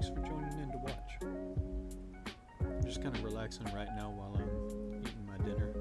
thanks for joining in to watch. I'm just kind of relaxing right now while I'm eating my dinner.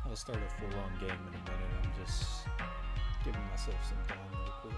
I'll start a full-on game in a minute. I'm just giving myself some time real quick.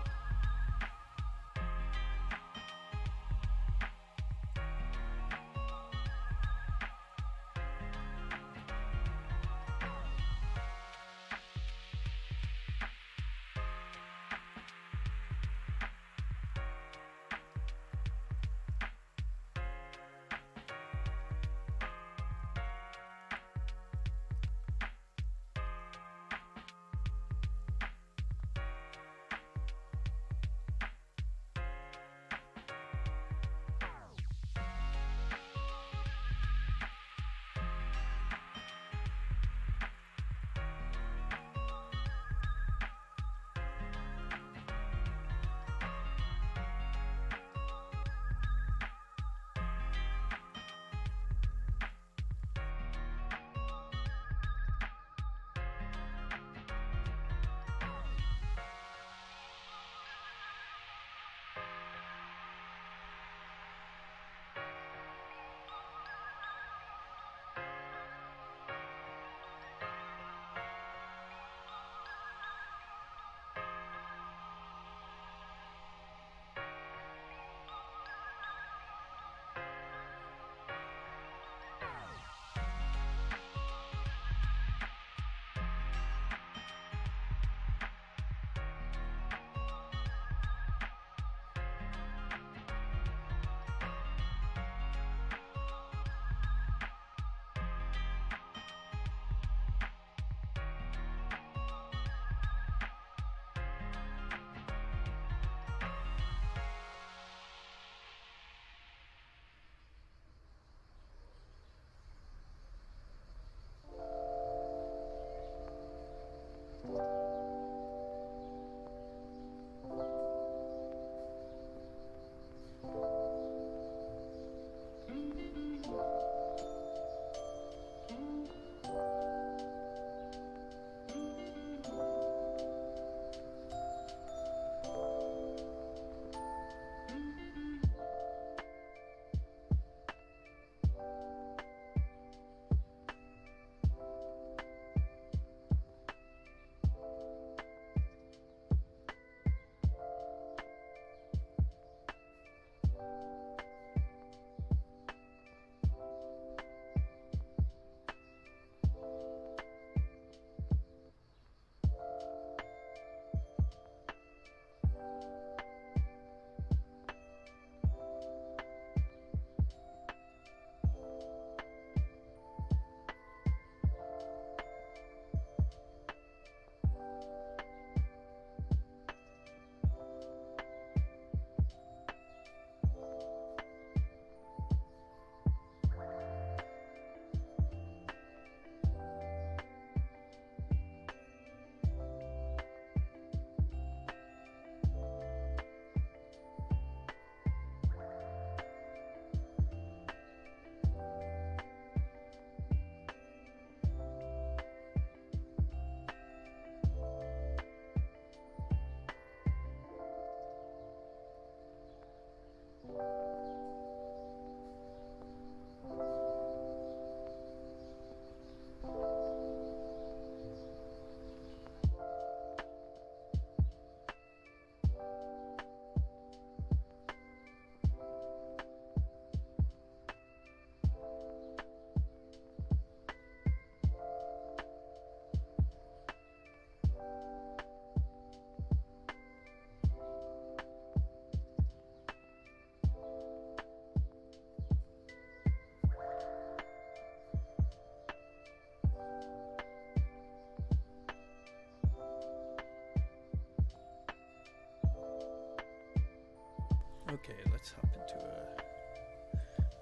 Okay, let's hop into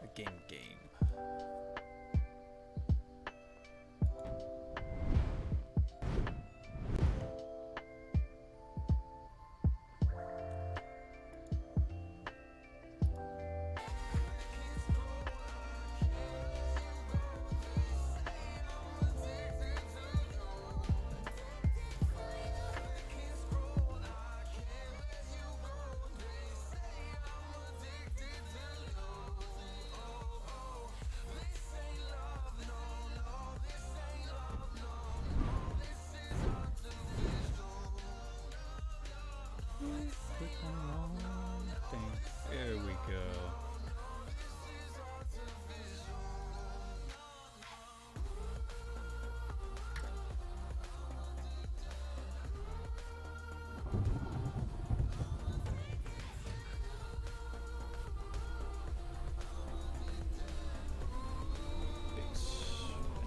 a game. long thing. There we go.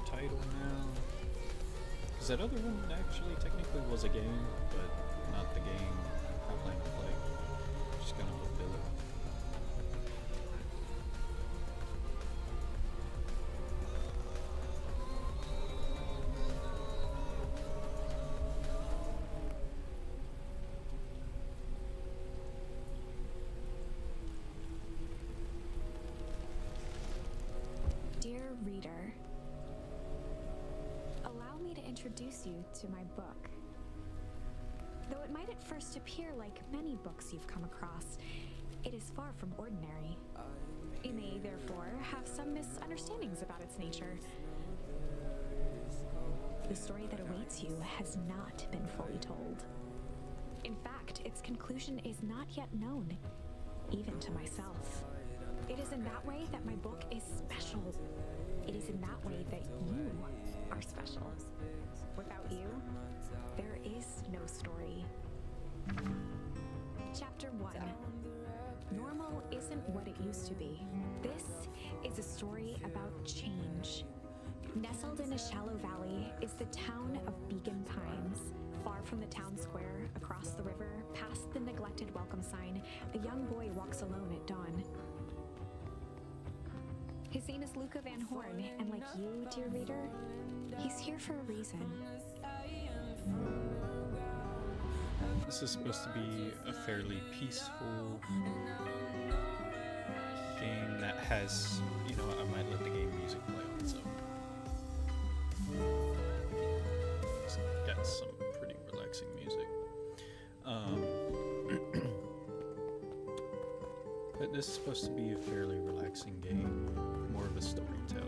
Title now. Because that other one actually technically was a game, but not the game I plan to play. Just gonna fulfill it. Dear reader, allow me to introduce you to my book. Though it might at first appear like many books you've come across, it is far from ordinary. You may, therefore, have some misunderstandings about its nature. The story that awaits you has not been fully told. In fact, its conclusion is not yet known, even to myself. It is in that way that my book is special. It is in that way that you are special. Without you, there is no story. Chapter 1. Normal isn't what it used to be. This is a story about change. Nestled in a shallow valley is the town of Beacon Pines. Far from the town square, across the river, past the neglected welcome sign, a young boy walks alone at dawn. His name is Luca Van Horn, and like you, dear reader, he's here for a reason. This is supposed to be a fairly peaceful game that has, you know, I might let the game music play on its own. It's got some pretty relaxing music. But this is supposed to be a fairly relaxing game, more of a story tell.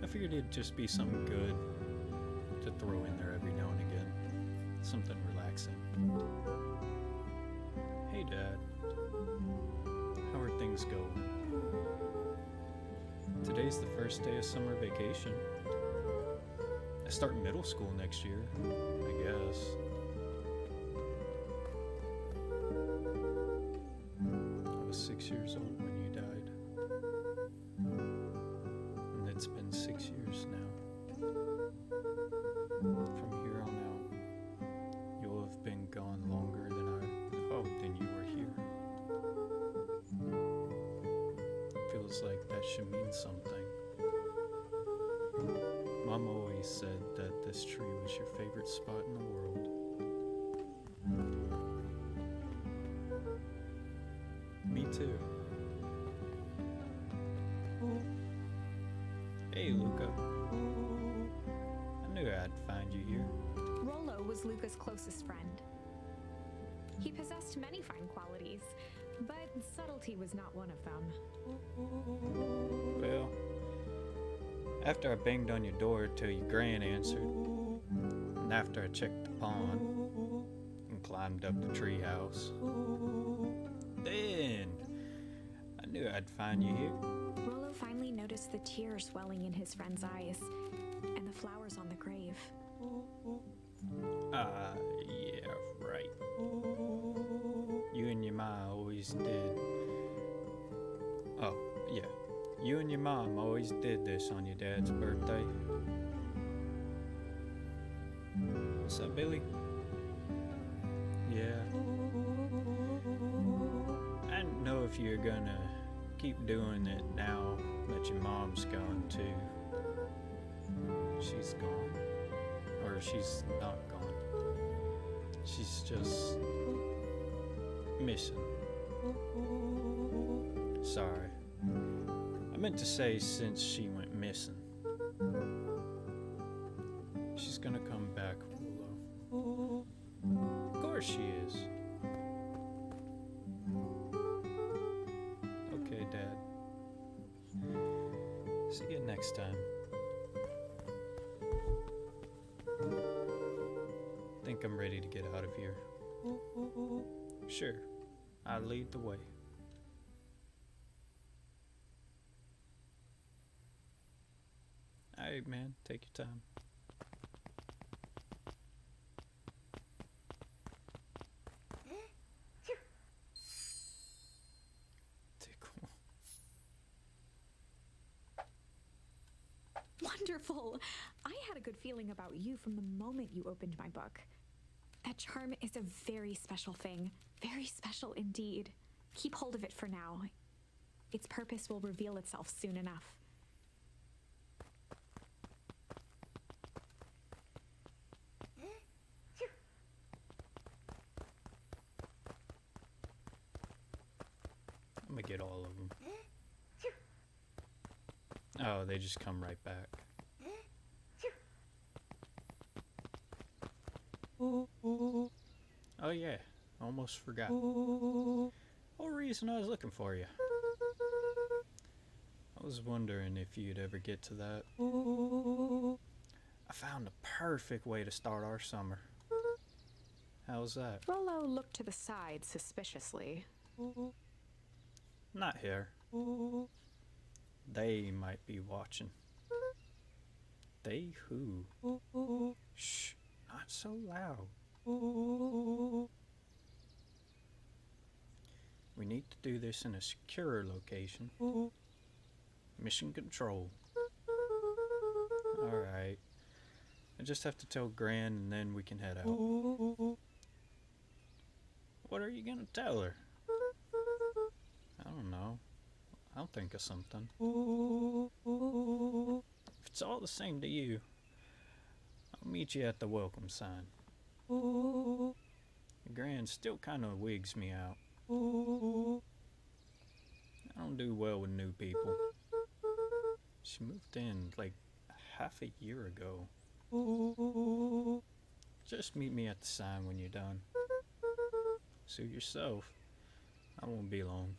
I figured it'd just be something good to throw in there every now and again. Something relaxing. Hey Dad, how are things going? Today's the first day of summer vacation. I start middle school next year, I guess. I was 6 years old when you died. And it's been 6 years now. From here on out, you'll have been gone longer than than you were here. Feels like that should mean something. Mom always said that this tree was your favorite spot in the world. Me too. Hey, Luca. I knew I'd find you here. Rollo was Luca's closest friend. He possessed many fine qualities, but subtlety was not one of them. Well, after I banged on your door till your gran answered, and after I checked the pond and climbed up the treehouse, then I knew I'd find you here. Rollo finally noticed the tears welling in his friend's eyes and the flowers on the grave. Yeah, right. You and your ma always did. Oh, yeah. You and your mom always did this on your dad's birthday. What's up, Billy? Yeah. I don't know if you're gonna keep doing it now that your mom's gone too. She's gone. Or she's not gone. She's just missing. Sorry. I meant to say since she went missing. She's gonna come back, Rollo. Of course she is. Okay, Dad. See you next time. Think I'm ready to get out of here. Sure. I lead the way. Alright, man, take your time. Tickle. Wonderful! I had a good feeling about you from the moment you opened my book. That charm is a very special thing. Very special indeed. Keep hold of it for now. Its purpose will reveal itself soon enough. I'm gonna get all of them. Oh, they just come right back. Oh yeah, almost forgot. Whole reason I was looking for you. I was wondering if you'd ever get to that. I found the perfect way to start our summer. How's that? Rollo looked to the side suspiciously. Not here. They might be watching. They who? Shh, not so loud. We need to do this in a secure location. Mission control. Alright. I just have to tell Gran and then we can head out. What are you gonna tell her? I don't know. I'll think of something. If it's all the same to you, I'll meet you at the welcome sign. Gran still kind of wigs me out. I don't do well with new people. She moved in like half a year ago. Just meet me at the sign when you're done. Suit yourself. I won't be long.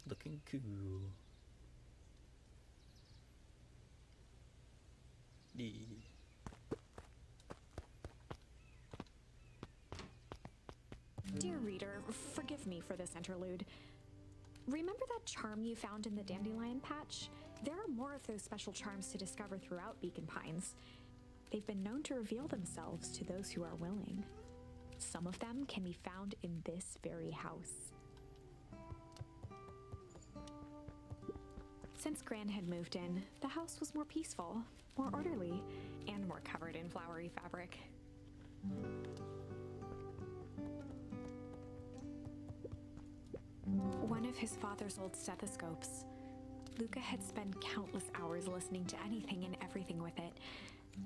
Looking cool. Yeah. Dear reader, forgive me for this interlude. Remember that charm you found in the dandelion patch? There are more of those special charms to discover throughout Beacon Pines. They've been known to reveal themselves to those who are willing. Some of them can be found in this very house. Since Gran had moved in, the house was more peaceful, more orderly, and more covered in flowery fabric. One of his father's old stethoscopes. Luca had spent countless hours listening to anything and everything with it.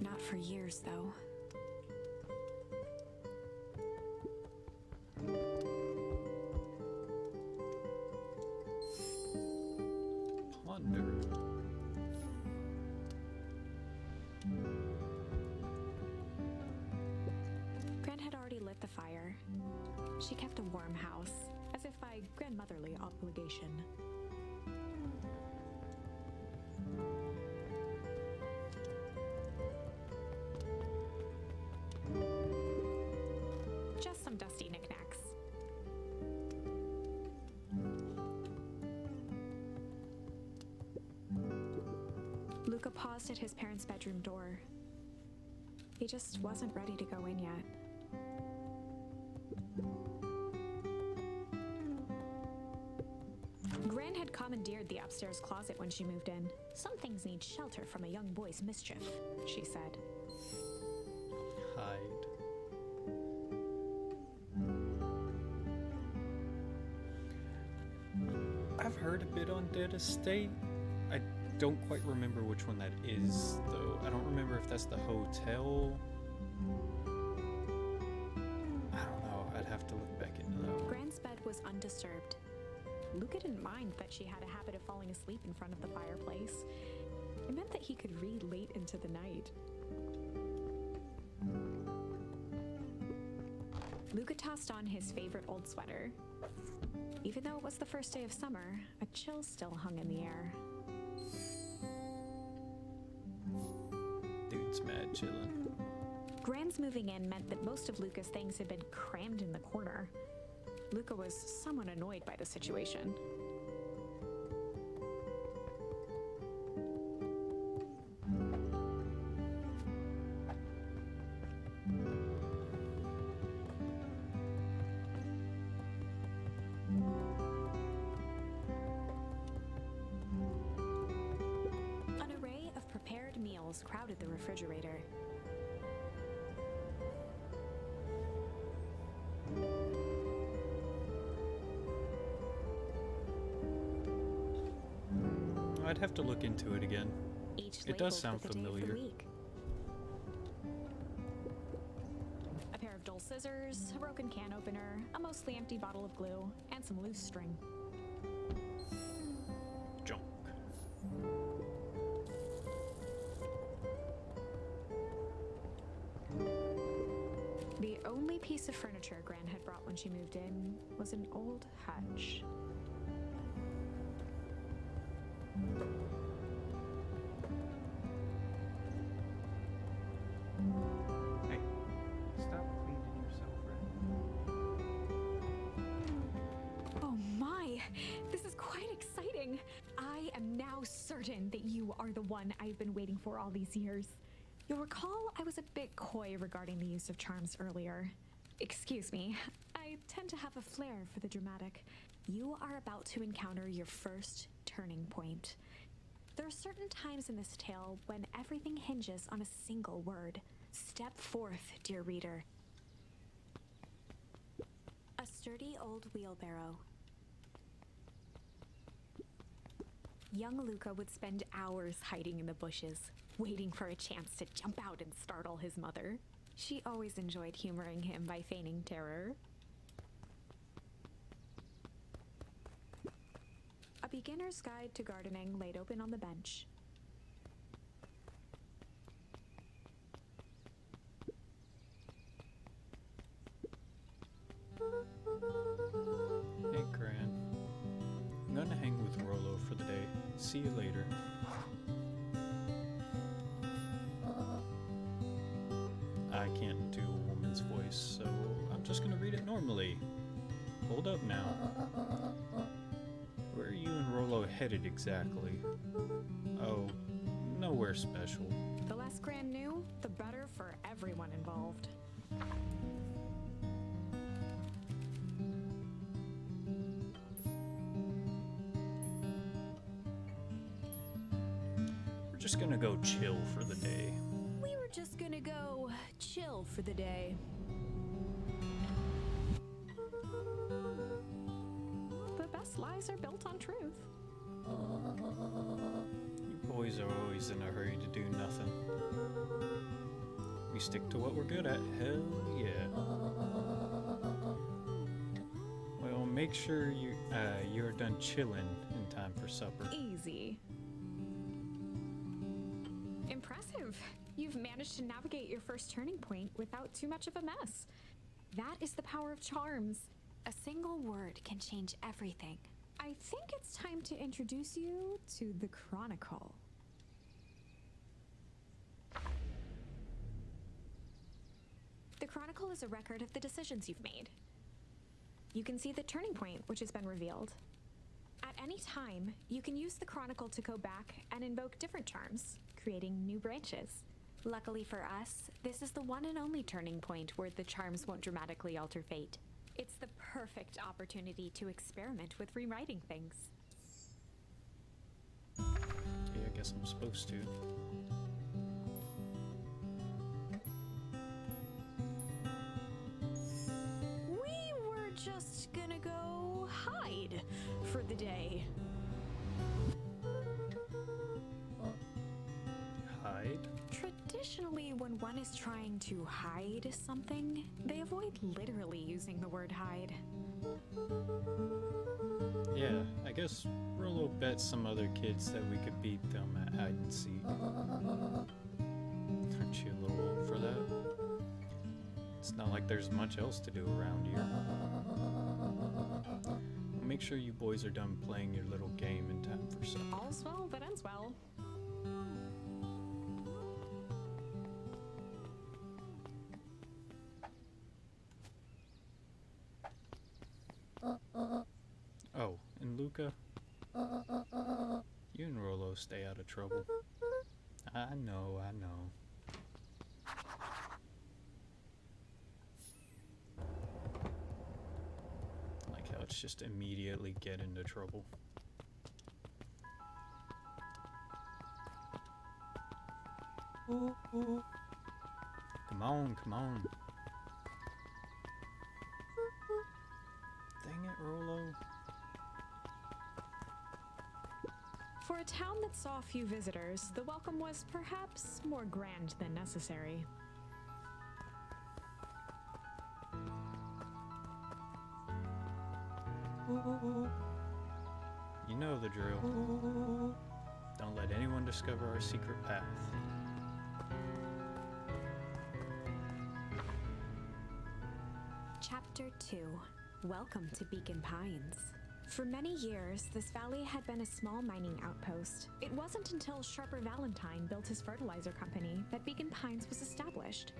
Not for years, though. Ponder. Gran had already lit the fire. She kept a warm house, as if by grandmotherly obligation. Just some dusty knickknacks. Luca paused at his parents' bedroom door. He just wasn't ready to go in yet. Gran had commandeered the upstairs closet when she moved in. Some things need shelter from a young boy's mischief, she said. Hide. I've heard a bit on Dead Estate. I don't quite remember which one that is, though. I don't remember if that's the hotel. I don't know. I'd have to look back into that one. Gran's bed was undisturbed. Luca didn't mind that she had a habit of falling asleep in front of the fireplace. It meant that he could read late into the night. Luca tossed on his favorite old sweater. Even though it was the first day of summer, a chill still hung in the air. Dude's mad chillin'. Gran's moving in meant that most of Luca's things had been crammed in the corner. Luca was somewhat annoyed by the situation. An array of prepared meals crowded the refrigerator. I'd have to look into it again. Each It does labeled sound with the day of the familiar. week. A pair of dull scissors, a broken can opener, a mostly empty bottle of glue, and some loose string. Junk. The only piece of furniture Gran had brought when she moved in was an old hutch. Hey, stop cleaning yourself, right? Oh my! This is quite exciting! I am now certain that you are the one I've been waiting for all these years. You'll recall I was a bit coy regarding the use of charms earlier. Excuse me, I tend to have a flair for the dramatic. You are about to encounter your first turning point. There are certain times in this tale when everything hinges on a single word. Step forth, dear reader. A sturdy old wheelbarrow. Young Luca would spend hours hiding in the bushes, waiting for a chance to jump out and startle his mother. She always enjoyed humoring him by feigning terror. A beginner's guide to gardening laid open on the bench. Hey, Gran. I'm gonna hang with Rollo for the day. See you later. I can't do a woman's voice, so I'm just gonna read it normally. Hold up now. Where are you and Rollo headed exactly? Oh, nowhere special. The less Gran knew, the better for everyone involved. We're just gonna go chill for the day. We were just gonna go chill for the day. The best lies are built on truth. You boys are always in a hurry to do nothing. We stick to what we're good at. Hell yeah. Well, make sure you're done chilling in time for supper. Easy. Impressive. You've managed to navigate your first turning point without too much of a mess. That is the power of charms. A single word can change everything. I think it's time to introduce you to the Chronicle. The Chronicle is a record of the decisions you've made. You can see the turning point, which has been revealed. At any time, you can use the Chronicle to go back and invoke different charms, creating new branches. Luckily for us, this is the one and only turning point where the charms won't dramatically alter fate. It's the perfect opportunity to experiment with rewriting things. Yeah, I guess I'm supposed to. We were just gonna go hide for the day. Hide? Traditionally, when one is trying to hide something, they avoid literally using the word hide. Yeah, I guess Rollo bet some other kids that we could beat them hide and seek. Aren't you a little old for that? It's not like there's much else to do around here. Make sure you boys are done playing your little game in time for supper. All's well that ends well. Oh, and Luca, you and Rollo stay out of trouble. I know. Like how it's just immediately get into trouble. Come on. Dang it, Rollo. For a town that saw few visitors, the welcome was perhaps more grand than necessary. You know the drill. Don't let anyone discover our secret path. Chapter 2. Welcome to Beacon Pines. For many years, this valley had been a small mining outpost. It wasn't until Sharper Valentine built his fertilizer company that Beacon Pines was established.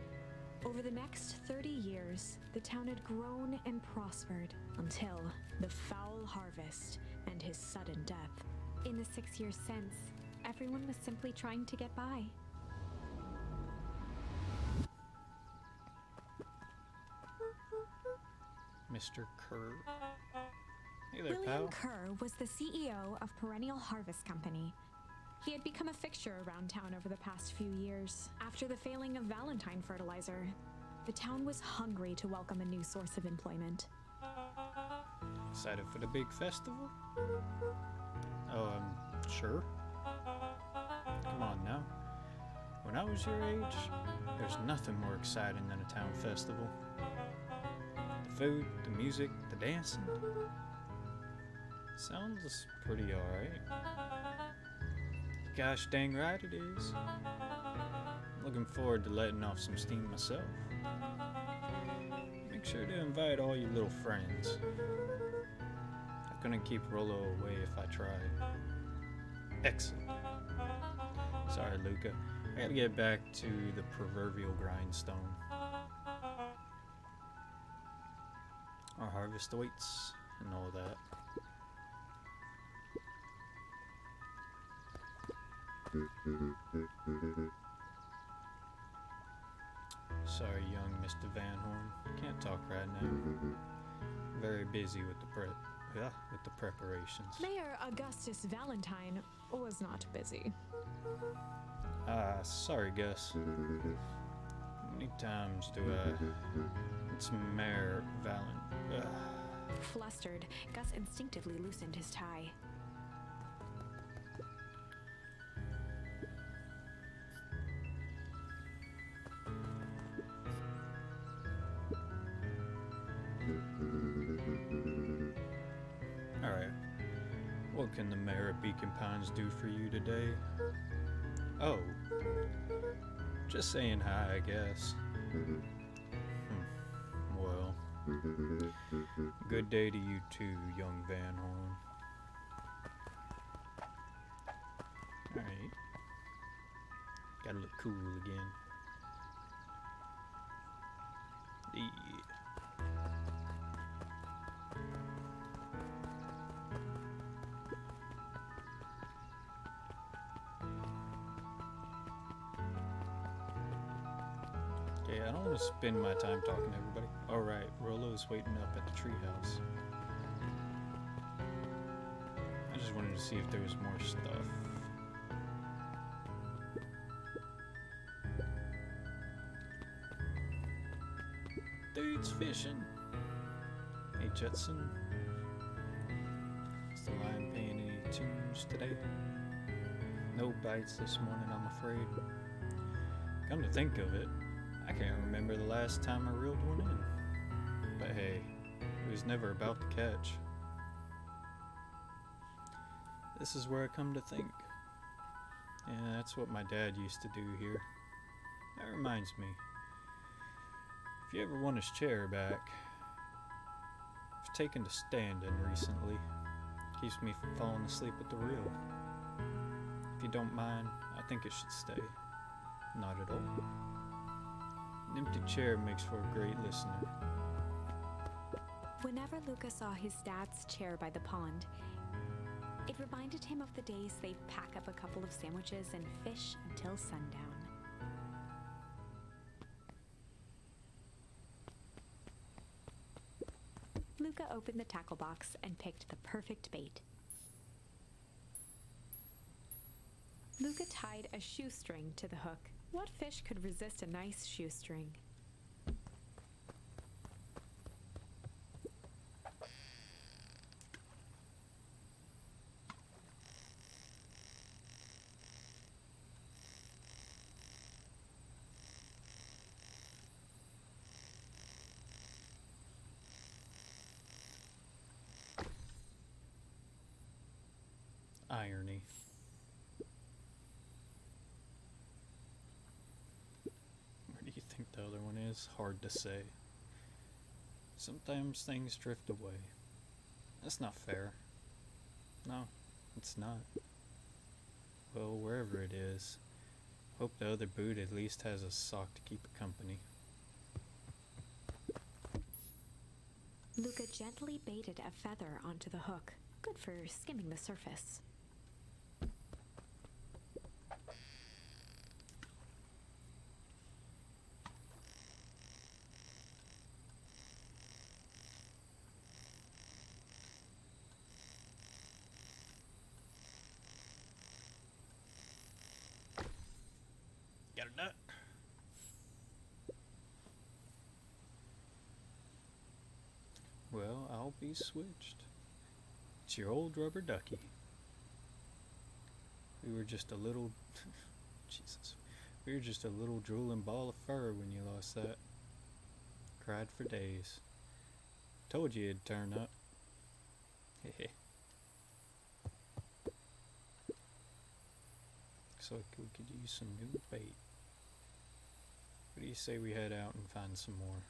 Over the next 30 years, the town had grown and prospered until the foul harvest and his sudden death. In the 6 years since, everyone was simply trying to get by. Mr. Kerr. Hey there, William pal. Kerr was the CEO of Perennial Harvest Company. He had become a fixture around town over the past few years. After the failing of Valentine Fertilizer, the town was hungry to welcome a new source of employment. Excited for the big festival? Oh, sure. Come on now. When I was your age, there's nothing more exciting than a town festival. The food, the music, the dancing. Sounds pretty alright. Gosh dang right it is. Looking forward to letting off some steam myself. Make sure to invite all your little friends. I couldn't keep Rollo away if I tried. Excellent. Sorry, Luca. I gotta get back to the proverbial grindstone. Our harvest awaits and all that. Sorry, young Mr. Van Horn. Can't talk right now. Very busy with the preparations. Mayor Augustus Valentine was not busy. Sorry, Gus. How many times do I... It's Mayor Valentine. Flustered, Gus instinctively loosened his tie. Alright. What can the mayor of Beacon Pines do for you today? Oh. Just saying hi, I guess. Well. Good day to you too, young Van Horn. Alright. Gotta look cool again. Yeah. Okay, I don't want to spend my time talking to everybody. Alright, Rollo's waiting up at the treehouse. I just wanted to see if there was more stuff. Dude's fishing. Hey, Jetson. Is the line paying any tunes today? No bites this morning, I'm afraid. Come to think of it, I can't remember the last time I reeled one in. But hey, it was never about the catch. This is where I come to think. Yeah, that's what my dad used to do here. That reminds me. If you ever want his chair back, I've taken to standing recently. Keeps me from falling asleep at the wheel. If you don't mind, I think it should stay. Not at all. An empty chair makes for a great listener. Whenever Luca saw his dad's chair by the pond, it reminded him of the days they'd pack up a couple of sandwiches and fish until sundown. Luca opened the tackle box and picked the perfect bait. Luca tied a shoestring to the hook. What fish could resist a nice shoestring? Irony. Where do you think the other one is? Hard to say. Sometimes things drift away. That's not fair. No, it's not. Well, wherever it is, hope the other boot at least has a sock to keep it company. Luca gently baited a feather onto the hook, good for skimming the surface. Got a duck. Well, I'll be switched. It's your old rubber ducky. We were just a little... Jesus. We were just a little drooling ball of fur when you lost that. Cried for days. Told you it'd turn up. Hehe. Looks like we could use some new bait. What do you say we head out and find some more?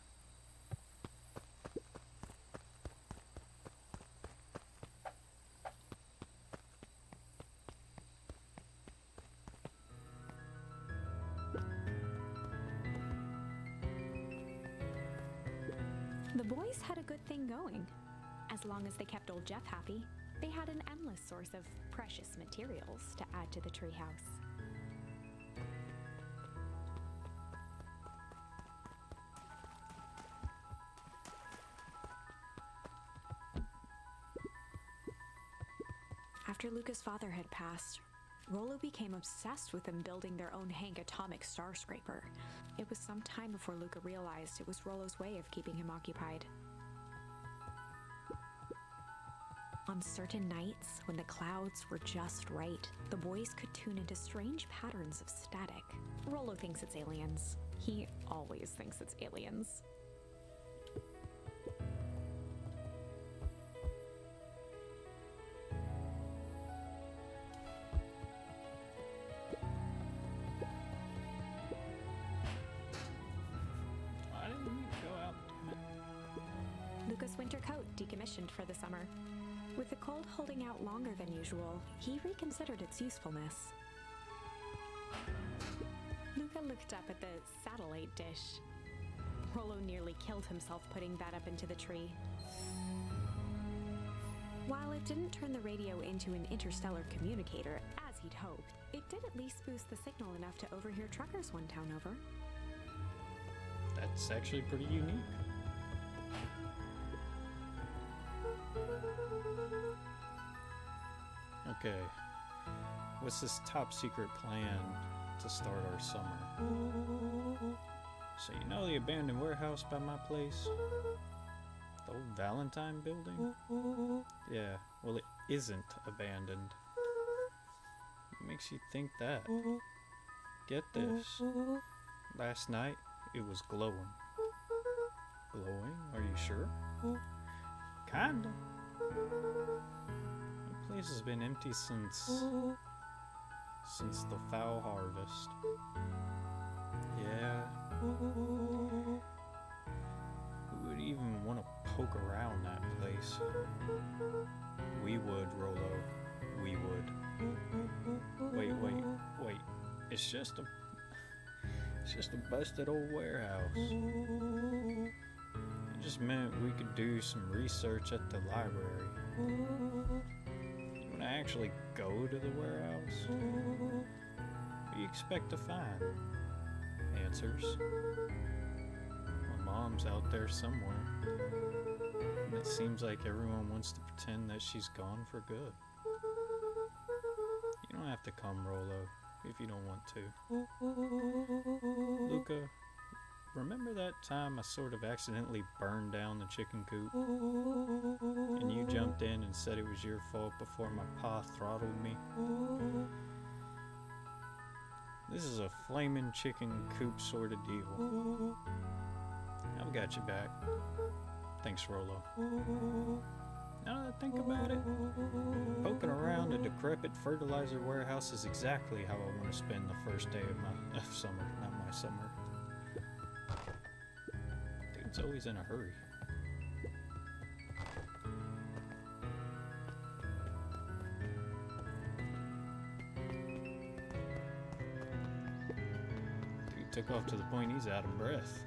The boys had a good thing going. As long as they kept old Jeff happy, they had an endless source of precious materials to add to the treehouse. After Luca's father had passed, Rollo became obsessed with them building their own Hank atomic star scraper. It was some time before Luca realized it was Rollo's way of keeping him occupied. On certain nights, when the clouds were just right, the boys could tune into strange patterns of static. Rollo thinks it's aliens. He always thinks it's aliens. I didn't mean to go out, damn it. Luca's winter coat decommissioned for the summer. With the cold holding out longer than usual, he reconsidered its usefulness. Luca looked up at the satellite dish. Rollo nearly killed himself putting that up into the tree. While it didn't turn the radio into an interstellar communicator, as he'd hoped, it did at least boost the signal enough to overhear truckers one town over. That's actually pretty unique. Okay, what's this top secret plan to start our summer? So you know the abandoned warehouse by my place? The old Valentine building? Yeah, well it isn't abandoned. What makes you think that? Get this. Last night, it was glowing. Glowing? Are you sure? Kinda. The place has been empty since since the foul harvest. Yeah. Who would even want to poke around that place? We would, Rolo. We would. Wait. It's just a busted old warehouse. It just meant we could do some research at the library. When I actually go to the warehouse, what do you expect to find? Answers. My mom's out there somewhere. And it seems like everyone wants to pretend that she's gone for good. You don't have to come, Rolo, if you don't want to. Luca, remember that time I sort of accidentally burned down the chicken coop? And you jumped in and said it was your fault before my pa throttled me? This is a flaming chicken coop sort of deal. I've got you back. Thanks, Rolo. Now that I think about it, poking around a decrepit fertilizer warehouse is exactly how I want to spend the first day of summer, not my summer. Dude's always in a hurry. Dude took off to the point he's out of breath.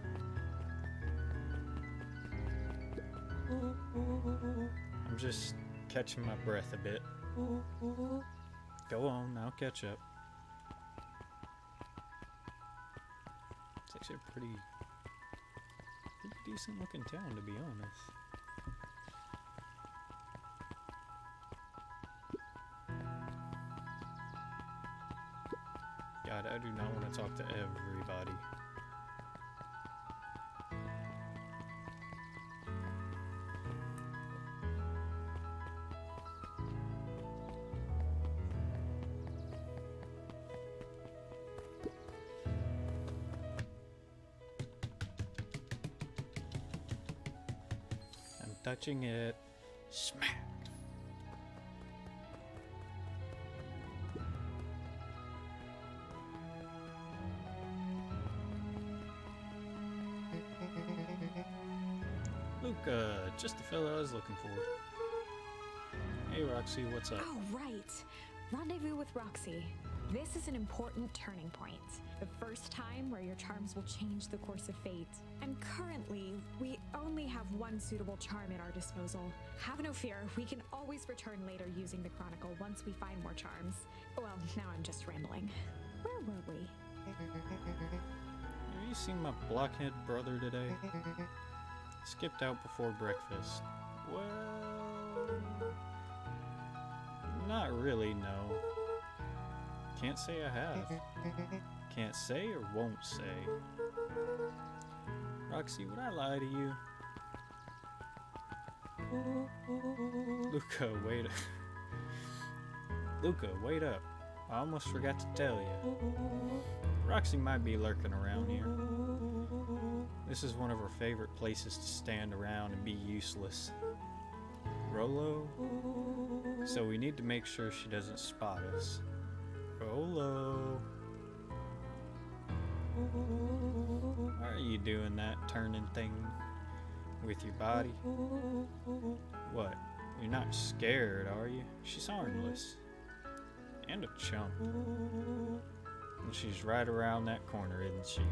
I'm just catching my breath a bit. Go on, I'll catch up. It's actually a pretty decent looking town, to be honest. God, I do not want to talk to everybody. Touching it. Smack. Luca, just the fella I was looking for. Hey Roxy, what's up? Oh, right. Rendezvous with Roxy. This is an important turning point. The first time where your charms will change the course of fate. And currently, we only have one suitable charm at our disposal. Have no fear, we can always return later using the Chronicle once we find more charms. Well, now I'm just rambling. Where were we? Have you seen my blockhead brother today? Skipped out before breakfast. Well, not really, no. Can't say I have. Can't say or won't say. Roxy, would I lie to you? Luca, wait. Luca, wait up. I almost forgot to tell you. Roxy might be lurking around here. This is one of her favorite places to stand around and be useless. Rolo? So we need to make sure she doesn't spot us. Rolo. Why are you doing that turning thing with your body? What? You're not scared, are you? She's harmless. And a chump. And she's right around that corner, isn't she?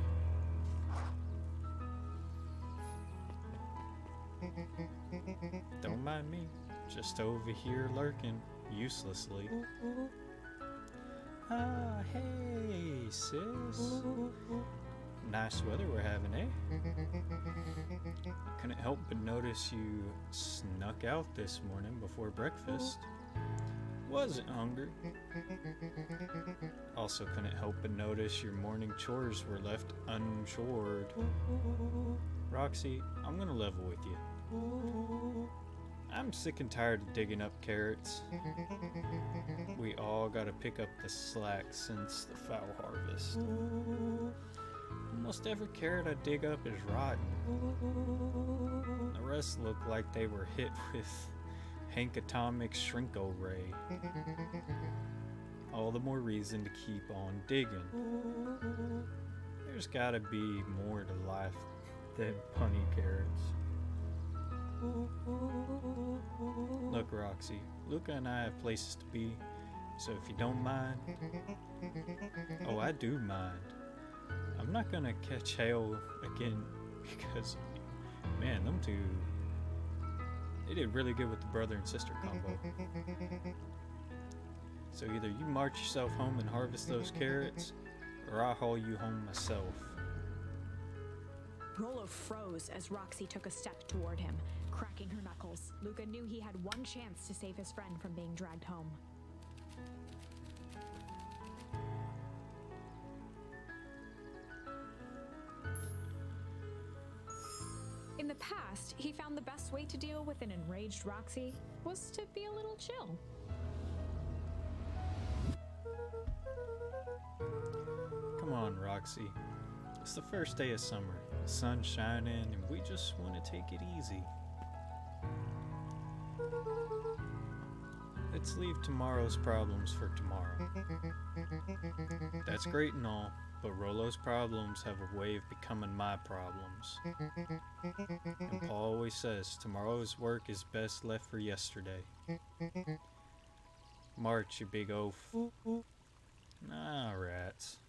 Don't mind me. Just over here lurking, uselessly. Ah, hey, sis. Nice weather we're having, eh? Couldn't help but notice you snuck out this morning before breakfast. Wasn't hungry. Also couldn't help but notice your morning chores were left unchored. Roxy, I'm gonna level with you. I'm sick and tired of digging up carrots. We all gotta pick up the slack since the foul harvest. Almost every carrot I dig up is rotten. The rest look like they were hit with Hank Atomic's Shrinko Ray. all the more reason to keep on digging. There's gotta be more to life than punny carrots. Look, Roxy, Luca and I have places to be, so if you don't mind... Oh, I do mind. I'm not gonna catch hell again because, man, them two, they did really good with the brother and sister combo. So either you march yourself home and harvest those carrots, or I'll haul you home myself. Rollo froze as Roxy took a step toward him, cracking her knuckles. Luca knew he had one chance to save his friend from being dragged home. In the past, he found the best way to deal with an enraged Roxy was to be a little chill. Come on, Roxy. It's the first day of summer. The sun's shining, and we just want to take it easy. Let's leave tomorrow's problems for tomorrow. That's great and all, but Rollo's problems have a way of becoming my problems. And Paul always says tomorrow's work is best left for yesterday. March, you big oaf. Ah, rats.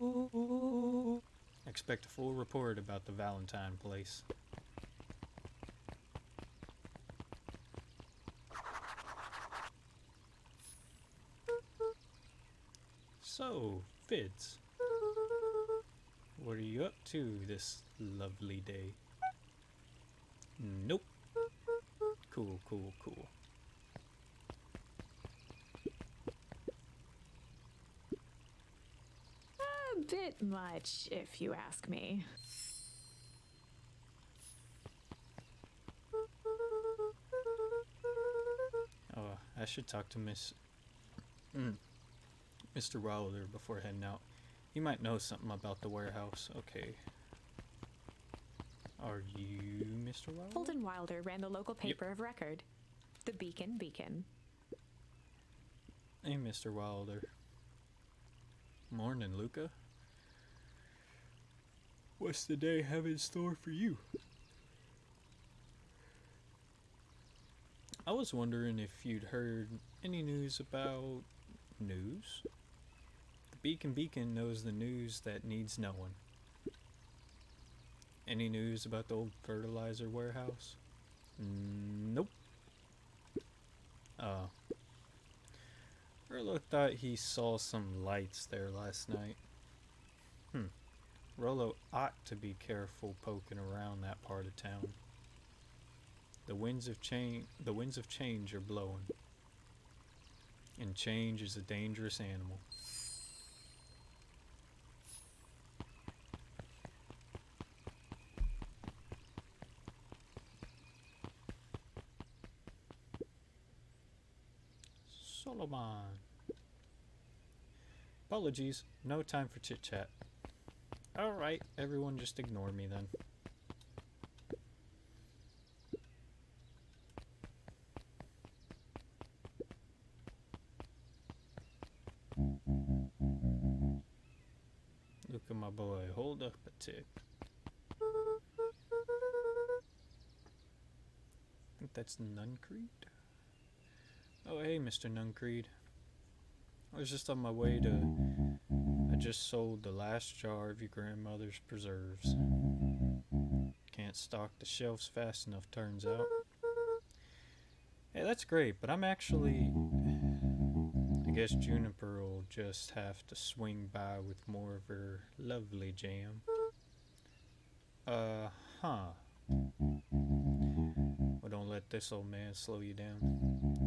Expect a full report about the Valentine place. So, Fids, what are you up to this lovely day? Nope. Cool, cool, cool. A bit much, if you ask me. Oh, I should talk to Mr. Wilder before heading out. He might know something about the warehouse. Okay. Are you Mr. Wilder? Holden Wilder ran the local paper of record, the Beacon Beacon. Hey, Mr. Wilder. Morning, Luca. What's the day have in store for you? I was wondering if you'd heard any news about news? The Beacon Beacon knows the news that needs knowing. Any news about the old fertilizer warehouse? Nope. Rollo thought he saw some lights there last night. Rollo ought to be careful poking around that part of town. The winds of change are blowing. And change is a dangerous animal. Solomon. Apologies, no time for chit-chat. Alright, everyone just ignore me then. Look at my boy, hold up a tick. I think that's Nuncreed. Oh hey, Mr. Nuncreed. I was just on my way to... I just sold the last jar of your grandmother's preserves. Can't stock the shelves fast enough, turns out. Hey, that's great, but I'm actually... I guess Juniper will just have to swing by with more of her lovely jam. Huh. Well, don't let this old man slow you down.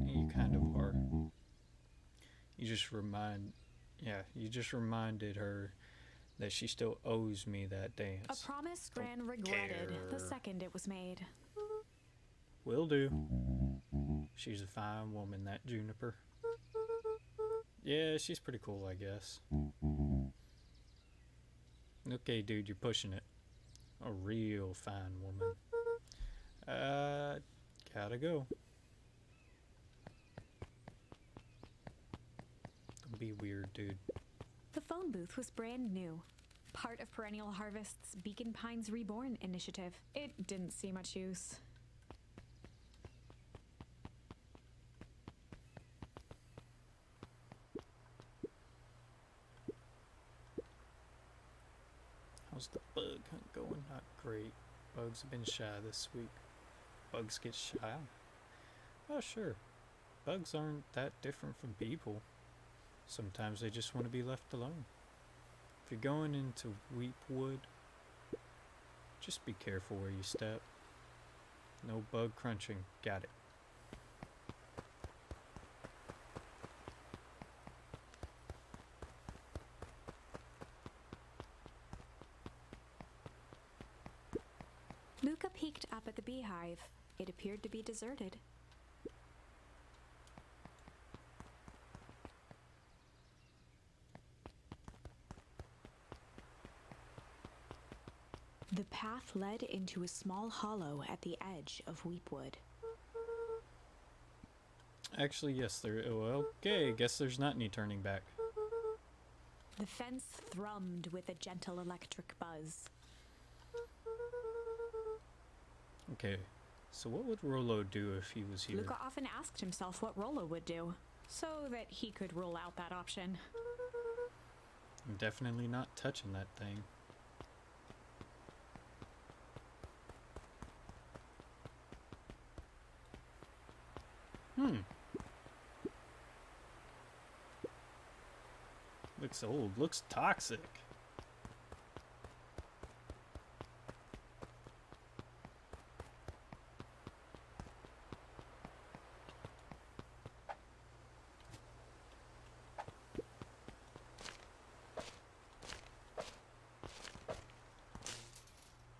You kind of are. You just reminded her that she still owes me that dance. A promise Gran regretted the second it was made. Will do. She's a fine woman, that Juniper. Yeah, she's pretty cool, I guess. Okay, dude, you're pushing it. A real fine woman. Gotta go. The Be weird, dude. The phone booth was brand new, part of Perennial Harvest's Beacon Pines Reborn initiative. It didn't see much use. How's the bug hunt going? Not great. Bugs have been shy this week. Bugs get shy? Oh, sure. Bugs aren't that different from people. Sometimes they just want to be left alone. If you're going into Weepwood, just be careful where you step. No bug crunching. Got it. Luca peeked up at the beehive. It appeared to be deserted. The path led into a small hollow at the edge of Weepwood. Actually, yes, there. Oh, okay, guess there's not any turning back. The fence thrummed with a gentle electric buzz. Okay, so what would Rollo do if he was here? Luca often asked himself what Rollo would do, so that he could rule out that option. I'm definitely not touching that thing. Looks old. Looks toxic.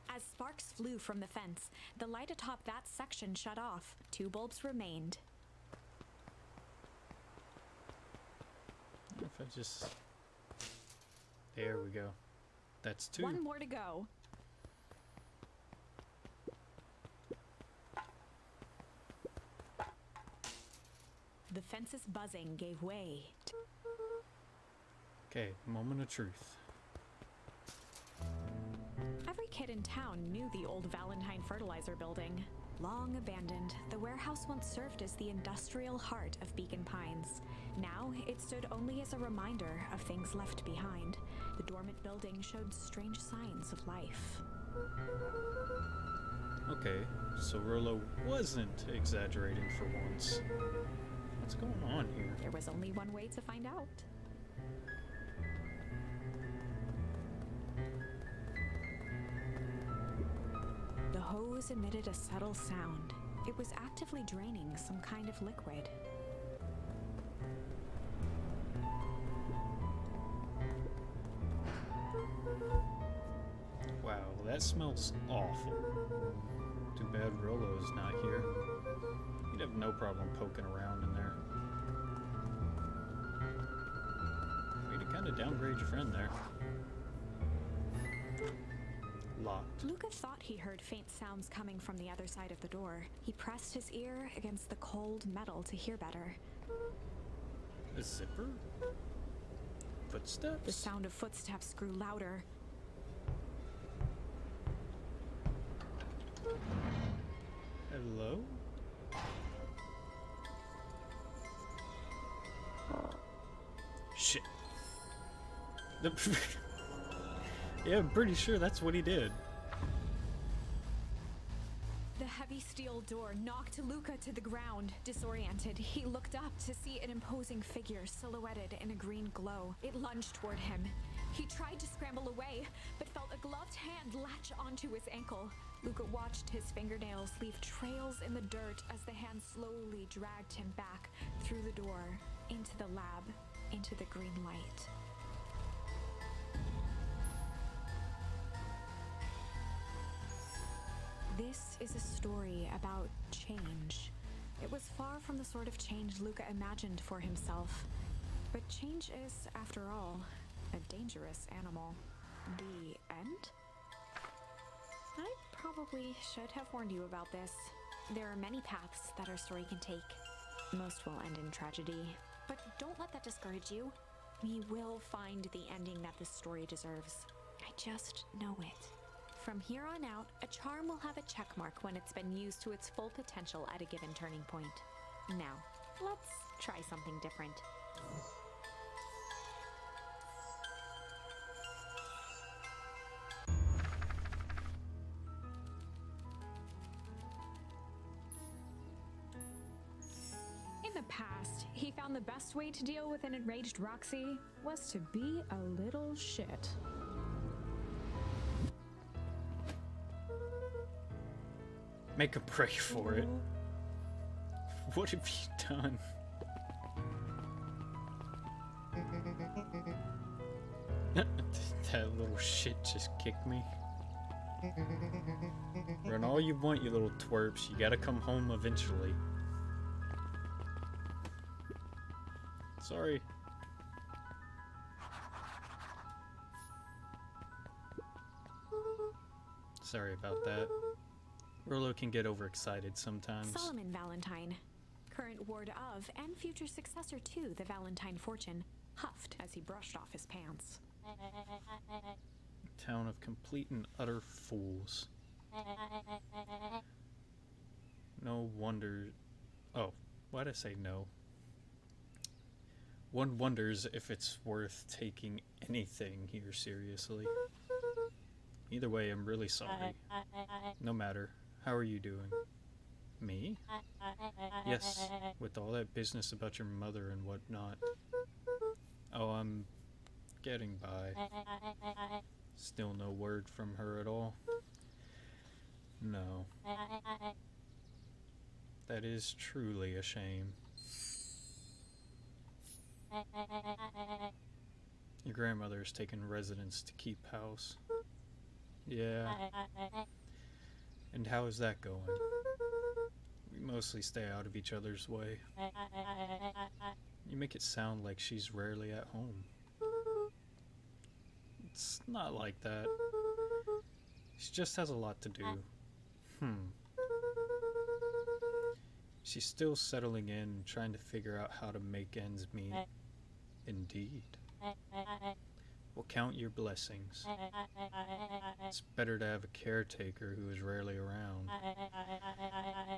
As sparks flew from the fence, the light atop that section shut off. 2 bulbs remained. If I just... There we go. That's 2. 1 more to go. The fence's buzzing gave way. Okay, moment of truth. Every kid in town knew the old Valentine Fertilizer building. Long abandoned, the warehouse once served as the industrial heart of Beacon Pines. Now, it stood only as a reminder of things left behind. The dormant building showed strange signs of life. Okay, so Rollo wasn't exaggerating for once. What's going on here? There was only one way to find out. The hose emitted a subtle sound. It was actively draining some kind of liquid. Wow, that smells awful. Too bad Rollo's not here. He'd have no problem poking around in there. Way to kind of downgrade your friend there. Locked. Luca thought he heard faint sounds coming from the other side of the door. He pressed his ear against the cold metal to hear better. A zipper? Footsteps? The sound of footsteps grew louder. Hello? Shit. Yeah, I'm pretty sure that's what he did. The heavy steel door knocked Luca to the ground. Disoriented, he looked up to see an imposing figure silhouetted in a green glow. It lunged toward him. He tried to scramble away, but felt a gloved hand latch onto his ankle. Luca watched his fingernails leave trails in the dirt as the hand slowly dragged him back through the door, into the lab, into the green light. This is a story about change. It was far from the sort of change Luca imagined for himself. But change is, after all, a dangerous animal. The end? I probably should have warned you about this. There are many paths that our story can take. Most will end in tragedy. But don't let that discourage you. We will find the ending that this story deserves. I just know it. From here on out, a charm will have a check mark when it's been used to its full potential at a given turning point. Now, let's try something different. In the past, he found the best way to deal with an enraged Roxy was to be a little shit. Make a break for it. What have you done? That little shit just kicked me. Run all you want, you little twerps. You gotta come home eventually. Sorry. Sorry about that. Rolo can get overexcited sometimes. Solomon Valentine, current ward of and future successor to the Valentine fortune, huffed as he brushed off his pants. Town of complete and utter fools. No wonder... Oh, why'd I say no? One wonders if it's worth taking anything here seriously. Either way, I'm really sorry. No matter. How are you doing? Me? Yes, with all that business about your mother and whatnot. Oh, I'm getting by. Still no word from her at all? No. That is truly a shame. Your grandmother's taken residence to keep house. Yeah. And how is that going? We mostly stay out of each other's way. You make it sound like she's rarely at home. It's not like that. She just has a lot to do. She's still settling in, trying to figure out how to make ends meet. Indeed. Well, count your blessings. It's better to have a caretaker who is rarely around,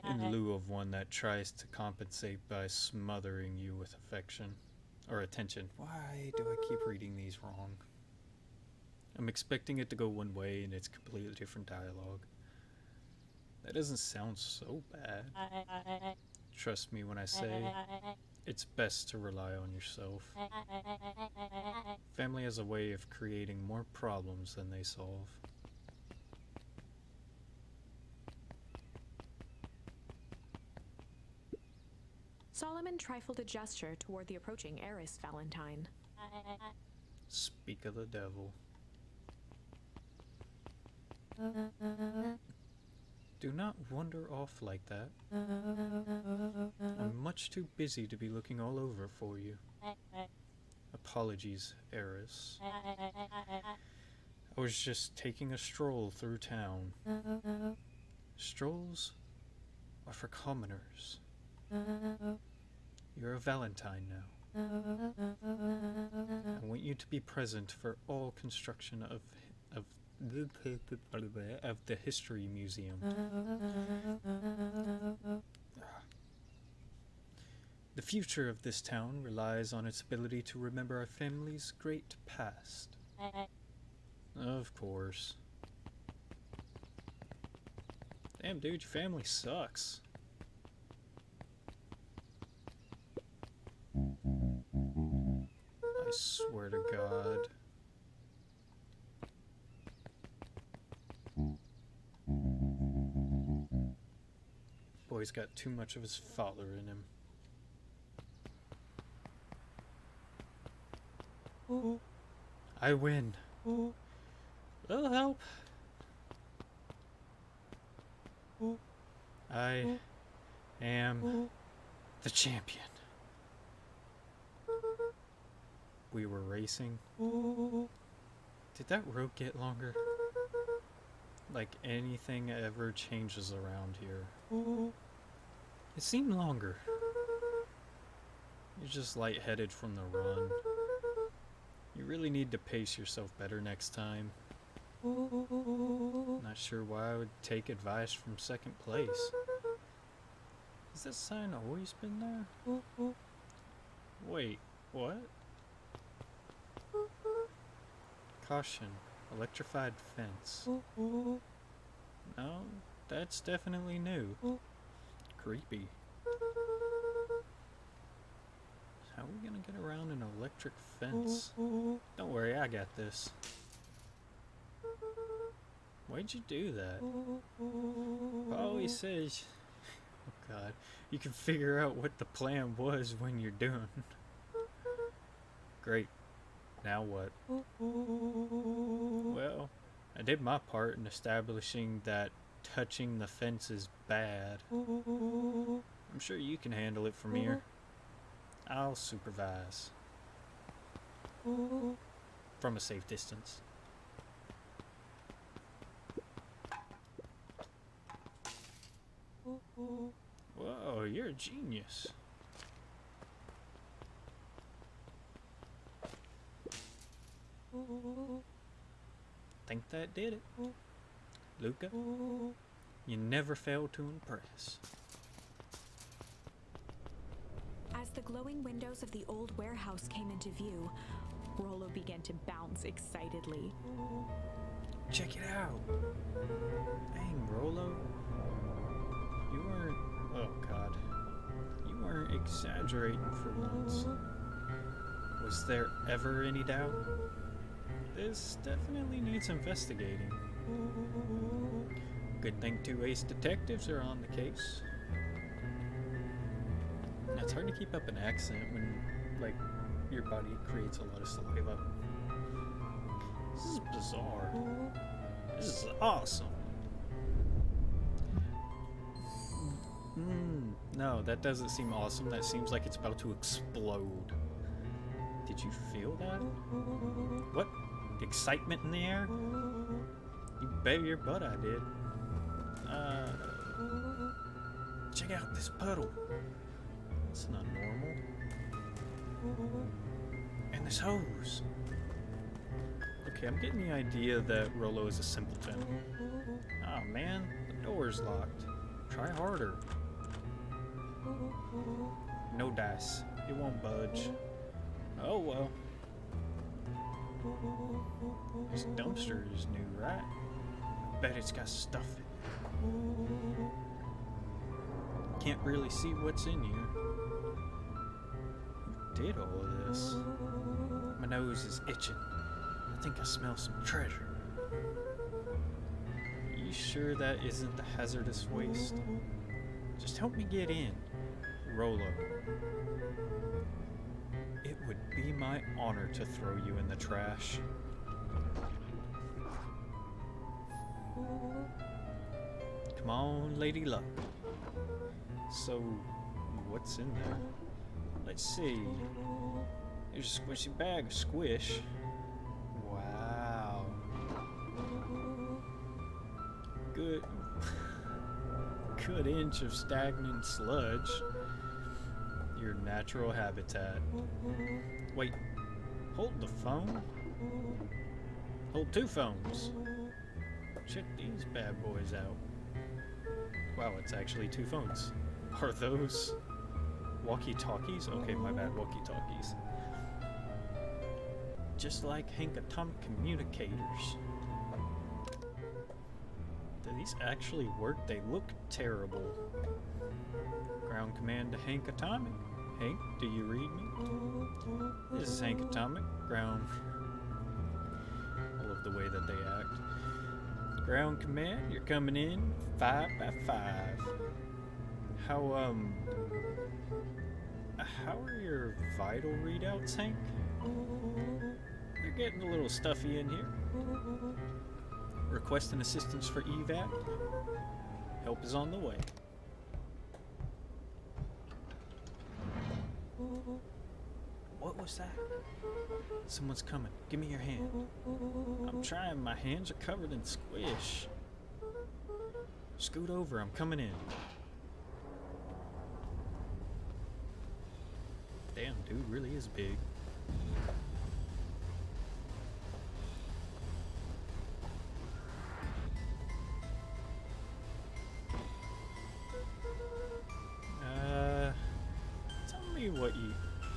in lieu of one that tries to compensate by smothering you with affection or attention. Why do I keep reading these wrong? I'm expecting it to go one way and it's completely different dialogue. That doesn't sound so bad. Trust me when I say it's best to rely on yourself. Family has a way of creating more problems than they solve. Solomon trifled a gesture toward the approaching heiress Valentine. Speak of the devil. Do not wander off like that. I'm much too busy to be looking all over for you. Apologies, heiress. I was just taking a stroll through town. Strolls are for commoners. You're a Valentine now. I want you to be present for all construction of the History Museum. The future of this town relies on its ability to remember our family's great past. Of course. Damn, dude, your family sucks. I swear to God. Boy's got too much of his father in him. I win. That'll help. I am the champion. We were racing. Did that rope get longer? Like anything ever changes around here. It seemed longer. You're just lightheaded from the run. You really need to pace yourself better next time. Not sure why I would take advice from second place. Has that sign always been there? Wait, what? Caution, electrified fence. No, that's definitely new. Creepy. How are we gonna get around an electric fence? Don't worry, I got this. Why'd you do that? Oh, he says, oh god, you can figure out what the plan was when you're doing. Great. Now what? Well, I did my part in establishing that touching the fence is bad. I'm sure you can handle it from here. I'll supervise. From a safe distance. Whoa, you're a genius. Think that did it. Luca, you never fail to impress. As the glowing windows of the old warehouse came into view, Rollo began to bounce excitedly. Check it out. Dang, Rollo. You weren't... Oh, God. You weren't exaggerating for once. Was there ever any doubt? This definitely needs investigating. Good thing 2 ace detectives are on the case. Now, it's hard to keep up an accent when, like, your body creates a lot of saliva. This is bizarre. This is awesome. No, that doesn't seem awesome. That seems like it's about to explode. Did you feel that? What? Excitement in the air? You bet your butt I did. Check out this puddle. It's not normal. And this hose. Okay, I'm getting the idea that Rollo is a simpleton. Oh man, the door's locked. Try harder. No dice. It won't budge. Oh well. This dumpster is new, right? I bet it's got stuff in it. Can't really see what's in here. Who did all of this? My nose is itching. I think I smell some treasure. You sure that isn't the hazardous waste? Just help me get in. Rollo. It would be my honor to throw you in the trash. Come on, Lady Luck. So, what's in there? Let's see. There's a squishy bag of squish. Wow. Good inch of stagnant sludge. Your natural habitat. Wait, hold the phone? Hold 2 phones. Check these bad boys out. Wow, it's actually 2 phones. Are those walkie-talkies? Okay, my bad, walkie-talkies. Just like Hank Atomic communicators. Do these actually work? They look terrible. Ground command to Hank Atomic. Hank, do you read me? This is Hank Atomic. Ground. I love the way that they act. Ground command, you're coming in 5 by 5. How are your vital readouts, Hank? They're getting a little stuffy in here. Requesting assistance for evac. Help is on the way. What was that? Someone's coming. Give me your hand. I'm trying. My hands are covered in squish. Scoot over. I'm coming in. Damn, dude really is big.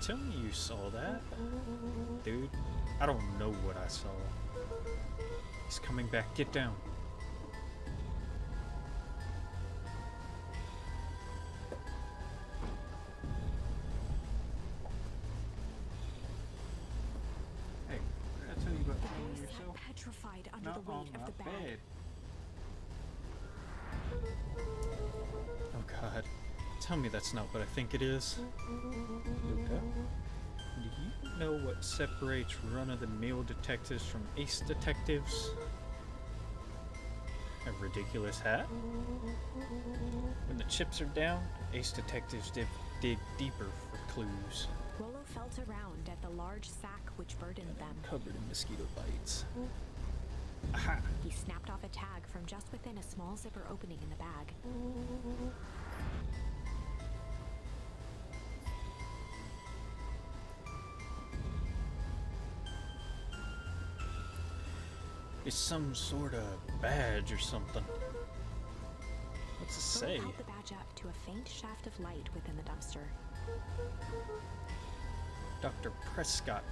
Tell me you saw that. Dude, I don't know what I saw. He's coming back. Get down. Hey, what did I tell you about The cleaning boy sat yourself? petrified under Not the on weight of my the bag. bed. Oh god. Tell me that's not what I think it is. Luca, do you know what separates run-of-the-mill detectives from ace detectives? A ridiculous hat? When the chips are down, ace detectives dig deeper for clues. Rollo felt around at the large sack which burdened them. Covered in mosquito bites. Aha! He snapped off a tag from just within a small zipper opening in the bag. It's some sort of badge or something. What's it say? Rollo held the badge up to a faint shaft of light within the dumpster. Dr. Prescott,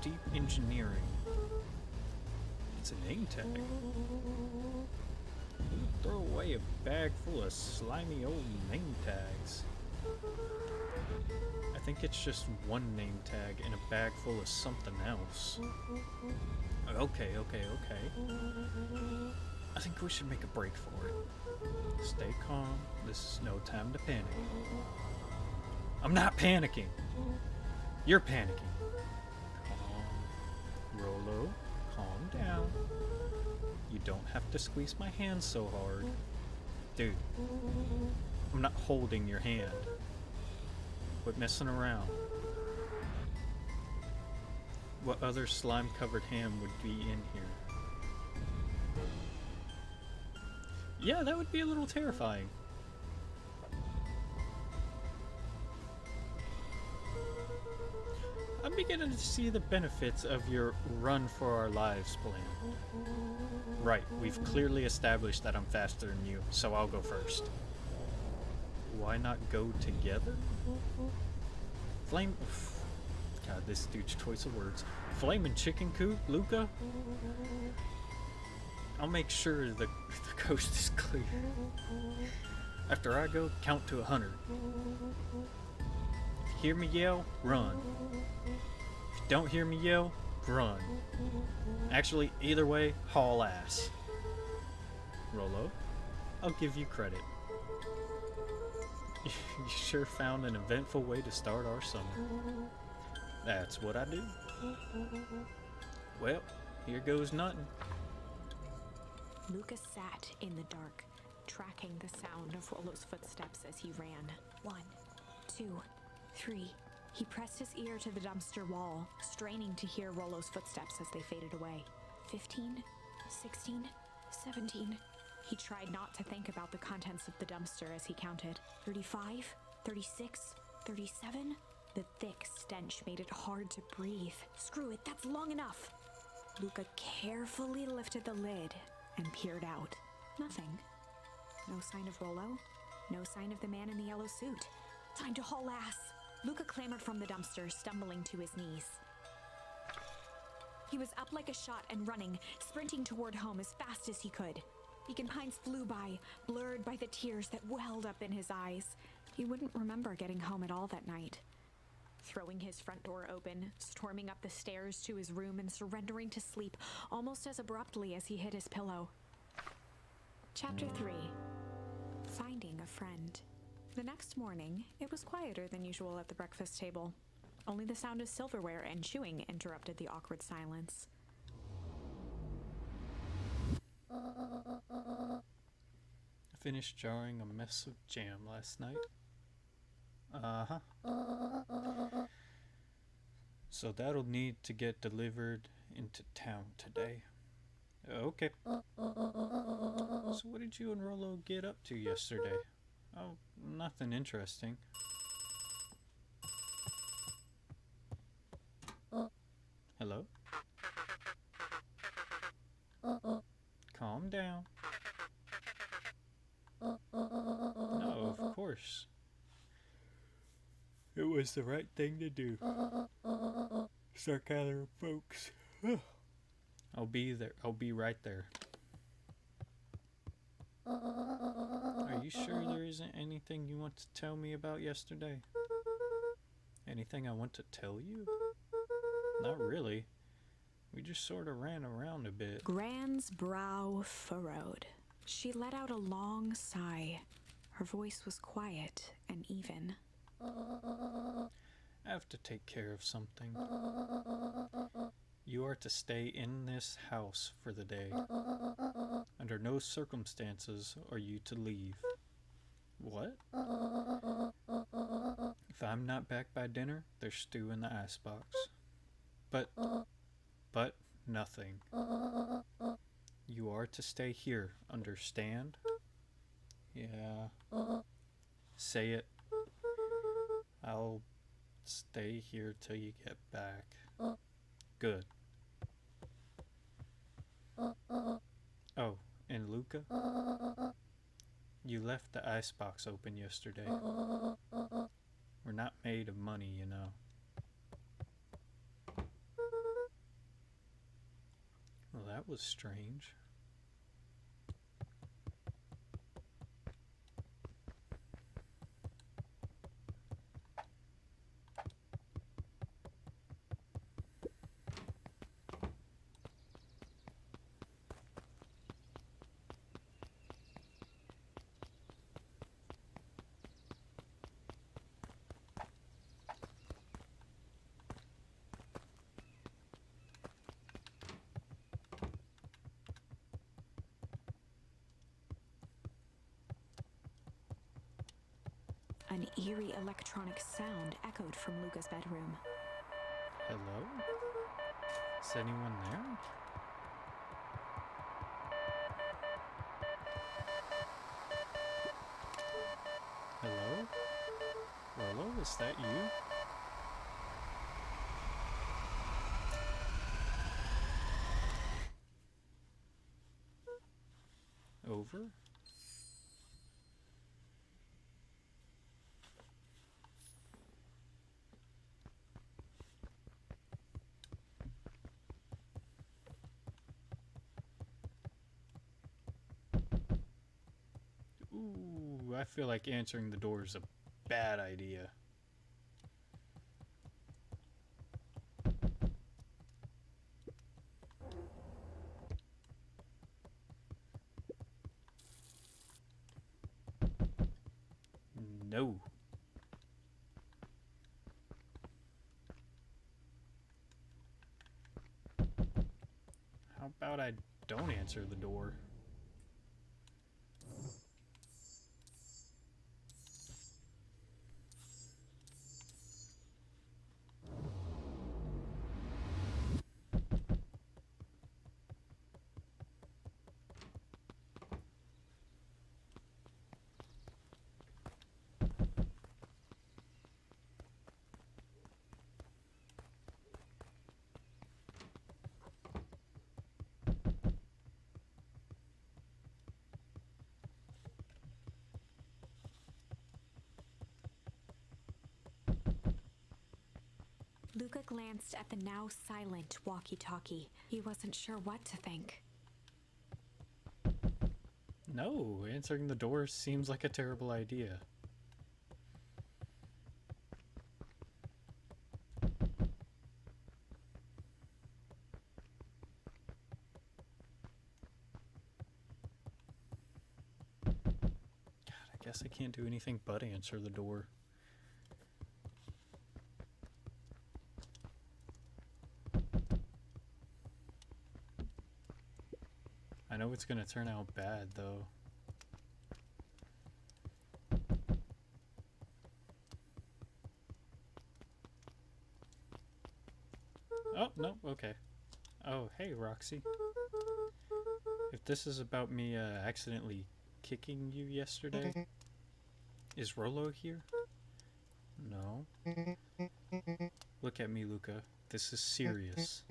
Deep Engineering. It's a name tag. Who would throw away a bag full of slimy old name tags? I think it's just one name tag in a bag full of something else. Okay. I think we should make a break for it. Stay calm. This is no time to panic. I'm not panicking. You're panicking. Calm. Rollo, calm down. You don't have to squeeze my hand so hard. Dude, I'm not holding your hand. Quit messing around. What other slime-covered ham would be in here? Yeah, that would be a little terrifying. I'm beginning to see the benefits of your run for our lives plan. Right, we've clearly established that I'm faster than you, so I'll go first. Why not go together? Flame... God, this dude's choice of words. Flamin' chicken coop, Luca? I'll make sure the coast is clear. After I go, count to 100. If you hear me yell, run. If you don't hear me yell, run. Actually, either way, haul ass. Rollo, I'll give you credit. You sure found an eventful way to start our summer. That's what I do. Well, here goes nothing. Lucas sat in the dark, tracking the sound of Rollo's footsteps as he ran. 1, 2, 3. He pressed his ear to the dumpster wall, straining to hear Rollo's footsteps as they faded away. 15, 16, 17. He tried not to think about the contents of the dumpster as he counted. 35, 36, 37. The thick stench made it hard to breathe. Screw it, that's long enough. Luca carefully lifted the lid and peered out. Nothing. No sign of Rollo. No sign of the man in the yellow suit. Time to haul ass. Luca clambered from the dumpster, stumbling to his knees. He was up like a shot and running, sprinting toward home as fast as he could. Beacon Pines flew by, blurred by the tears that welled up in his eyes. He wouldn't remember getting home at all that night. Throwing his front door open, storming up the stairs to his room and surrendering to sleep almost as abruptly as he hit his pillow. Chapter 3. Finding a Friend. The next morning, it was quieter than usual at the breakfast table. Only the sound of silverware and chewing interrupted the awkward silence. I finished jarring a mess of jam last night. Uh-huh. So that'll need to get delivered into town today. Okay. So what did you and Rollo get up to yesterday? Oh, nothing interesting. Hello? Calm down. No, of course. It was the right thing to do. Start gathering folks. I'll be there. I'll be right there. Are you sure there isn't anything you want to tell me about yesterday? Anything I want to tell you? Not really. We just sort of ran around a bit. Gran's brow furrowed. She let out a long sigh. Her voice was quiet and even. I have to take care of something. You are to stay in this house for the day. Under no circumstances are you to leave. What? If I'm not back by dinner, there's stew in the icebox. But nothing. You are to stay here, understand? Yeah. Say it. I'll stay here till you get back. Good. Oh, and Luca? You left the icebox open yesterday. We're not made of money, you know. Well, that was strange. An eerie electronic sound echoed from Luca's bedroom. Hello? Is anyone there? Hello? Rollo, is that you? Over? Ooh, I feel like answering the door is a bad idea. No. How about I don't answer the door? Luca glanced at the now silent walkie-talkie. He wasn't sure what to think. No, answering the door seems like a terrible idea. God, I guess I can't do anything but answer the door. I know it's gonna turn out bad, though. Oh, no, okay. Oh, hey, Roxy. If this is about me accidentally kicking you yesterday, is Rollo here? No. Look at me, Luca. This is serious.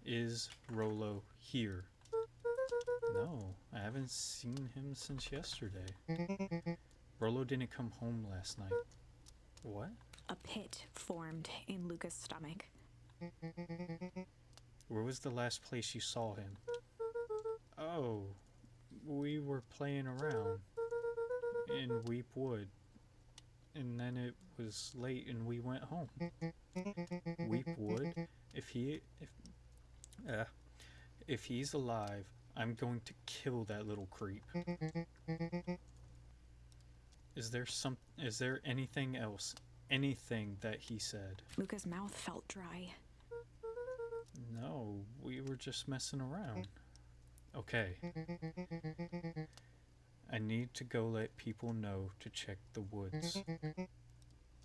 Is Rollo here? No, I haven't seen him since yesterday. Rollo didn't come home last night. What? A pit formed in Luca's stomach. Where was the last place you saw him? Oh, we were playing around in Weep Wood. And then it was late and we went home. Weep Wood? If he's alive, I'm going to kill that little creep. Is there anything else? Anything that he said? Luca's mouth felt dry. No, we were just messing around. Okay. I need to go let people know to check the woods.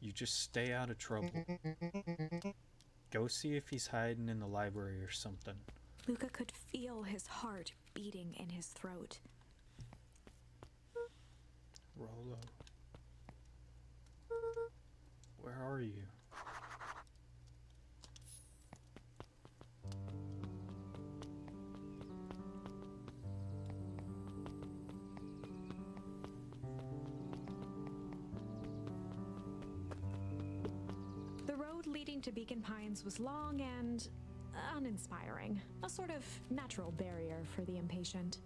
You just stay out of trouble. Go see if he's hiding in the library or something. Luca could feel his heart beating in his throat. Rolo. Where are you? The road leading to Beacon Pines was long and uninspiring, a sort of natural barrier for the impatient.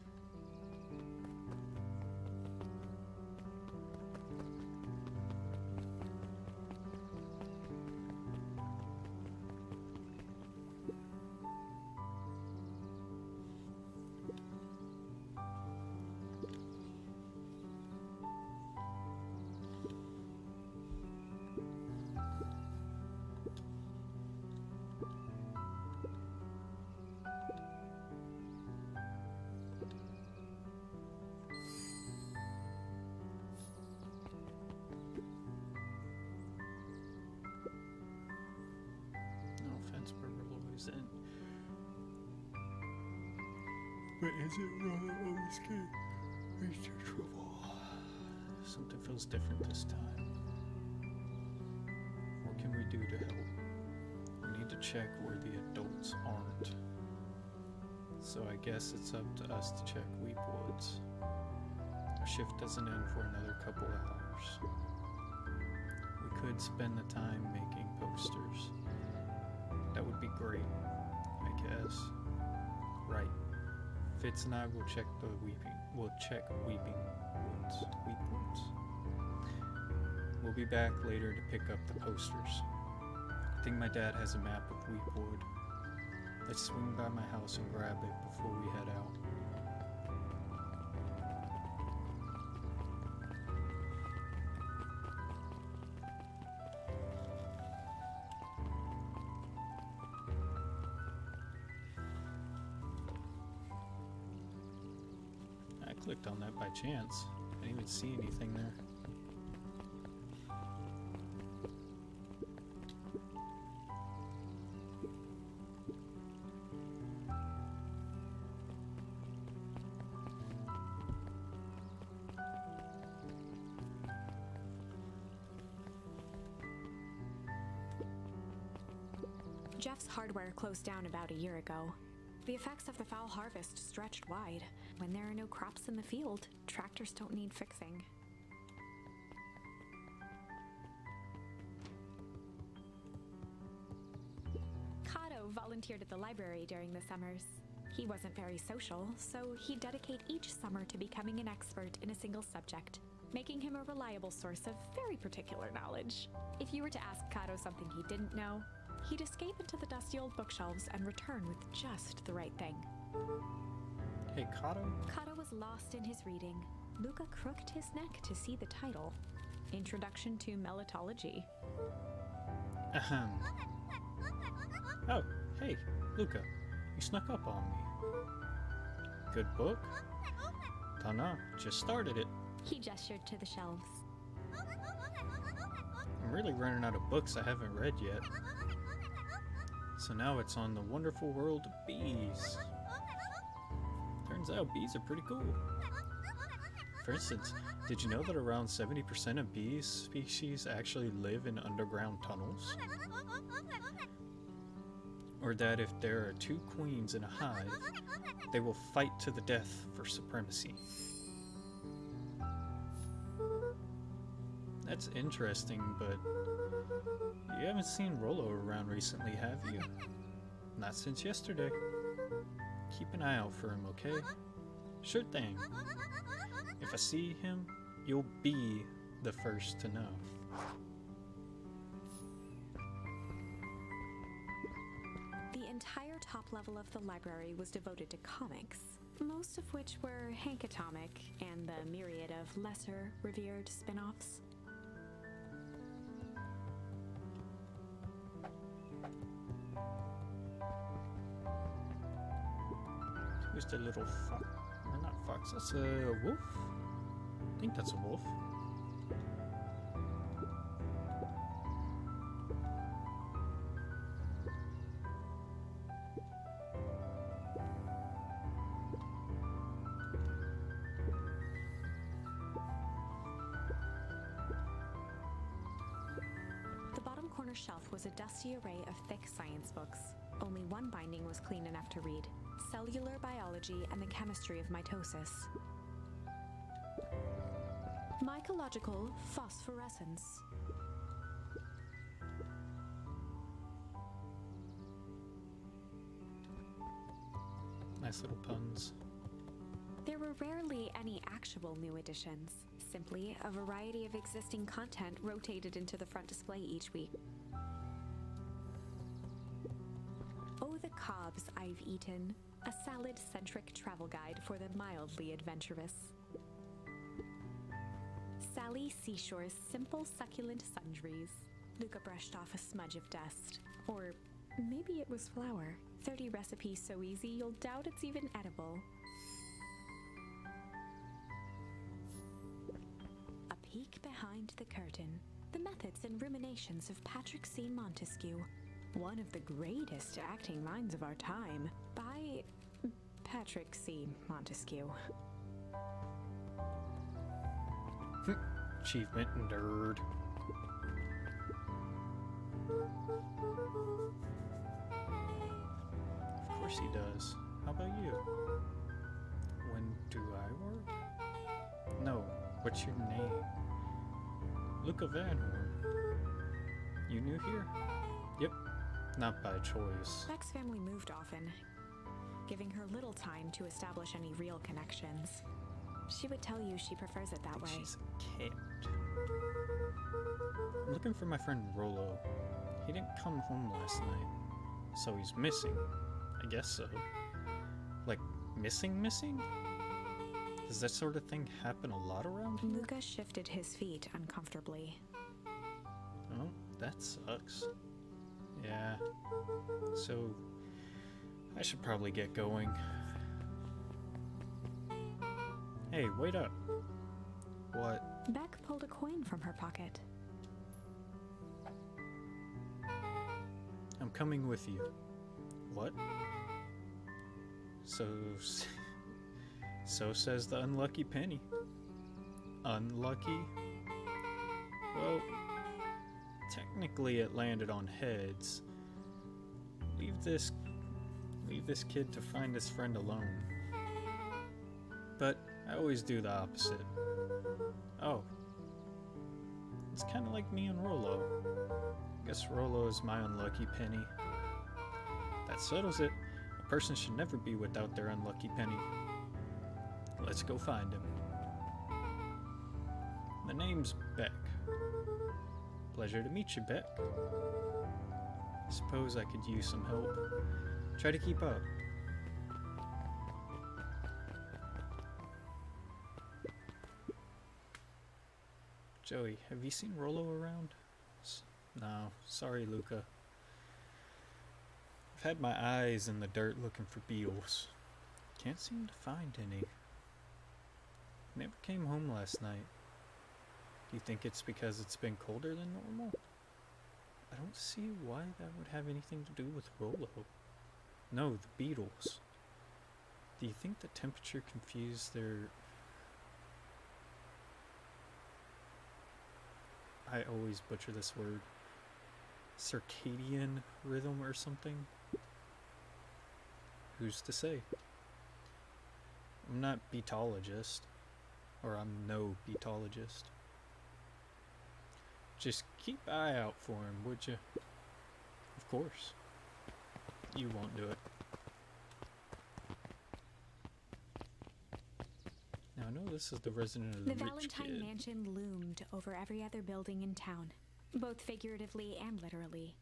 No offense, but Rolo isn't. But isn't Rolo always good? He's in trouble. Something feels different this time. What can we do to help? We need to check where the adults aren't. So I guess it's up to us to check Weep Woods. Our shift doesn't end for another couple hours. We could spend the time making posters. That would be great, I guess. Right. Fitz and I will check Weeping Woods. Weep Woods. We'll be back later to pick up the posters. I think my dad has a map of Weepwood. Let's swing by my house and grab it before we head out. I clicked on that by chance. I didn't even see anything there. Jeff's hardware closed down about a year ago. The effects of the foul harvest stretched wide. When there are no crops in the field, tractors don't need fixing. Kato volunteered at the library during the summers. He wasn't very social, so he'd dedicate each summer to becoming an expert in a single subject, making him a reliable source of very particular knowledge. If you were to ask Kato something he didn't know, he'd escape into the dusty old bookshelves and return with just the right thing. Hey, Kato? Kato was lost in his reading. Luca crooked his neck to see the title. Introduction to Melitology. Ahem. Oh, hey, Luca. You snuck up on me. Good book? Dunno, just started it. He gestured to the shelves. I'm really running out of books I haven't read yet. So now it's on the wonderful world of bees. Turns out bees are pretty cool. For instance, did you know that around 70% of bee species actually live in underground tunnels? Or that if there are two queens in a hive, they will fight to the death for supremacy. That's interesting, but you haven't seen Rolo around recently, have you? Not since yesterday. Keep an eye out for him, okay? Sure thing. If I see him, you'll be the first to know. The entire top level of the library was devoted to comics, most of which were Hank Atomic and the myriad of lesser revered spin-offs. Who's the little fox? Or not fox, that's a wolf? I think that's a wolf. The bottom corner shelf was a dusty array of thick science books. Only one binding was clean enough to read: Cellular Biology and the Chemistry of Mitosis. Mycological Phosphorescence. Nice little puns. There were rarely any actual new additions, simply a variety of existing content rotated into the front display each week. Oh, the cobs I've eaten, a salad-centric travel guide for the mildly adventurous. Sally Seashore's simple succulent sundries. Luca brushed off a smudge of dust. Or maybe it was flour. 30 recipes so easy you'll doubt it's even edible. A peek behind the curtain. The methods and ruminations of Patrick C. Montesquieu. One of the greatest acting minds of our time. By Patrick C. Montesquieu. Achievement nerd. Of course he does. How about you? When do I work? No, what's your name? Luca Van Horn. You new here? Yep, not by choice. Beck's family moved often, giving her little time to establish any real connections. She would tell you she prefers it that way. She's a cat. I'm looking for my friend Rolo. He didn't come home last night, so he's missing. I guess so. Like, missing? Does that sort of thing happen a lot around here? Luca shifted his feet uncomfortably. Oh, that sucks. Yeah. So, I should probably get going. Hey, wait up. What? Beck pulled a coin from her pocket. I'm coming with you. What? So says the unlucky penny. Unlucky? Well, technically it landed on heads. Leave this kid to find his friend alone. But I always do the opposite. Oh. It's kind of like me and Rolo. Guess Rolo is my unlucky penny. That settles it. A person should never be without their unlucky penny. Let's go find him. The name's Beck. Pleasure to meet you, Beck. Suppose I could use some help. Try to keep up. Joey, have you seen Rolo around? No, sorry, Luca. I've had my eyes in the dirt looking for beetles. Can't seem to find any. Never came home last night. Do you think it's because it's been colder than normal? I don't see why that would have anything to do with Rolo. No, the beetles. Do you think the temperature confused their... I always butcher this word. Circadian rhythm or something? Who's to say? I'm not beetologist. Or I'm no beetologist. Just keep an eye out for him, would you? Of course. You won't do it. Now I know this is the resident of the The rich Valentine kid. Mansion loomed over every other building in town, both figuratively and literally.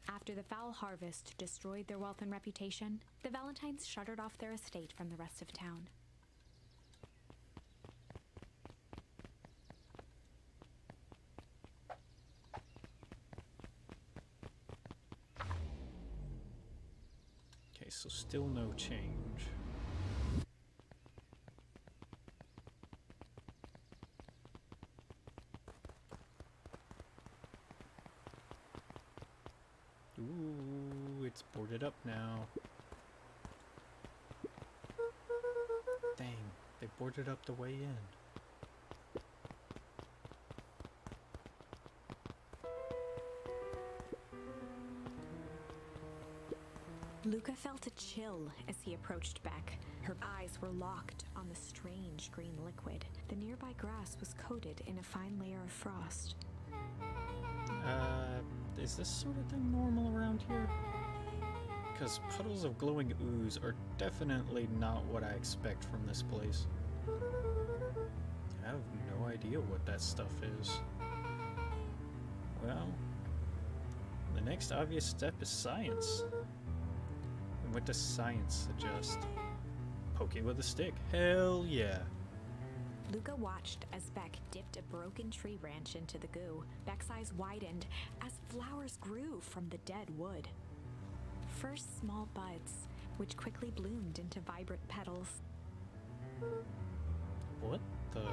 After the foul harvest destroyed their wealth and reputation, the Valentines shuttered off their estate from the rest of town. Okay, so still no change. Ooh, it's boarded up now. Dang, they boarded up the way in. Luca felt a chill as he approached Beck. Her eyes were locked on the strange green liquid. The nearby grass was coated in a fine layer of frost. Is this sort of thing normal around here? Because puddles of glowing ooze are definitely not what I expect from this place. I have no idea what that stuff is. Well, the next obvious step is science. And what does science suggest? Poke it with a stick. Hell yeah. Luca watched as Beck dipped a broken tree branch into the goo. Beck's eyes widened as flowers grew from the dead wood. First small buds, which quickly bloomed into vibrant petals. What the?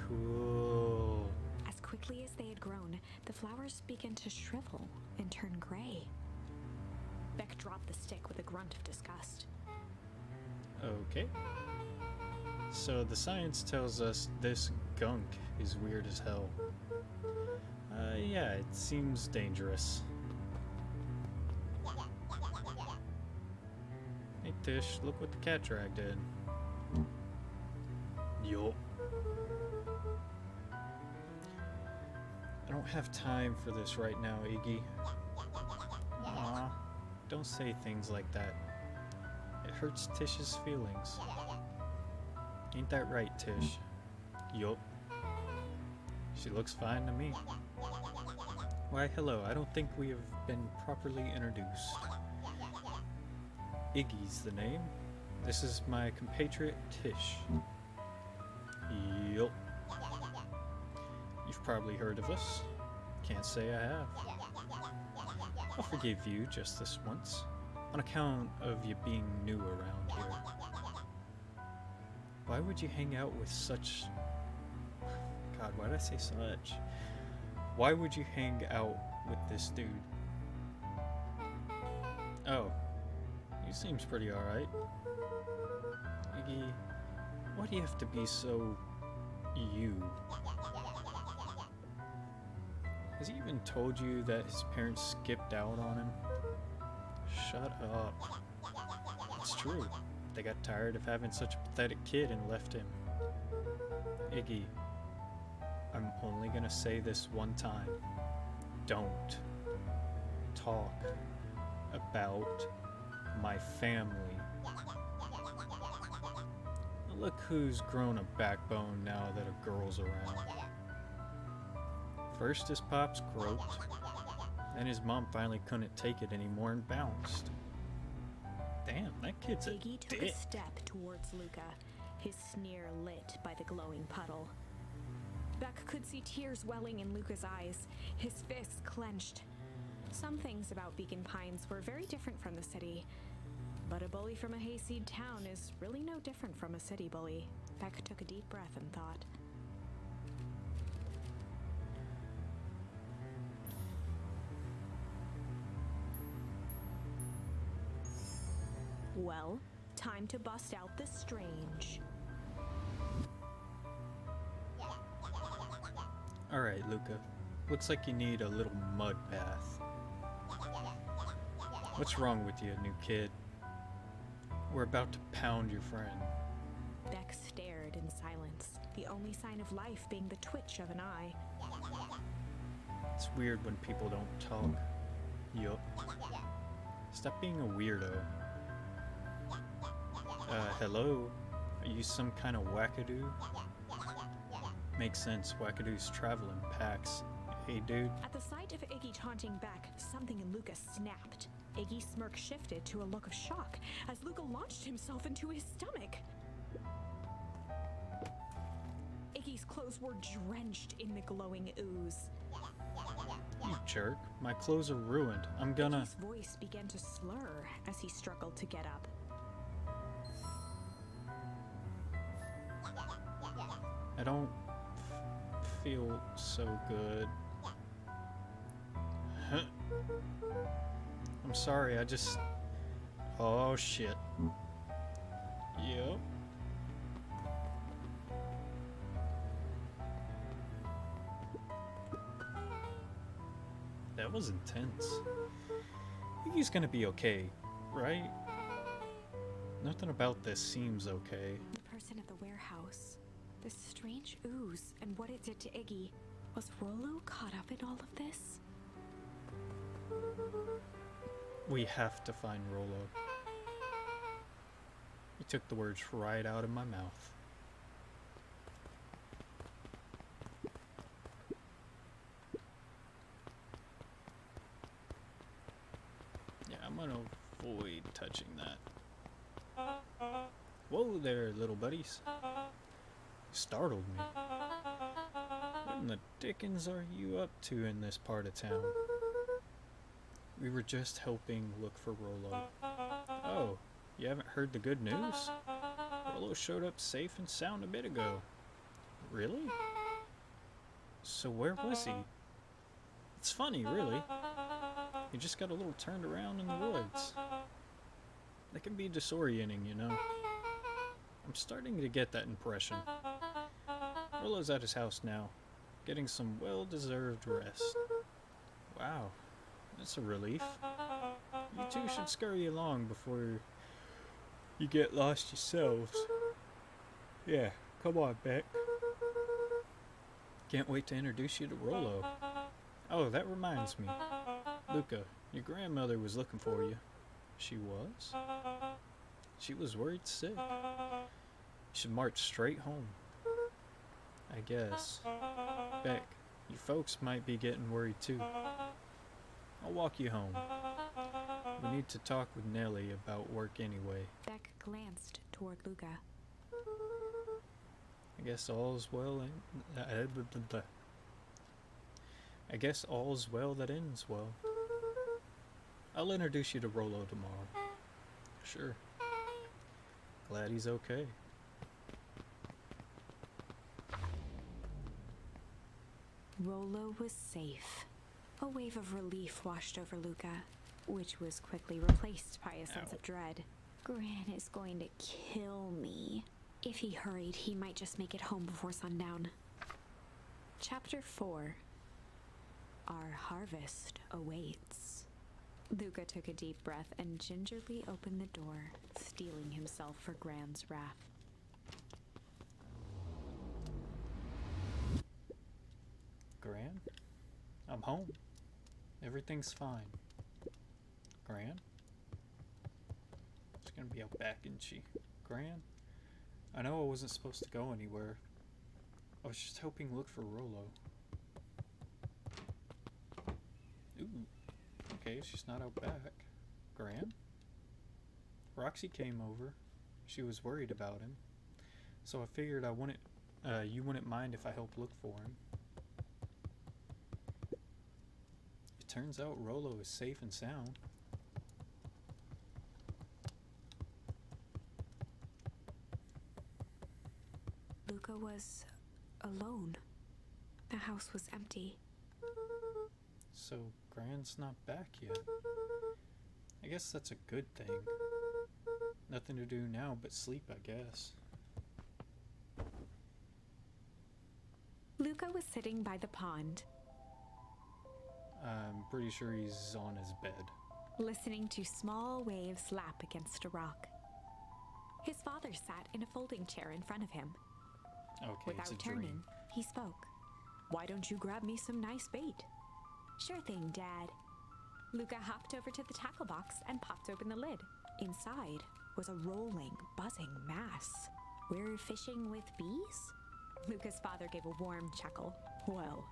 Cool. As quickly as they had grown, the flowers began to shrivel and turn gray. Beck dropped the stick with a grunt of disgust. Okay. So the science tells us this gunk is weird as hell. Yeah, it seems dangerous. Hey Tish, look what the cat dragged in. Yup. I don't have time for this right now, Iggy. Aw, don't say things like that. It hurts Tish's feelings. Ain't that right, Tish? Yup. She looks fine to me. Why, hello, I don't think we have been properly introduced. Iggy's the name. This is my compatriot, Tish. Yup. You've probably heard of us. Can't say I have. I'll forgive you just this once, on account of you being new around here. Why would you hang out with such... God, why did I say such? Why would you hang out with this dude? Oh, he seems pretty alright. Iggy, why do you have to be so... you? Has he even told you that his parents skipped out on him? Shut up. It's true. They got tired of having such a pathetic kid and left him. Iggy, I'm only gonna say this one time. Don't talk about my family. Look who's grown a backbone now that a girl's around. First his pops groped, then his mom finally couldn't take it anymore and bounced. Damn, that kid's a Iggy took dick. a step towards Luca, his sneer lit by the glowing puddle. Beck could see tears welling in Luca's eyes, his fists clenched. Some things about Beacon Pines were very different from the city, but a bully from a hayseed town is really no different from a city bully. Beck took a deep breath and thought. Well, time to bust out the strange. Alright, Luca. Looks like you need a little mud bath. What's wrong with you, new kid? We're about to pound your friend. Beck stared in silence, the only sign of life being the twitch of an eye. It's weird when people don't talk. Yup. Stop being a weirdo. Hello? Are you some kind of wackadoo? Makes sense, wackadoos travel in packs. Hey dude. At the sight of Iggy taunting Beck, something in Luca snapped. Iggy's smirk shifted to a look of shock as Luca launched himself into his stomach. Iggy's clothes were drenched in the glowing ooze. You jerk. My clothes are ruined. I'm gonna... Iggy's voice began to slur as he struggled to get up. I don't feel so good. I'm sorry, I just... Oh shit. Yep. That was intense. I think he's gonna be okay, right? Nothing about this seems okay. The person at the warehouse, this strange ooze, and what it did to Iggy. Was Rollo caught up in all of this? We have to find Rollo. You took the words right out of my mouth. Yeah, I'm gonna avoid touching that. Whoa there, little buddies. You startled me. What in the dickens are you up to in this part of town? We were just helping look for Rollo. Oh, you haven't heard the good news? Rollo showed up safe and sound a bit ago. Really? So where was he? It's funny, really. He just got a little turned around in the woods. That can be disorienting, you know. I'm starting to get that impression. Rollo's at his house now, getting some well-deserved rest. Wow. That's a relief. You two should scurry along before you get lost yourselves. Yeah, come on, Beck. Can't wait to introduce you to Rollo. Oh, that reminds me. Luca, your grandmother was looking for you. She was? She was worried sick. You should march straight home. I guess. Beck, your folks might be getting worried too. I'll walk you home. We need to talk with Nellie about work anyway. Beck glanced toward Luca. I guess all's well I guess all's well that ends well. I'll introduce you to Rollo tomorrow. Sure. Glad he's okay. Rollo was safe. A wave of relief washed over Luca, which was quickly replaced by a sense of dread. Gran is going to kill me. If he hurried, he might just make it home before sundown. Chapter 4. Our harvest awaits. Luca took a deep breath and gingerly opened the door, steeling himself for Gran's wrath. Gran? I'm home. Everything's fine. Gran? She's gonna be out back, isn't she? Gran? I know I wasn't supposed to go anywhere. I was just helping look for Rollo. Ooh. Okay, she's not out back. Gran? Roxy came over. She was worried about him. So I figured you wouldn't mind if I helped look for him. It turns out Rollo is safe and sound. Luca was alone. The house was empty. So Gran's not back yet. I guess that's a good thing. Nothing to do now but sleep, I guess. Luca was sitting by the pond, I'm pretty sure he's on his bed. listening to small waves lap against a rock. His father sat in a folding chair in front of him. Okay, Without it's a turning, dream. he spoke. "Why don't you grab me some nice bait?" "Sure thing, Dad." Luca hopped over to the tackle box and popped open the lid. Inside was a rolling, buzzing mass. "We're fishing with bees?" Luca's father gave a warm chuckle. "Well,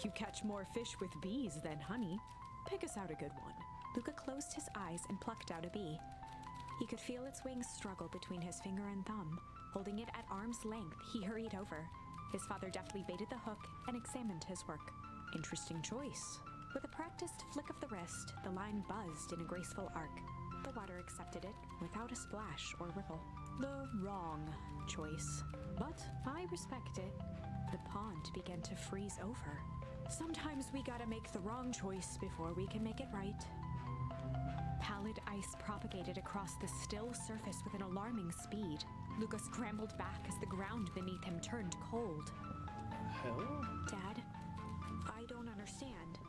you catch more fish with bees than honey. Pick us out a good one." Luca closed his eyes and plucked out a bee. He could feel its wings struggle between his finger and thumb. Holding it at arm's length, he hurried over. His father deftly baited the hook and examined his work. "Interesting choice." With a practiced flick of the wrist, the line buzzed in a graceful arc. The water accepted it without a splash or ripple. The wrong choice. But I respect it. The pond began to freeze over. Sometimes we gotta make the wrong choice before we can make it right. Pallid ice propagated across the still surface with an alarming speed. Luca scrambled back as the ground beneath him turned cold. Hell? "Dad, I don't understand."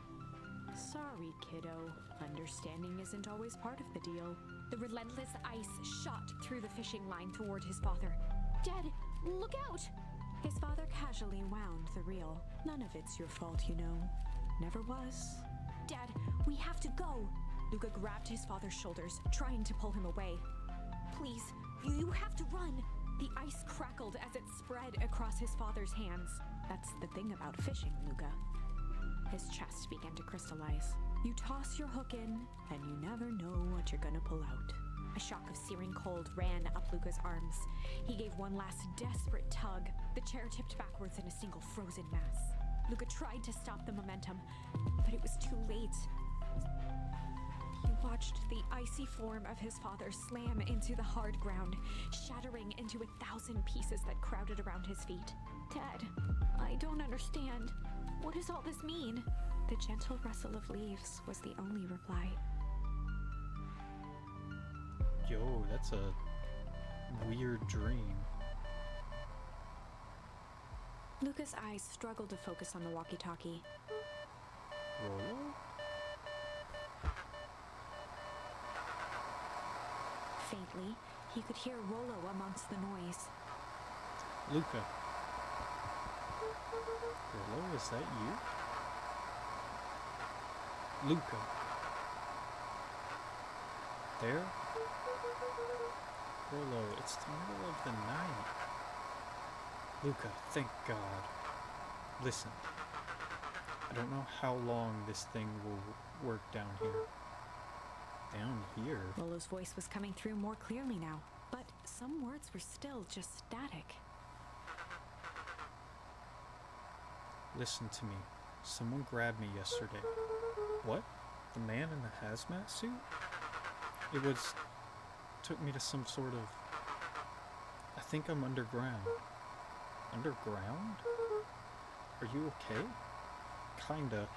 "Sorry, kiddo. Understanding isn't always part of the deal." The relentless ice shot through the fishing line toward his father. "Dad, look out!" His father casually wound the reel. "None of it's your fault, you know. Never was." "Dad, we have to go." Luca grabbed his father's shoulders, trying to pull him away. "Please, you have to run." The ice crackled as it spread across his father's hands. "That's the thing about fishing, Luca." His chest began to crystallize. You toss your hook in, and you never know what you're gonna pull out. A shock of searing cold ran up Luca's arms. He gave one last desperate tug. The chair tipped backwards in a single frozen mass. Luca tried to stop the momentum, but it was too late. He watched the icy form of his father slam into the hard ground, shattering into 1,000 pieces that crowded around his feet. "Dad, I don't understand. What does all this mean?" The gentle rustle of leaves was the only reply. Yo, that's a weird dream. Luca's eyes struggled to focus on the walkie-talkie. Rollo? Faintly, he could hear Rollo amongst the noise. Luca. Rollo, is that you? Luca. There? Rollo, it's the middle of the night. Luca, thank God. Listen. I don't know how long this thing will work down here. Down here? Rollo's voice was coming through more clearly now, but some words were still just static. Listen to me. Someone grabbed me yesterday. What? The man in the hazmat suit? Took me to some sort of... I think I'm underground. Underground? Are you okay? Kinda.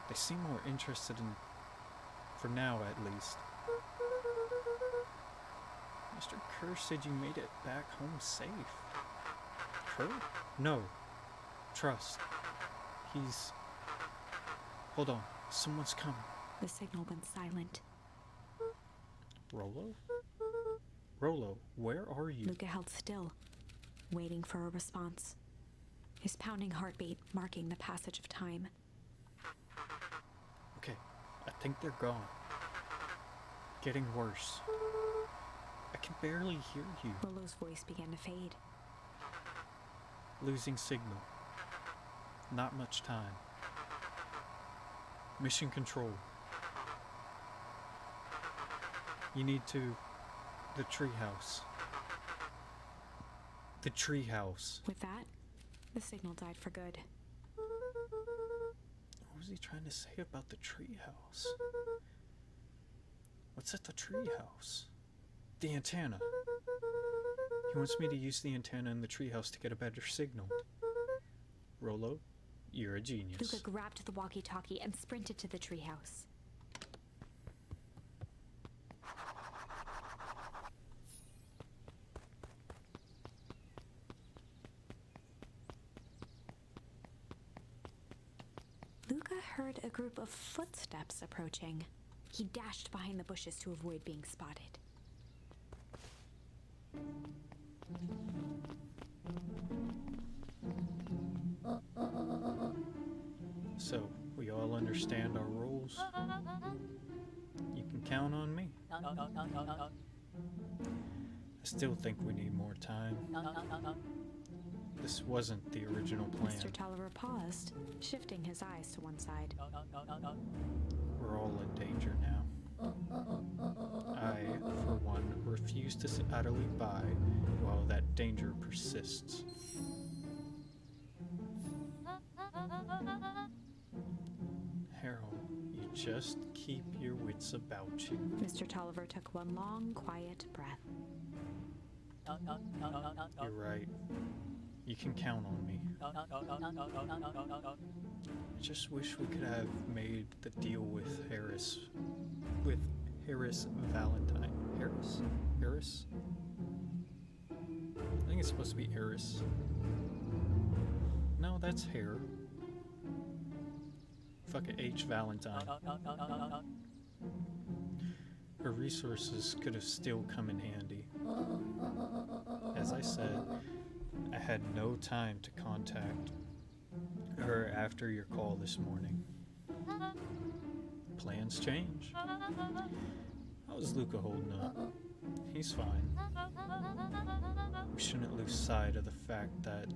They seem more interested in... For now, at least. Mr. Kerr said you made it back home safe. Kerr? No. Trust. He's... Hold on. Someone's coming. The signal went silent. Rollo? Rollo, where are you? Luca held still, waiting for a response. His pounding heartbeat marking the passage of time. Okay, I think they're gone. Getting worse. I can barely hear you. Rollo's voice began to fade. Losing signal. Not much time. Mission control. You need to... The treehouse. The treehouse. With that, the signal died for good. What was he trying to say about the treehouse? What's at the treehouse? The antenna. He wants me to use the antenna in the treehouse to get a better signal. Rollo, you're a genius. Luca grabbed the walkie-talkie and sprinted to the treehouse. Luca heard a group of footsteps approaching. He dashed behind the bushes to avoid being spotted. So, we all understand our roles? You can count on me. I still think we need more time. This wasn't the original plan. Mr. Tolliver paused, shifting his eyes to one side. We're all in danger now. I, for one, refuse to sit idly by while that danger persists. Harold, you just keep your wits about you. Mr. Tolliver took one long, quiet breath. You're right. You can count on me. I just wish we could have made the deal with Harris Valentine. Harris? I think it's supposed to be Eris. No, that's Hair. Fuck it, H. Valentine. Her resources could have still come in handy. As I said, I had no time to contact her after your call this morning. Plans change. How's Luca holding up? He's fine. We shouldn't lose sight of the fact that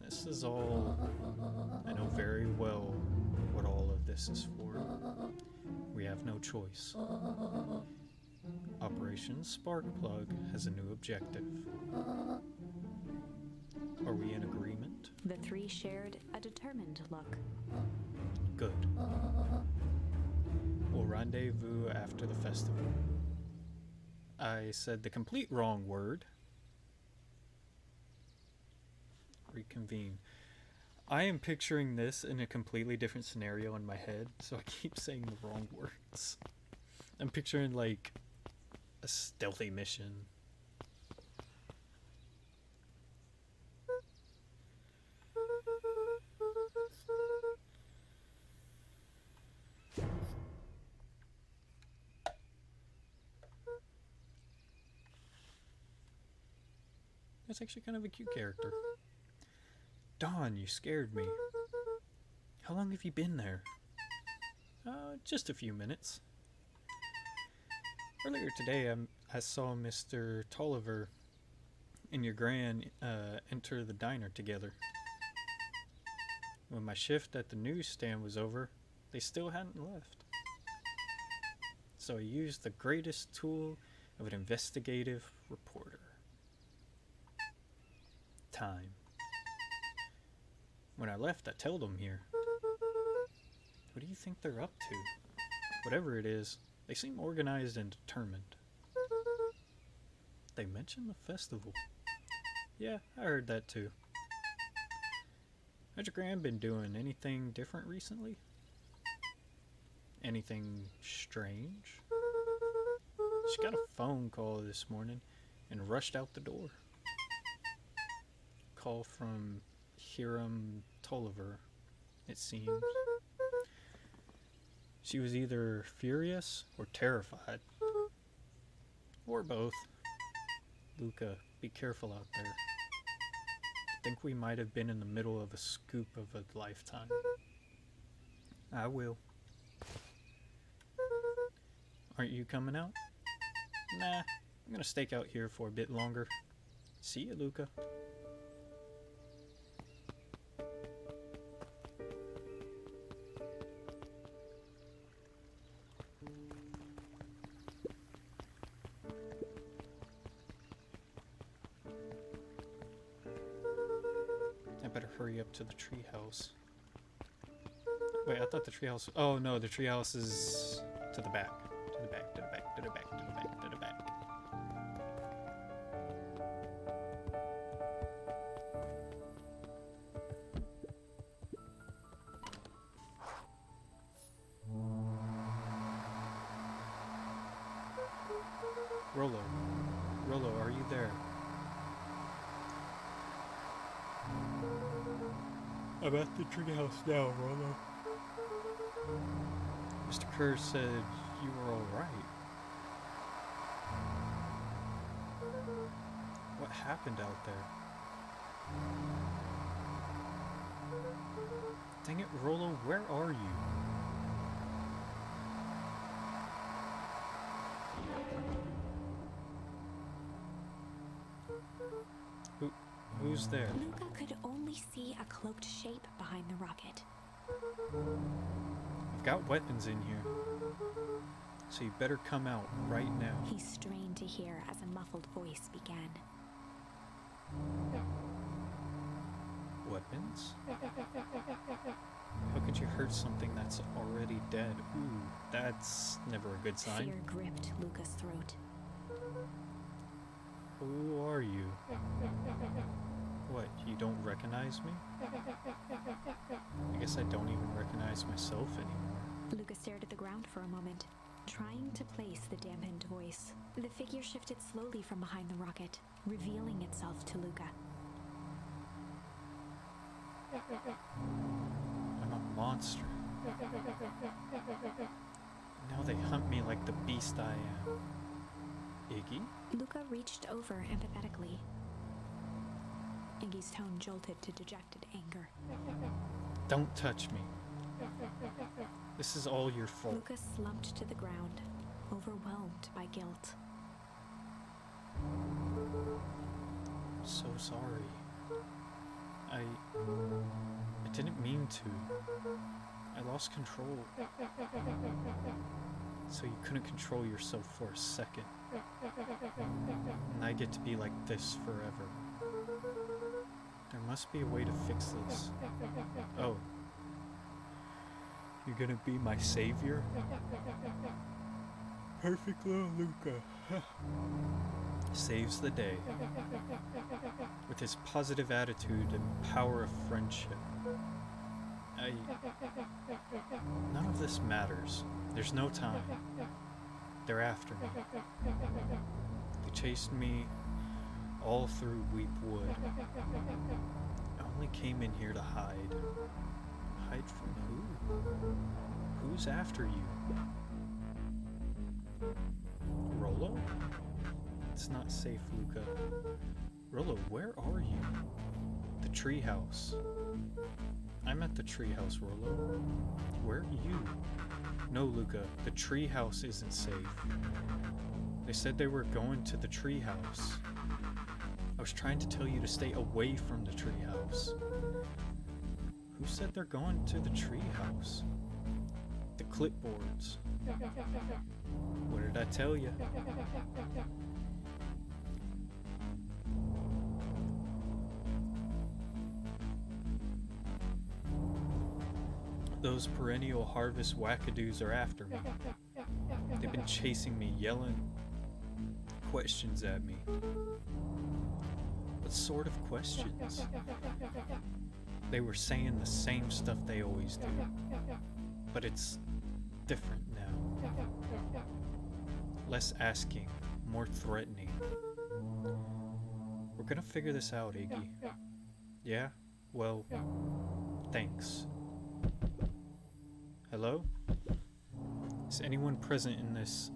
this is all... I know very well what all of this is for. We have no choice. Operation Sparkplug has a new objective. Are we in agreement? The three shared a determined look. Good. We'll rendezvous after the festival. I said the complete wrong word. Reconvene. I am picturing this in a completely different scenario in my head, so I keep saying the wrong words. I'm picturing like a stealthy mission. That's actually kind of a cute character. Dawn, you scared me. How long have you been there? Just a few minutes. Earlier today, I saw Mr. Tolliver and your gran enter the diner together. When my shift at the newsstand was over, they still hadn't left. So I used the greatest tool of an investigative reporter. Time. When I left, I told them here. What do you think they're up to? Whatever it is, they seem organized and determined. They mentioned the festival. Yeah, I heard that too. How's your gran been doing? Anything different recently? Anything strange? She got a phone call this morning and rushed out the door. Call from Hiram Tolliver, it seems. She was either furious or terrified. Or both. Luca, be careful out there. I think we might have been in the middle of a scoop of a lifetime. I will. Aren't you coming out? Nah, I'm gonna stake out here for a bit longer. See you, Luca. I better hurry up to the treehouse. Wait, I thought the treehouse... Oh no, the treehouse is to the back. To the back, to the back, to the back, to the back, to the back. Rolo, are you there? I'm at the treehouse now, Rolo. Mr. Kerr said you were alright. What happened out there? Dang it, Rollo, where are you? Who's there? Luca could only see a cloaked shape behind the rocket. I've got weapons in here, so you better come out right now. He strained to hear as a muffled voice began. Weapons? How could you hurt something that's already dead? Ooh, that's never a good sign. Fear gripped Luca's throat. Who are you? What, you don't recognize me? I guess I don't even recognize myself anymore. Luca stared at the ground for a moment, trying to place the dampened voice. The figure shifted slowly from behind the rocket, revealing itself to Luca. I'm a monster. Now they hunt me like the beast I am. Iggy? Luca reached over empathetically. Iggy's tone jolted to dejected anger. Don't touch me. This is all your fault. Luca slumped to the ground, overwhelmed by guilt. I'm so sorry. I didn't mean to. I lost control. So you couldn't control yourself for a second. And I get to be like this forever. There must be a way to fix this. Oh. You're gonna be my savior? Perfect little Luca. Saves the day. With his positive attitude and power of friendship. None of this matters. There's no time. They're after me. They chased me all through Weep Wood. I only came in here to hide. Hide from who? Who's after you? Rollo? It's not safe, Luca. Rollo, where are you? The treehouse. I'm at the treehouse, Rollo. Where are you? No, Luca, the treehouse isn't safe. They said they were going to the treehouse. I was trying to tell you to stay away from the treehouse. Who said they're going to the treehouse? The clipboards. What did I tell you? Those perennial harvest wackadoos are after me. They've been chasing me, yelling questions at me. What sort of questions? They were saying the same stuff they always do, but it's different now. Less asking, more threatening. We're gonna figure this out, Iggy. Yeah? Well, thanks. Hello? Is anyone present in this?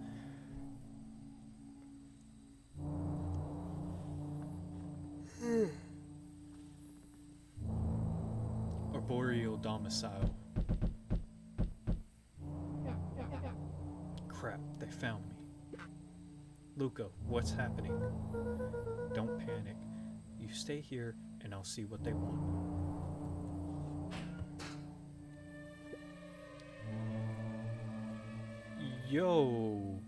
Arboreal domicile. Crap, they found me. Luca, what's happening? Don't panic. You stay here and I'll see what they want. Yo!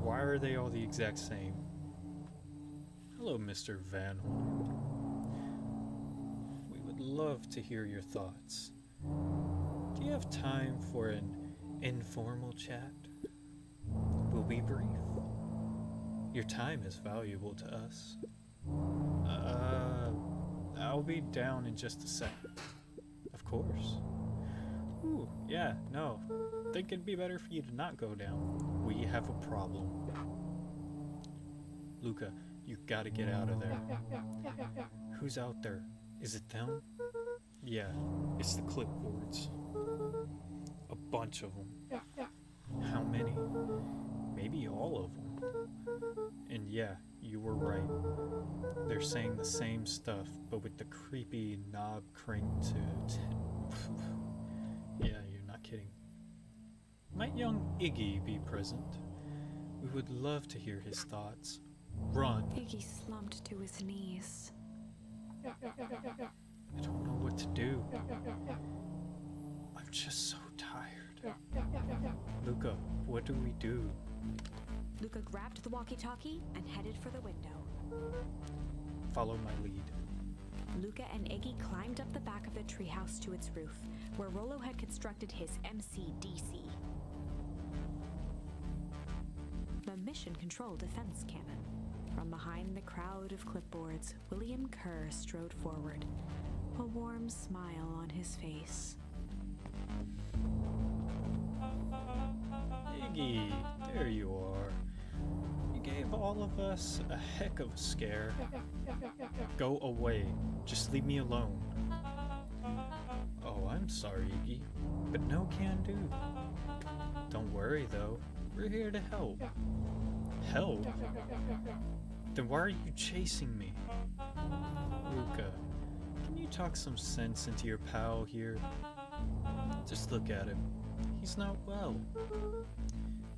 Why are they all the exact same? Hello, Mr. Van Horn. We would love to hear your thoughts. Do you have time for an informal chat? We'll be brief. Your time is valuable to us. I'll be down in just a sec. Of course. Ooh, yeah, no. Think it'd be better for you to not go down. We have a problem. Luca, you gotta get out of there. Who's out there? Is it them? Yeah, it's the clipboards. A bunch of them. How many? maybe all of them. And yeah, you were right. They're saying the same stuff, but with the creepy knob crank to yeah, you're not kidding. Might young Iggy be present? We would love to hear his thoughts. Run. Iggy slumped to his knees. I don't know what to do. I'm just so tired. Luca, what do we do? Luca grabbed the walkie-talkie and headed for the window. Follow my lead. Luca and Iggy climbed up the back of the treehouse to its roof, where Rollo had constructed his MCDC. The Mission Control Defense Cannon. From behind the crowd of clipboards, William Kerr strode forward, a warm smile on his face. Iggy, there you are. You gave all of us a heck of a scare. Go away. Just leave me alone. Oh, I'm sorry, Iggy, but no can do. Don't worry, though. We're here to help. Help? Then why are you chasing me? Luca, can you talk some sense into your pal here? Just look at him. He's not well.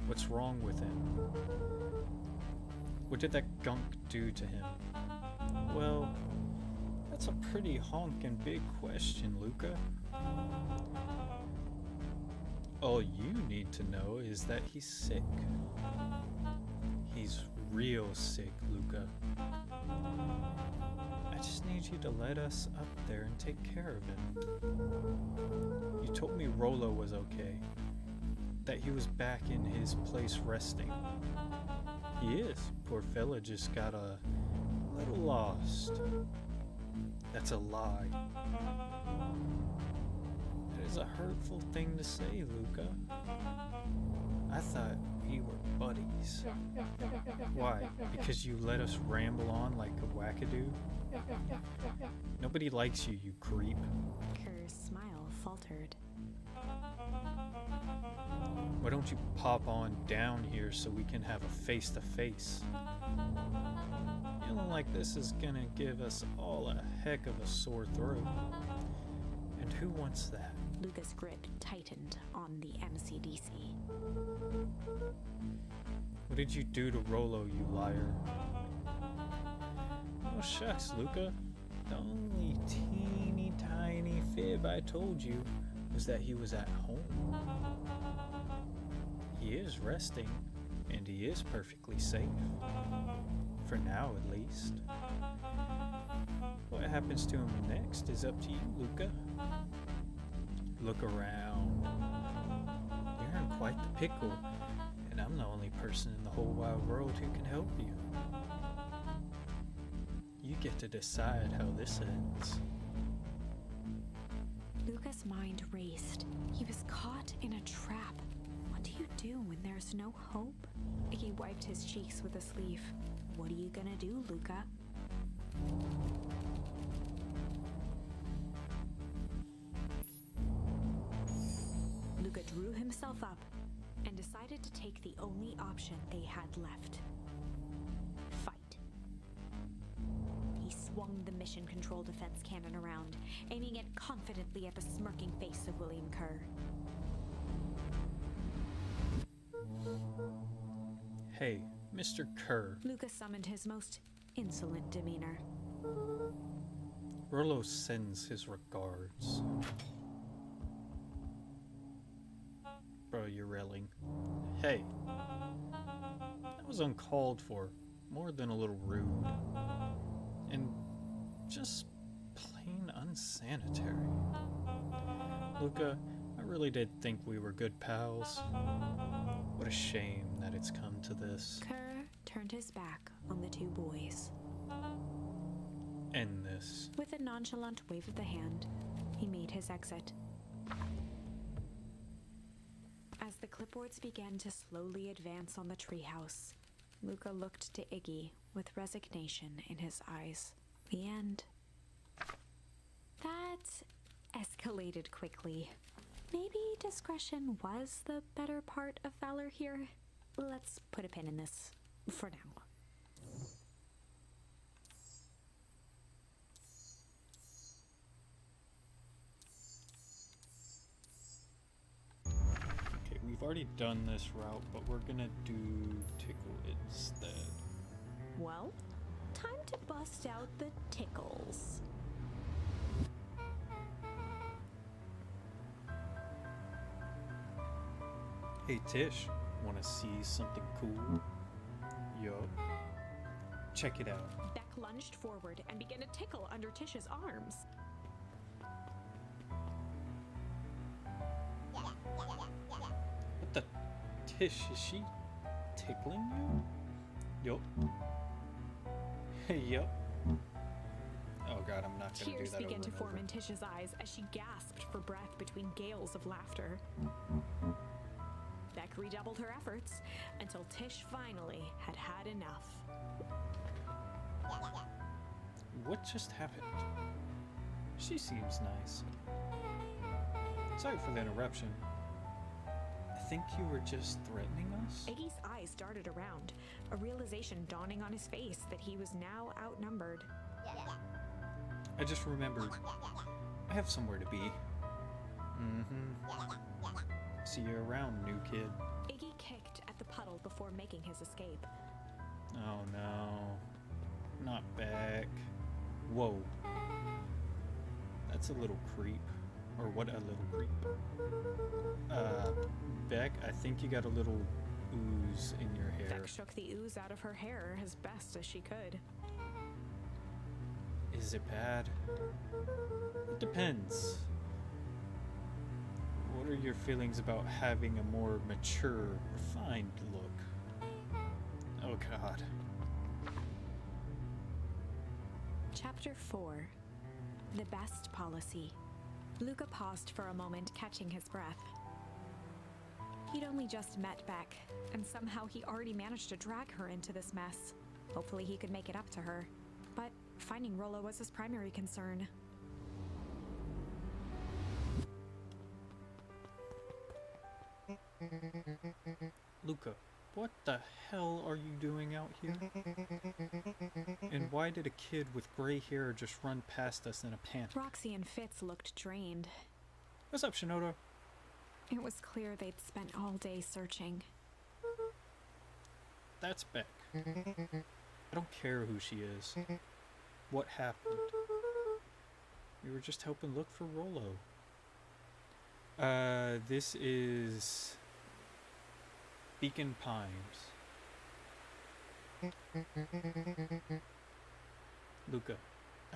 What's wrong with him? What did that gunk do to him? Well, that's a pretty honkin' big question, Luca. All you need to know is that he's sick. He's real sick, Luca. I just need you to let us up there and take care of him. You told me Rollo was okay, that he was back in his place resting. He is. Poor fella just got a little lost. That's a lie. That is a hurtful thing to say, Luca. I thought we were buddies. Why? Because you let us ramble on like a wackadoo? Nobody likes you, you creep. Kerr's smile faltered. Why don't you pop on down here so we can have a face-to-face? Feeling like this is gonna give us all a heck of a sore throat. And who wants that? Luca's grip tightened on the MCDC. What did you do to Rollo, you liar? Oh shucks, Luca. The only teeny tiny fib I told you was that he was at home. He is resting, and he is perfectly safe. For now, at least. What happens to him next is up to you, Luca. Look around. You're in quite the pickle, and I'm the only person in the whole wide world who can help you. You get to decide how this ends. Luca's mind raced. He was caught in a trap. What do you do when there's no hope? Iggy wiped his cheeks with a sleeve. What are you gonna do, Luca? Luca drew himself up and decided to take the only option they had left. Fight. He swung the Mission Control Defense Cannon around, aiming it confidently at the smirking face of William Kerr. Hey, Mr. Kerr. Luca summoned his most insolent demeanor. Rollo sends his regards. Bro, you're railing. Hey. That was uncalled for. More than a little rude. And just plain unsanitary. Luca, I really did think we were good pals. What a shame that it's come to this. Kerr turned his back on the two boys. End this. With a nonchalant wave of the hand, he made his exit. As the clipboards began to slowly advance on the treehouse, Luca looked to Iggy with resignation in his eyes. The end. That escalated quickly. Maybe discretion was the better part of valor here. let's put a pin in this for now. Okay, we've already done this route, but we're gonna do tickle instead. Well, time to bust out the tickles. Hey Tish, wanna see something cool? Yup. Check it out. Beck lunged forward and began to tickle under Tish's arms. What the? Tish, is she tickling you? Yup. Yup. Oh god, I'm not gonna do Tears that began over to and form over. in Tish's eyes as she gasped for breath between gales of laughter. Beck redoubled her efforts until Tish finally had had enough. What just happened? She seems nice. Sorry for the interruption. I think you were just threatening us? Iggy's eyes darted around, a realization dawning on his face that he was now outnumbered. I just remembered. I have somewhere to be. Mm-hmm. See you around, new kid. Iggy kicked at the puddle before making his escape. Oh no. Not Beck. Whoa. That's a little creep. Or what a little creep. Beck, I think you got a little ooze in your hair. Beck shook the ooze out of her hair as best as she could. Is it bad? It depends. What are your feelings about having a more mature, refined look? Oh god. Chapter 4. The Best Policy. Luca paused for a moment, catching his breath. He'd only just met Beck, and somehow he already managed to drag her into this mess. Hopefully he could make it up to her. But finding Rollo was his primary concern. Luca, what the hell are you doing out here? And why did a kid with gray hair just run past us in a panic? Roxy and Fitz looked drained. What's up, Shinoda? It was clear they'd spent all day searching. That's Beck. I don't care who she is. What happened? We were just helping look for Rollo. This is Beacon Pines. Luca,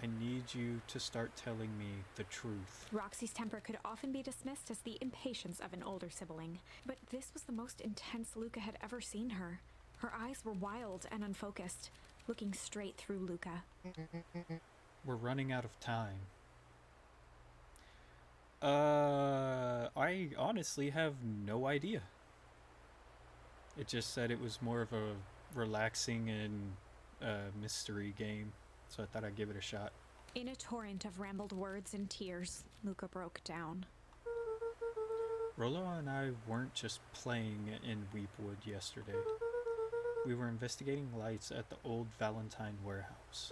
I need you to start telling me the truth. Roxy's temper could often be dismissed as the impatience of an older sibling, but this was the most intense Luca had ever seen her. Her eyes were wild and unfocused, looking straight through Luca. We're running out of time. I honestly have no idea. It just said it was more of a relaxing and mystery game, so I thought I'd give it a shot. In a torrent of rambled words and tears, Luca broke down. Rollo and I weren't just playing in Weepwood yesterday. We were investigating lights at the old Valentine warehouse.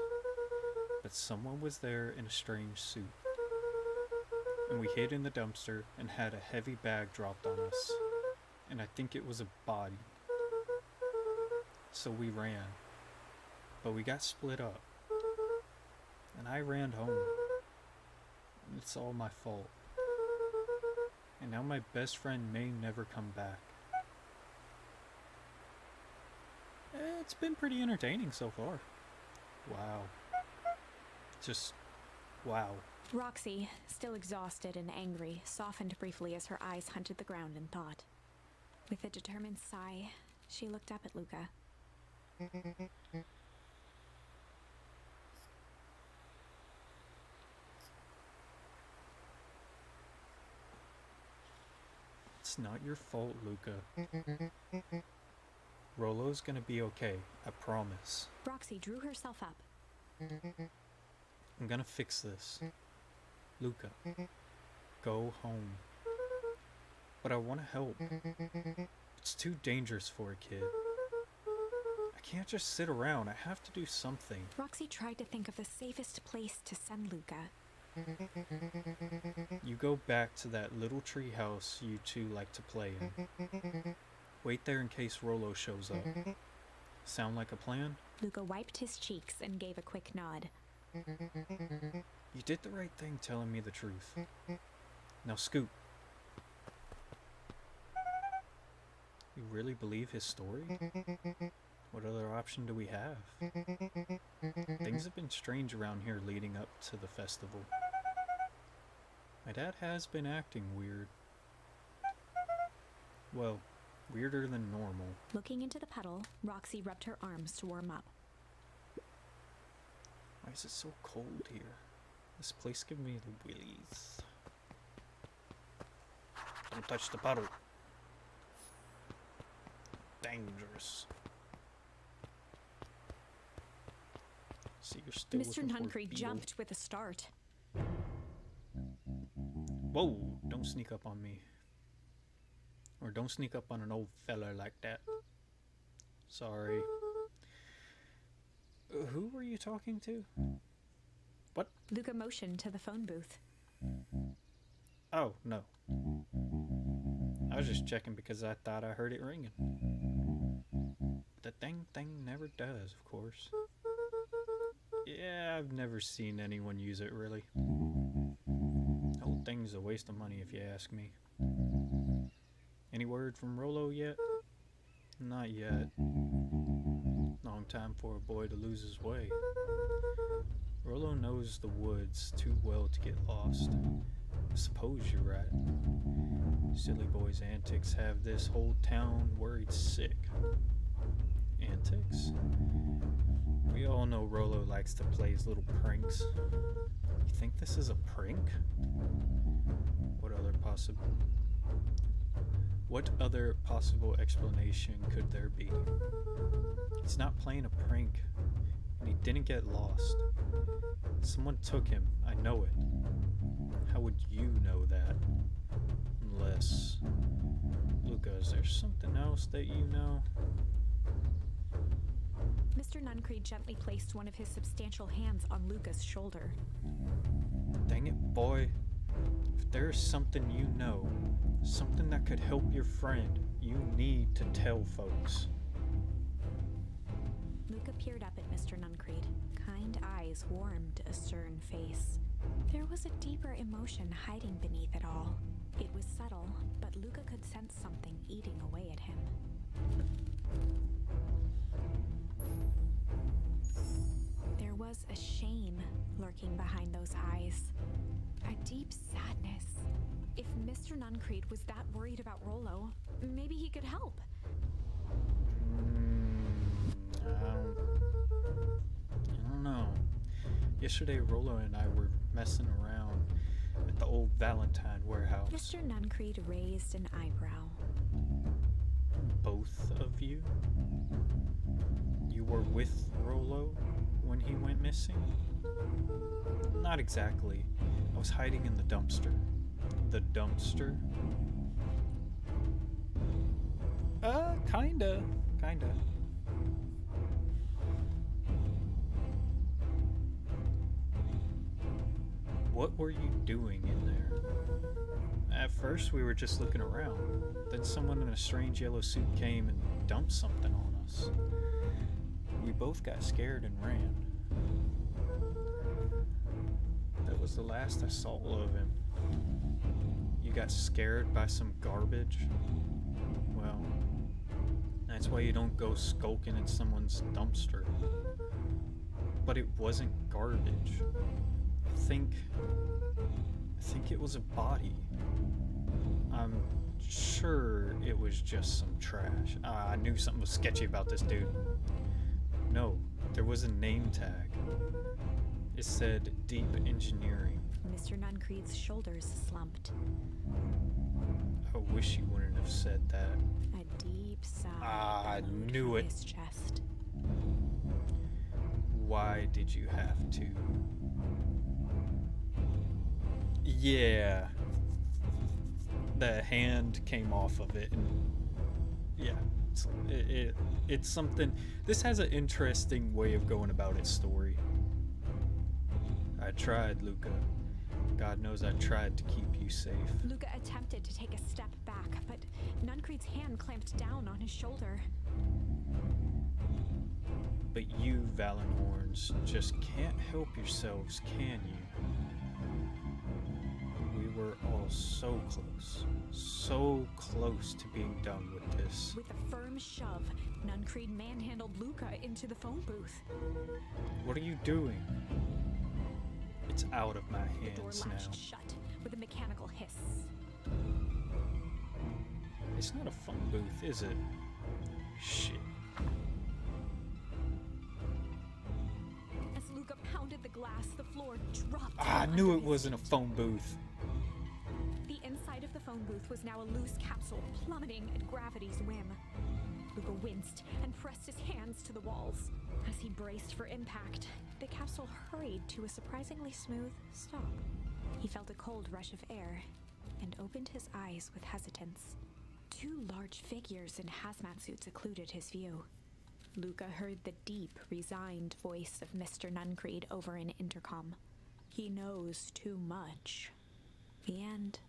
But someone was there in a strange suit. And we hid in the dumpster and had a heavy bag dropped on us. And I think it was a body. So we ran. But we got split up. And I ran home. It's all my fault. And now my best friend may never come back. It's been pretty entertaining so far. Wow. Just wow. Roxy, still exhausted and angry, softened briefly as her eyes hunted the ground in thought. With a determined sigh, she looked up at Luca. It's not your fault, Luca. Rollo's gonna be okay, I promise. Roxy drew herself up. I'm gonna fix this. Luca, go home. But I want to help. It's too dangerous for a kid. I can't just sit around. I have to do something. Roxy tried to think of the safest place to send Luca. You go back to that little tree house you two like to play in. Wait there in case Rollo shows up. Sound like a plan? Luca wiped his cheeks and gave a quick nod. You did the right thing telling me the truth. Now scoot. You really believe his story? What other option do we have? Things have been strange around here leading up to the festival. My dad has been acting weird. Well, weirder than normal. Looking into the puddle, Roxy rubbed her arms to warm up. Why is it so cold here? This place gives me the willies. Don't touch the puddle. Dangerous. See, you're still Mr. looking for a Nuncreed beetle. jumped with a start. Whoa, don't sneak up on me. Or don't sneak up on an old fella like that. Sorry. Who were you talking to? What? Luca motioned to the phone booth. Oh, no. I was just checking because I thought I heard it ringing. The dang thing never does, of course. Yeah, I've never seen anyone use it, really. The whole thing's a waste of money, if you ask me. Any word from Rollo yet? Not yet. Long time for a boy to lose his way. Rollo knows the woods too well to get lost. I suppose you're right. Silly boy's antics have this whole town worried sick. Antics? We all know Rollo likes to play his little pranks. You think this is a prank? What other possible explanation could there be? He's not playing a prank, and he didn't get lost. Someone took him, I know it. How would you know that? Unless... Luca, is there something else that you know? Mr. Nuncreed gently placed one of his substantial hands on Luca's shoulder. Dang it, boy. If there's something you know, something that could help your friend, you need to tell folks. Luca peered up at Mr. Nuncreed. Kind eyes warmed a stern face. There was a deeper emotion hiding beneath it all. It was subtle, but Luca could sense something eating away at him. There was a shame lurking behind those eyes. A deep sadness. If Mr. Nuncreed was that worried about Rollo, maybe he could help. I don't know. Yesterday, Rollo and I were messing around at the old Valentine warehouse. Mr. Nuncreed raised an eyebrow. Both of you? You were with Rollo when he went missing? Not exactly. I was hiding in the dumpster. The dumpster? Kinda. What were you doing in there? At first we were just looking around. Then someone in a strange yellow suit came and dumped something on us. We both got scared and ran. That was the last I saw of him. You got scared by some garbage? Well, that's why you don't go skulking in someone's dumpster. But it wasn't garbage. I think it was a body. I'm sure it was just some trash. I knew something was sketchy about this dude. No, there was a name tag. It said Deep Engineering. Mr. Nuncreed's shoulders slumped. I wish you wouldn't have said that. A deep sigh I billowed knew from it. his chest. Why did you have to? Yeah. The hand came off of it and Yeah, it's something. This has an interesting way of going about its story. I tried, Luca. God knows I tried to keep you safe. Luca attempted to take a step back, but Nuncreed's hand clamped down on his shoulder. But you, Valenhorns, just can't help yourselves, can you? We were all so close to being done with this. With a firm shove, Nuncreed manhandled Luca into the phone booth. What are you doing? It's out of my The door hands now. latched shut with a mechanical hiss. It's not a phone booth, is it? Shit. As Luca pounded the glass, the floor dropped. I under knew it his wasn't a feet. phone booth. The inside of the phone booth was now a loose capsule plummeting at gravity's whim. Luca winced and pressed his hands to the walls. As he braced for impact, the capsule hurried to a surprisingly smooth stop. He felt a cold rush of air and opened his eyes with hesitance. Two large figures in hazmat suits occluded his view. Luca heard the deep, resigned voice of Mr. Nuncreed over an intercom. He knows too much. The end.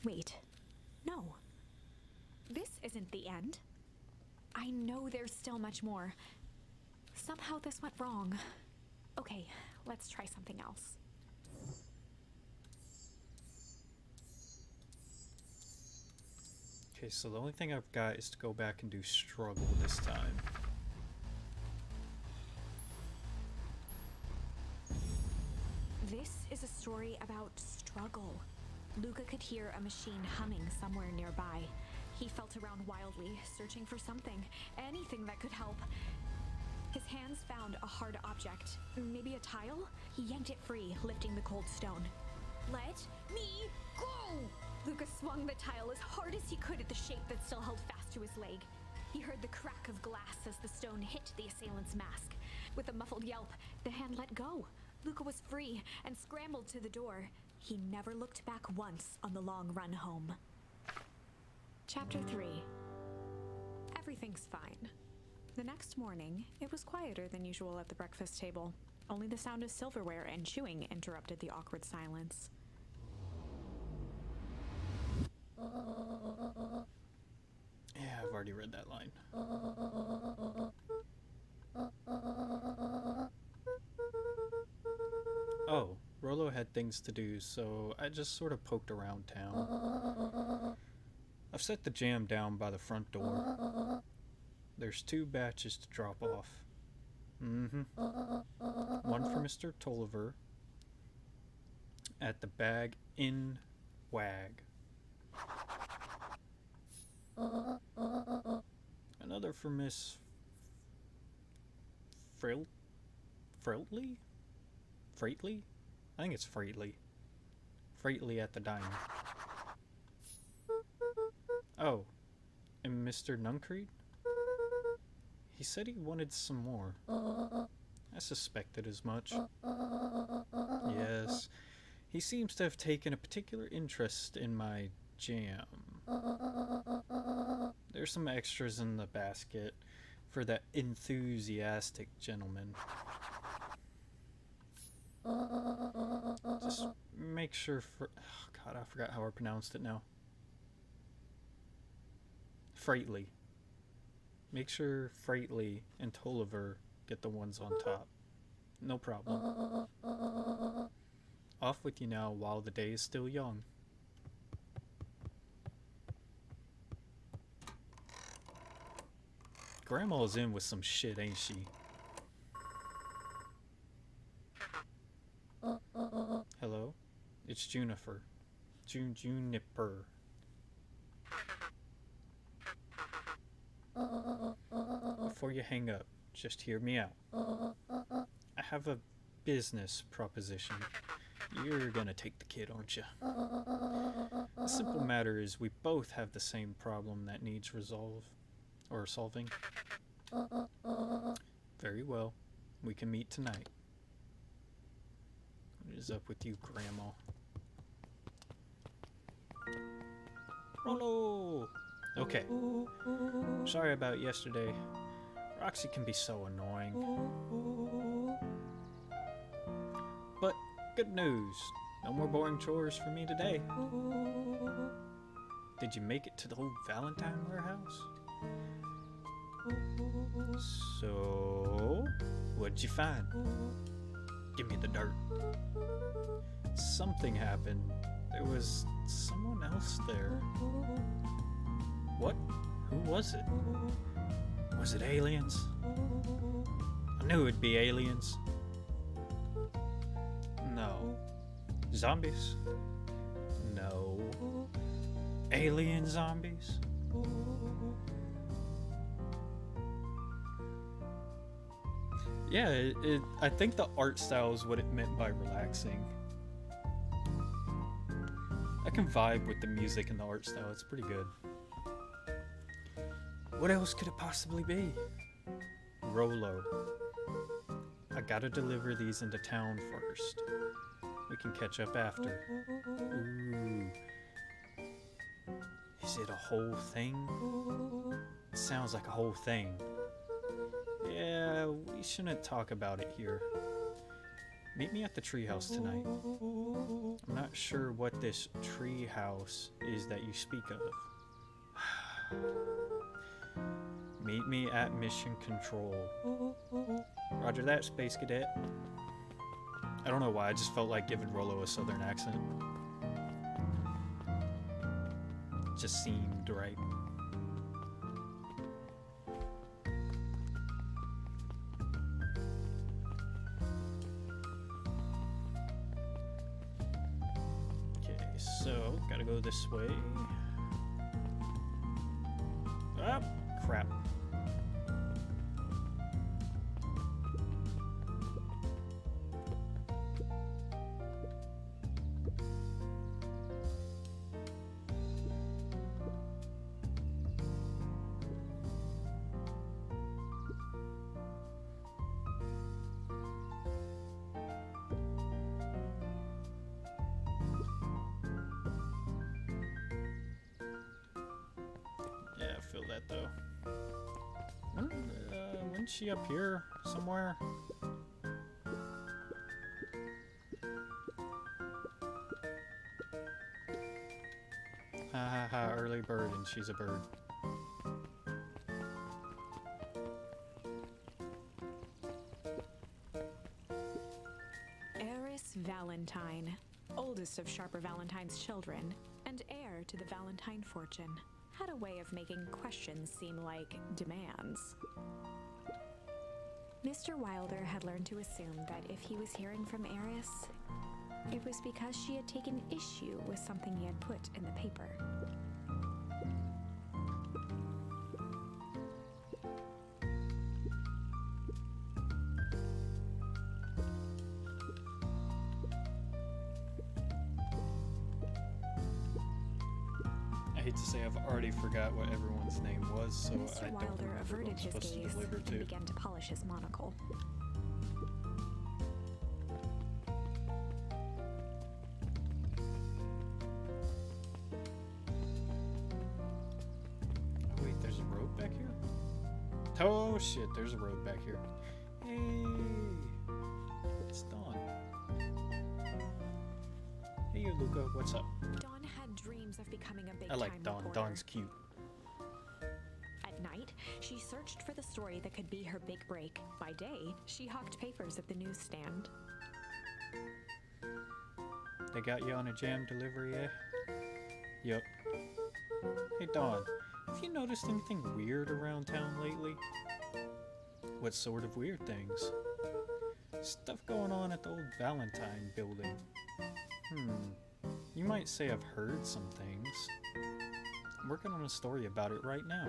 Wait. No. This isn't the end. I know there's still much more. Somehow this went wrong. Okay, let's try something else. Okay, so the only thing I've got is to go back and do struggle this time. This is a story about struggle. Luca could hear a machine humming somewhere nearby. He felt around wildly, searching for something, anything that could help. His hands found a hard object, maybe a tile? He yanked it free, lifting the cold stone. Let me go! Luca swung the tile as hard as he could at the shape that still held fast to his leg. He heard the crack of glass as the stone hit the assailant's mask. With a muffled yelp, the hand let go. Luca was free and scrambled to the door. He never looked back once on the long run home. Chapter 3. Everything's fine. The next morning, it was quieter than usual at the breakfast table. Only the sound of silverware and chewing interrupted the awkward silence. Yeah, I've already read that line. Oh, Rolo had things to do, so I just sort of poked around town. I've set the jam down by the front door. There's 2 batches to drop off. One for Mr. Tolliver at the Bag in Wag. Another for Miss Freightley? Freightley? I think it's Freightley. Freightley at the diner. Oh, and Mr. Nuncreed? He said he wanted some more. I suspected as much. Yes, he seems to have taken a particular interest in my jam. There's some extras in the basket for that enthusiastic gentleman. Just make sure for... Oh God, I forgot how I pronounced it now. Freightley. Make sure Freightley and Tolliver get the ones on top. No problem. Off with you now while the day is still young. Grandma's in with some shit, ain't she? Hello? It's Juniper. Juniper. Before you hang up, just hear me out. I have a business proposition. You're gonna take the kid, aren't you? The simple matter is we both have the same problem that needs solving. Very well. We can meet tonight. What is up with you, Grandma? Rolo! Okay. Sorry about yesterday. Roxy can be so annoying. But good news. No more boring chores for me today. Did you make it to the old Valentine warehouse? So, what'd you find? Give me the dirt. Something happened. There was someone else there. What? Who was it? Was it aliens? I knew it'd be aliens. No. Zombies? No. Alien zombies? Yeah, I think the art style is what it meant by relaxing. I can vibe with the music and the art style, it's pretty good. What else could it possibly be? Rolo. I gotta deliver these into town first. We can catch up after. Ooh. Is it a whole thing? It sounds like a whole thing. Yeah, we shouldn't talk about it here. Meet me at the treehouse tonight. I'm not sure what this treehouse is that you speak of. Meet me at Mission Control. Roger that, Space Cadet. I don't know why, I just felt like giving Rolo a southern accent. Just seemed right. Okay, so gotta go this way. Ah, crap. Yeah, I feel that though. Wasn't she up here somewhere? Ha ha ha, early bird, and she's a bird. Eris Valentine, oldest of Sharper Valentine's children, and heir to the Valentine fortune, had a way of making questions seem like demands. Mr. Wilder had learned to assume that if he was hearing from Eris, it was because she had taken issue with something he had put in the paper. I hate to say I've already forgot what everyone's name was, so Mr. I don't Wilder remember who I'm averted his supposed to gaze deliver and to. began to polish his monocle. Oh, wait, there's a road back here? Oh shit, there's a road back here. Hey, it's Dawn. Hey, you, Luca, what's up? Dawn had dreams of becoming a big-time I like Dawn. reporter. Dawn's cute. At night, she searched for the story that could be her big break. By day, she hawked papers at the newsstand. They got you on a jam delivery, eh? Yup. Hey, Dawn, have you noticed anything weird around town lately? What sort of weird things? Stuff going on at the old Valentine building. You might say I've heard some things. I'm working on a story about it right now.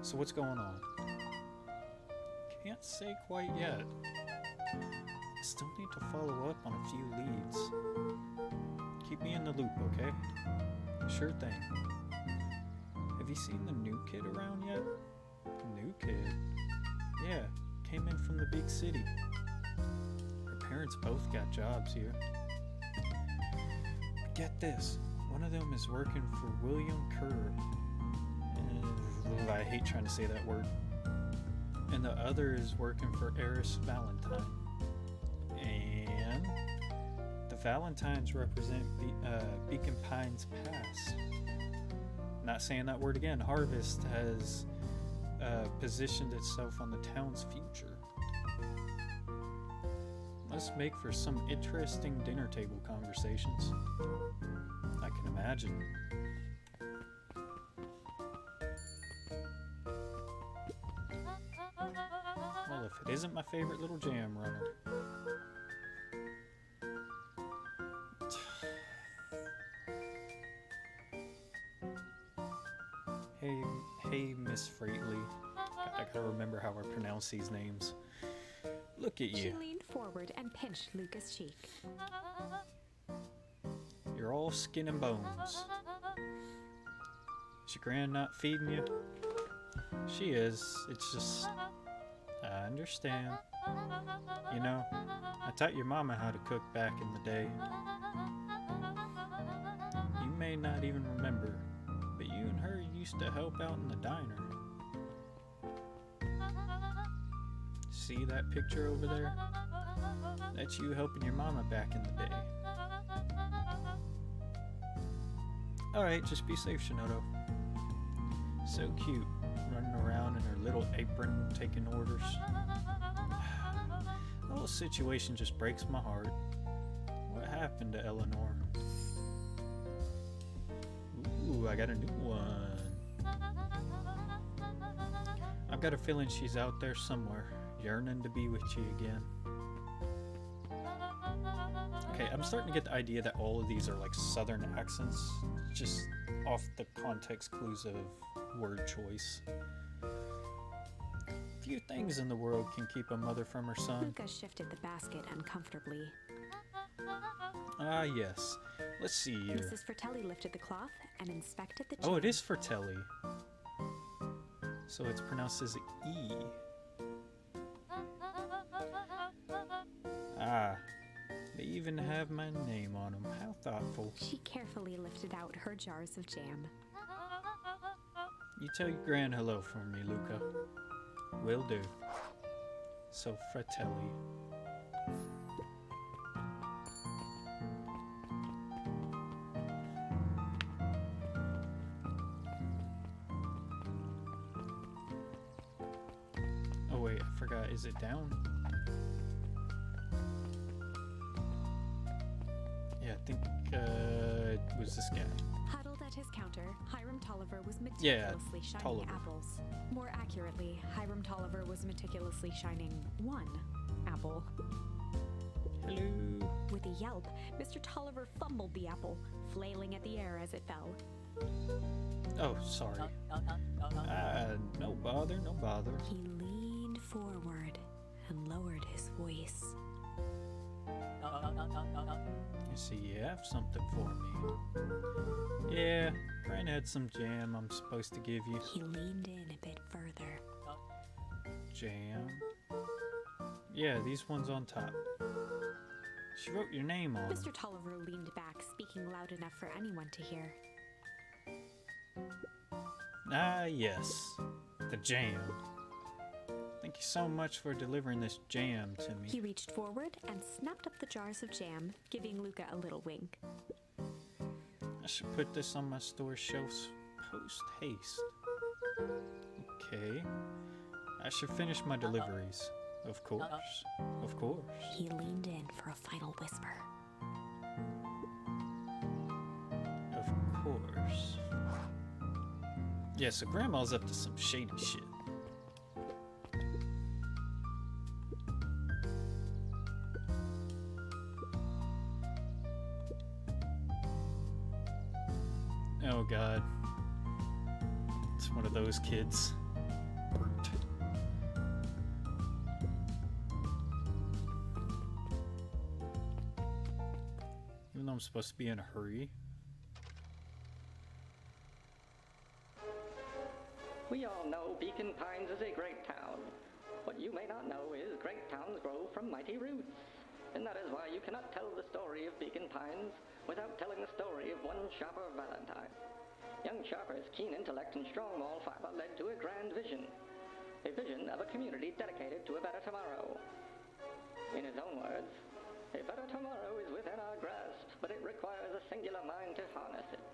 So what's going on? Can't say quite yet. I still need to follow up on a few leads. Keep me in the loop, okay? Sure thing. Have you seen the new kid around yet? New kid? Yeah, came in from the big city. Her parents both got jobs here. But get this, one of them is working for William Kerr, I hate trying to say that word. And the other is working for Eris Valentine. And the Valentines represent Beacon Pines Pass. Not saying that word again. Harvest has positioned itself on the town's future. Must make for some interesting dinner table conversations. I can imagine. Well, if it isn't my favorite little jam runner. Hey, Miss Freightley. I gotta remember how I pronounce these names. Look at She you. leaned forward and pinched Luca's cheek. You're all skin and bones. Is your gran not feeding you? She is. It's just... I understand. You know, I taught your mama how to cook back in the day. You may not even remember, but you and her used to help out in the diner. See that picture over there? That's you helping your mama back in the day. Alright, just be safe, Shinodo. So cute, running around in her little apron, taking orders. The whole situation just breaks my heart. What happened to Eleanor? Ooh, I got a new one. I've got a feeling she's out there somewhere, yearning to be with you again. Okay, I'm starting to get the idea that all of these are like southern accents, just off the context clues of word choice. Few things in the world can keep a mother from her son. Luca shifted the basket uncomfortably. Ah, yes. Let's see here. Mrs. Fratelli lifted the cloth and inspected the Oh, it jam. is Fratelli. So it's pronounced as E. Ah, they even have my name on them. How thoughtful. She carefully lifted out her jars of jam. You tell your gran hello for me, Luca. Will do. So, Fratelli. Oh wait, I forgot. Is it down? Yeah, I think it was this guy. Huddled at his counter, Hiram Tolliver was meticulously shining Tolliver. apples. More accurately, Hiram Tolliver was meticulously shining one apple. Hello. With a yelp, Mr. Tolliver fumbled the apple, flailing at the air as it fell. Oh, sorry. No bother, no bother. He leaned forward and lowered his voice. You see, you have something for me. Yeah, Gran had some jam I'm supposed to give you. He leaned in a bit further. Jam? Yeah, these ones on top. She wrote your name on 'em. Mr. Tolliver leaned back, speaking loud enough for anyone to hear. Ah, yes. The jam. Thank you so much for delivering this jam to me. He reached forward and snapped up the jars of jam, giving Luca a little wink. I should put this on my store shelves post haste. Okay. I should finish my deliveries. Of course. Of course. He leaned in for a final whisper. Of course. Yeah, so Grandma's up to some shady shit. Oh god. It's one of those kids. Brute. Even though I'm supposed to be in a hurry. We all know Beacon Pines is a great town. What you may not know is great towns grow from mighty roots. And that is why you cannot tell the story of Beacon Pines without telling the story of one Shopper Valentine. Young Sharper's keen intellect and strong moral fiber led to a grand vision. A vision of a community dedicated to a better tomorrow. In his own words, a better tomorrow is within our grasp, but it requires a singular mind to harness it.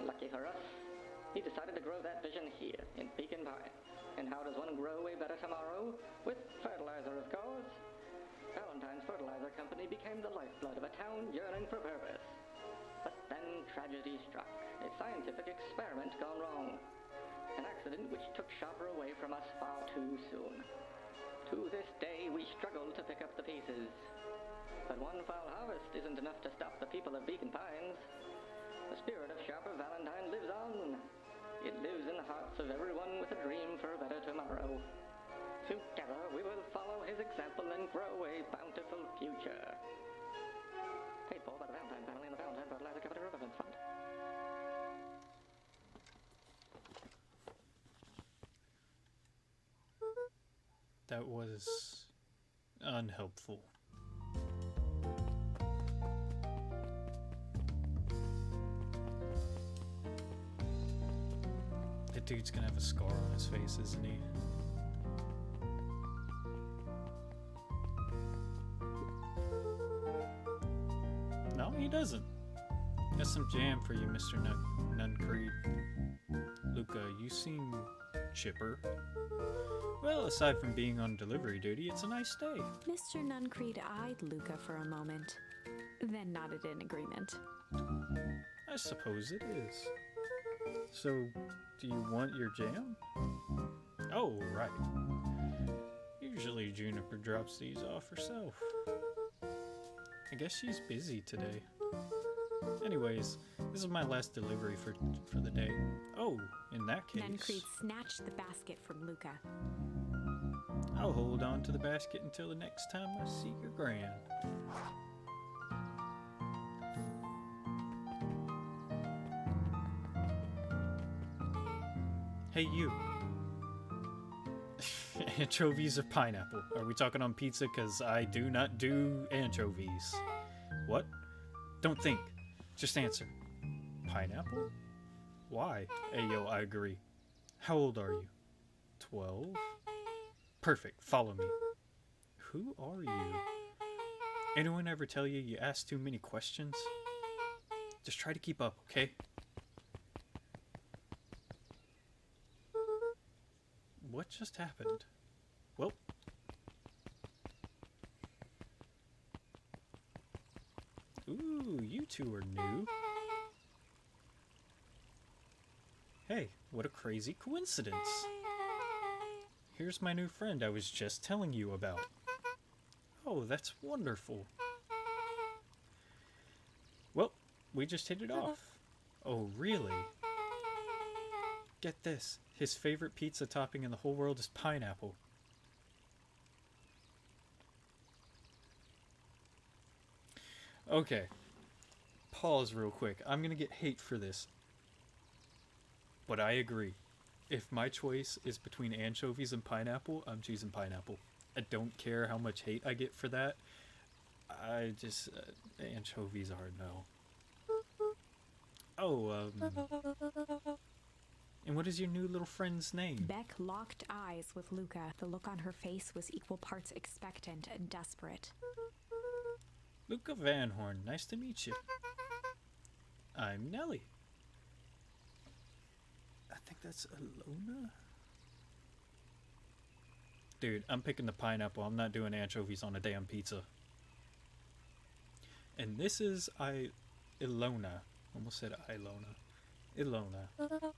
Lucky for us, he decided to grow that vision here, in Beacon Pine. And how does one grow a better tomorrow? With fertilizer, of course. Valentine's Fertilizer Company became the lifeblood of a town yearning for purpose. But then tragedy struck. A scientific experiment gone wrong. An accident which took Sharper away from us far too soon. To this day, we struggle to pick up the pieces. But one foul harvest isn't enough to stop the people of Beacon Pines. The spirit of Sharper Valentine lives on. It lives in the hearts of everyone with a dream for a better tomorrow. Together, we will follow his example and grow a bountiful future. Paid for by the Valentine family and the Valentine Fertilizer Company Reverence Fund. That was unhelpful. That dude's gonna have a scar on his face, isn't he? No, he doesn't. Got some jam for you, Mr. Nuncreed. Luca, you seem chipper. Well, aside from being on delivery duty, it's a nice day. Mr. Nuncreed eyed Luca for a moment, then nodded in agreement. I suppose it is. So, do you want your jam? Oh, right. Usually Juniper drops these off herself. I guess she's busy today. Anyways, this is my last delivery for the day. Oh, in that case... Nuncreed snatched the basket from Luca. I'll hold on to the basket until the next time I see your gran. Hey, you. Anchovies or pineapple? Are we talking on pizza? Because I do not do anchovies. What? Don't think. Just answer. Pineapple? Why? Ayo, I agree. How old are you? 12? Perfect. Follow me. Who are you? Anyone ever tell you you ask too many questions? Just try to keep up, okay? What just happened? Well... Ooh, you two are new. Hey, what a crazy coincidence. Here's my new friend I was just telling you about. Oh, that's wonderful. Well, we just hit it off. Oh, really? Get this. His favorite pizza topping in the whole world is pineapple. Okay. Pause real quick. I'm gonna get hate for this. But I agree. If my choice is between anchovies and pineapple, I'm choosing pineapple. I don't care how much hate I get for that. I just... anchovies are no. Oh, and what is your new little friend's name? Beck locked eyes with Luca. The look on her face was equal parts expectant and desperate. Luca Van Horn. Nice to meet you. I'm Nelly. I think that's Alona? Dude, I'm picking the pineapple. I'm not doing anchovies on a damn pizza. And this is Ilona. Almost said Ilona. Ilona.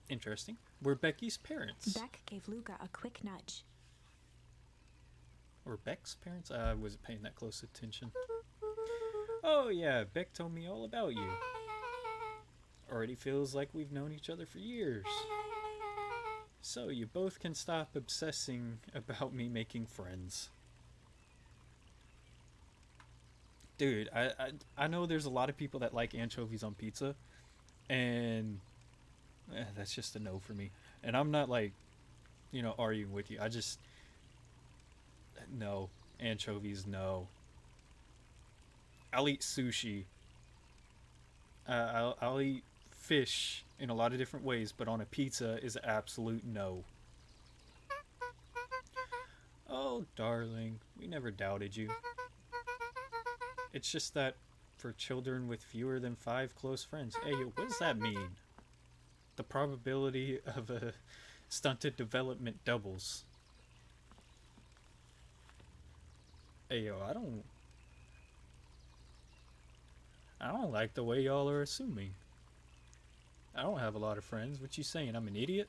Interesting. We're Becky's parents. Beck gave Luca a quick nudge. Or Beck's parents? I wasn't paying that close attention. Oh yeah, Beck told me all about you. Already feels like we've known each other for years. So you both can stop obsessing about me making friends. Dude, I know there's a lot of people that like anchovies on pizza, and that's just a no for me. And I'm not like, you know, arguing with you. I just, no. Anchovies, no. I'll eat sushi. I'll eat fish in a lot of different ways, but on a pizza is absolute no. Oh, darling, we never doubted you. It's just that for children with fewer than 5 close friends. Hey, what does that mean? The probability of a stunted development doubles. Hey, yo, I don't like the way y'all are assuming. I don't have a lot of friends. What you saying? I'm an idiot?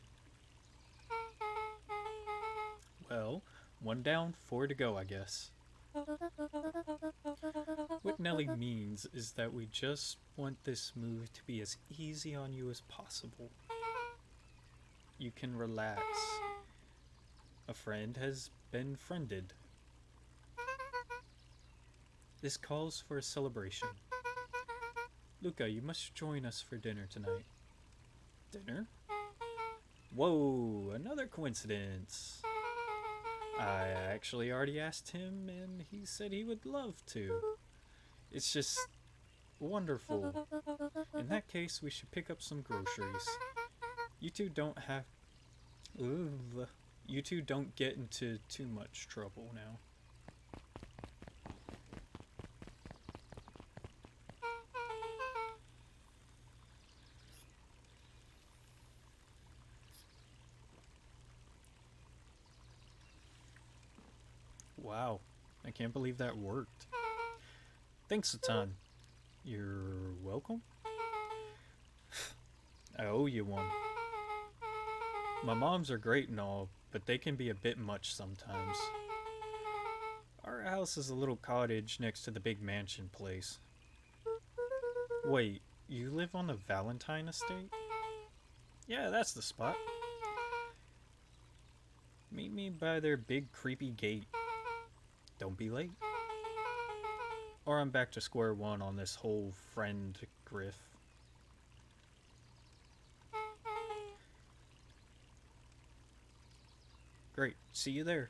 Well, 1 down, 4 to go, I guess. What Nelly means is that we just want this move to be as easy on you as possible. You can relax. A friend has been friended. This calls for a celebration. Luca, you must join us for dinner tonight. Dinner? Whoa, another coincidence. I actually already asked him and he said he would love to. It's just wonderful. In that case, we should pick up some groceries. You two don't have... Ooh, you two don't get into too much trouble now. Wow, I can't believe that worked. Thanks a ton. You're welcome? I owe you one. My moms are great and all, but they can be a bit much sometimes. Our house is a little cottage next to the big mansion place. Wait, you live on the Valentine estate? Yeah, that's the spot. Meet me by their big creepy gate. Don't be late. Or I'm back to square one on this whole friend griff. Great, see you there.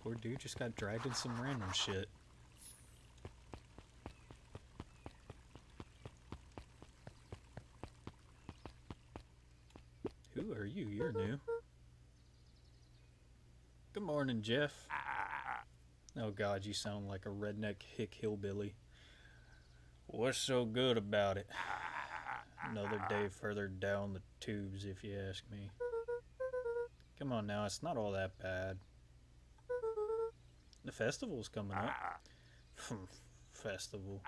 Poor dude just got dragged in some random shit. Who are you? You're new. Good morning, Jeff. Oh god, you sound like a redneck hick hillbilly. What's so good about it? Another day further down the tubes, if you ask me. Come on now, it's not all that bad. The festival's coming up. Festival.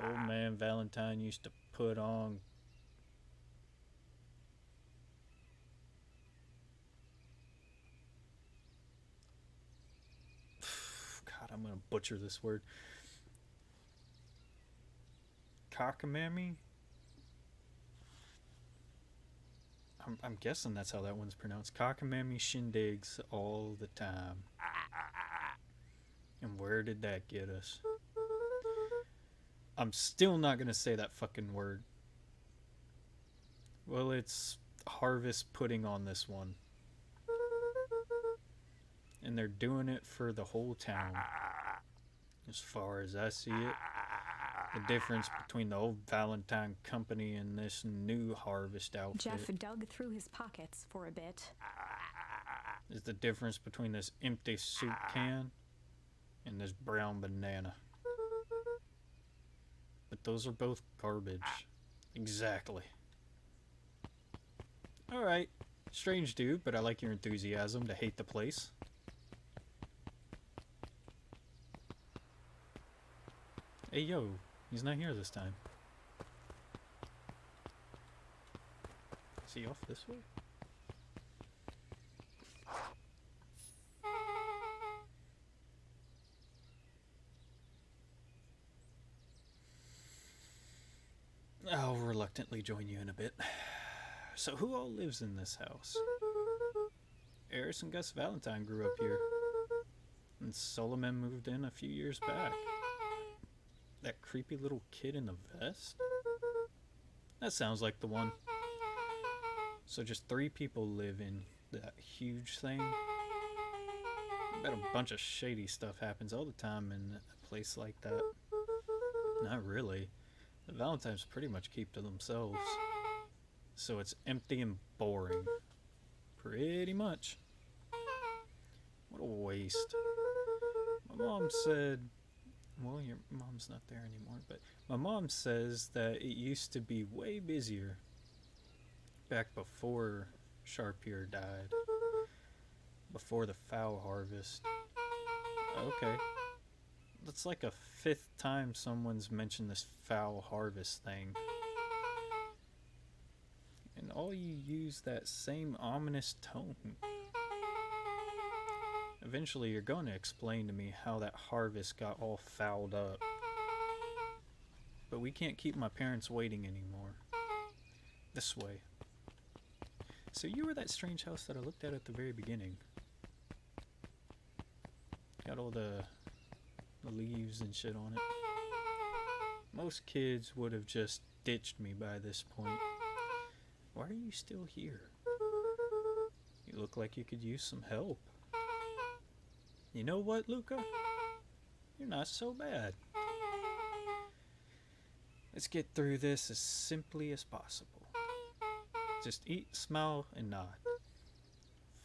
Old man Valentine used to put on... God, I'm gonna butcher this word. Cockamamie? I'm guessing that's how that one's pronounced. Cockamamie shindigs all the time. And where did that get us? I'm still not gonna say that fucking word. Well, it's harvest pudding on this one. And they're doing it for the whole town. As far as I see it, the difference between the old Valentine company and this new harvest outfit... Jeff dug through his pockets for a bit. ...is the difference between this empty soup can and this brown banana. But those are both garbage. Exactly. Alright. Strange dude, but I like your enthusiasm to hate the place. Hey, yo. He's not here this time. Is he off this way? I'll reluctantly join you in a bit. So who all lives in this house? Eris and Gus Valentine grew up here. And Solomon moved in a few years back. That creepy little kid in the vest? That sounds like the one. So just 3 people live in that huge thing? bet a bunch of shady stuff happens all the time in a place like that. Not really. The Valentines pretty much keep to themselves. So it's empty and boring. Pretty much. What a waste. My mom said, well, your mom's not there anymore, but my mom says that it used to be way busier back before Sharpier died. Before the foul harvest. Okay. That's like a 5th time someone's mentioned this foul harvest thing. And all you use that same ominous tone. Eventually you're going to explain to me how that harvest got all fouled up. But we can't keep my parents waiting anymore. This way. So you were that strange house that I looked at the very beginning. Got all the leaves and shit on it. Most kids would have just ditched me by this point. Why are you still here? You look like you could use some help. You know what, Luca? You're not so bad. Let's get through this as simply as possible. Just eat, smile, and nod.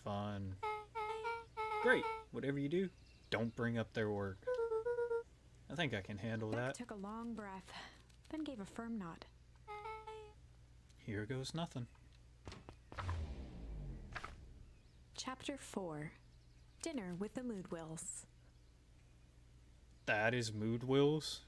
Fun. Great. Whatever you do, don't bring up their work. I think I can handle Beck that. took a long breath, then gave a firm nod. Here goes nothing. Chapter 4. Dinner with the Moodwills. That is Moodwills.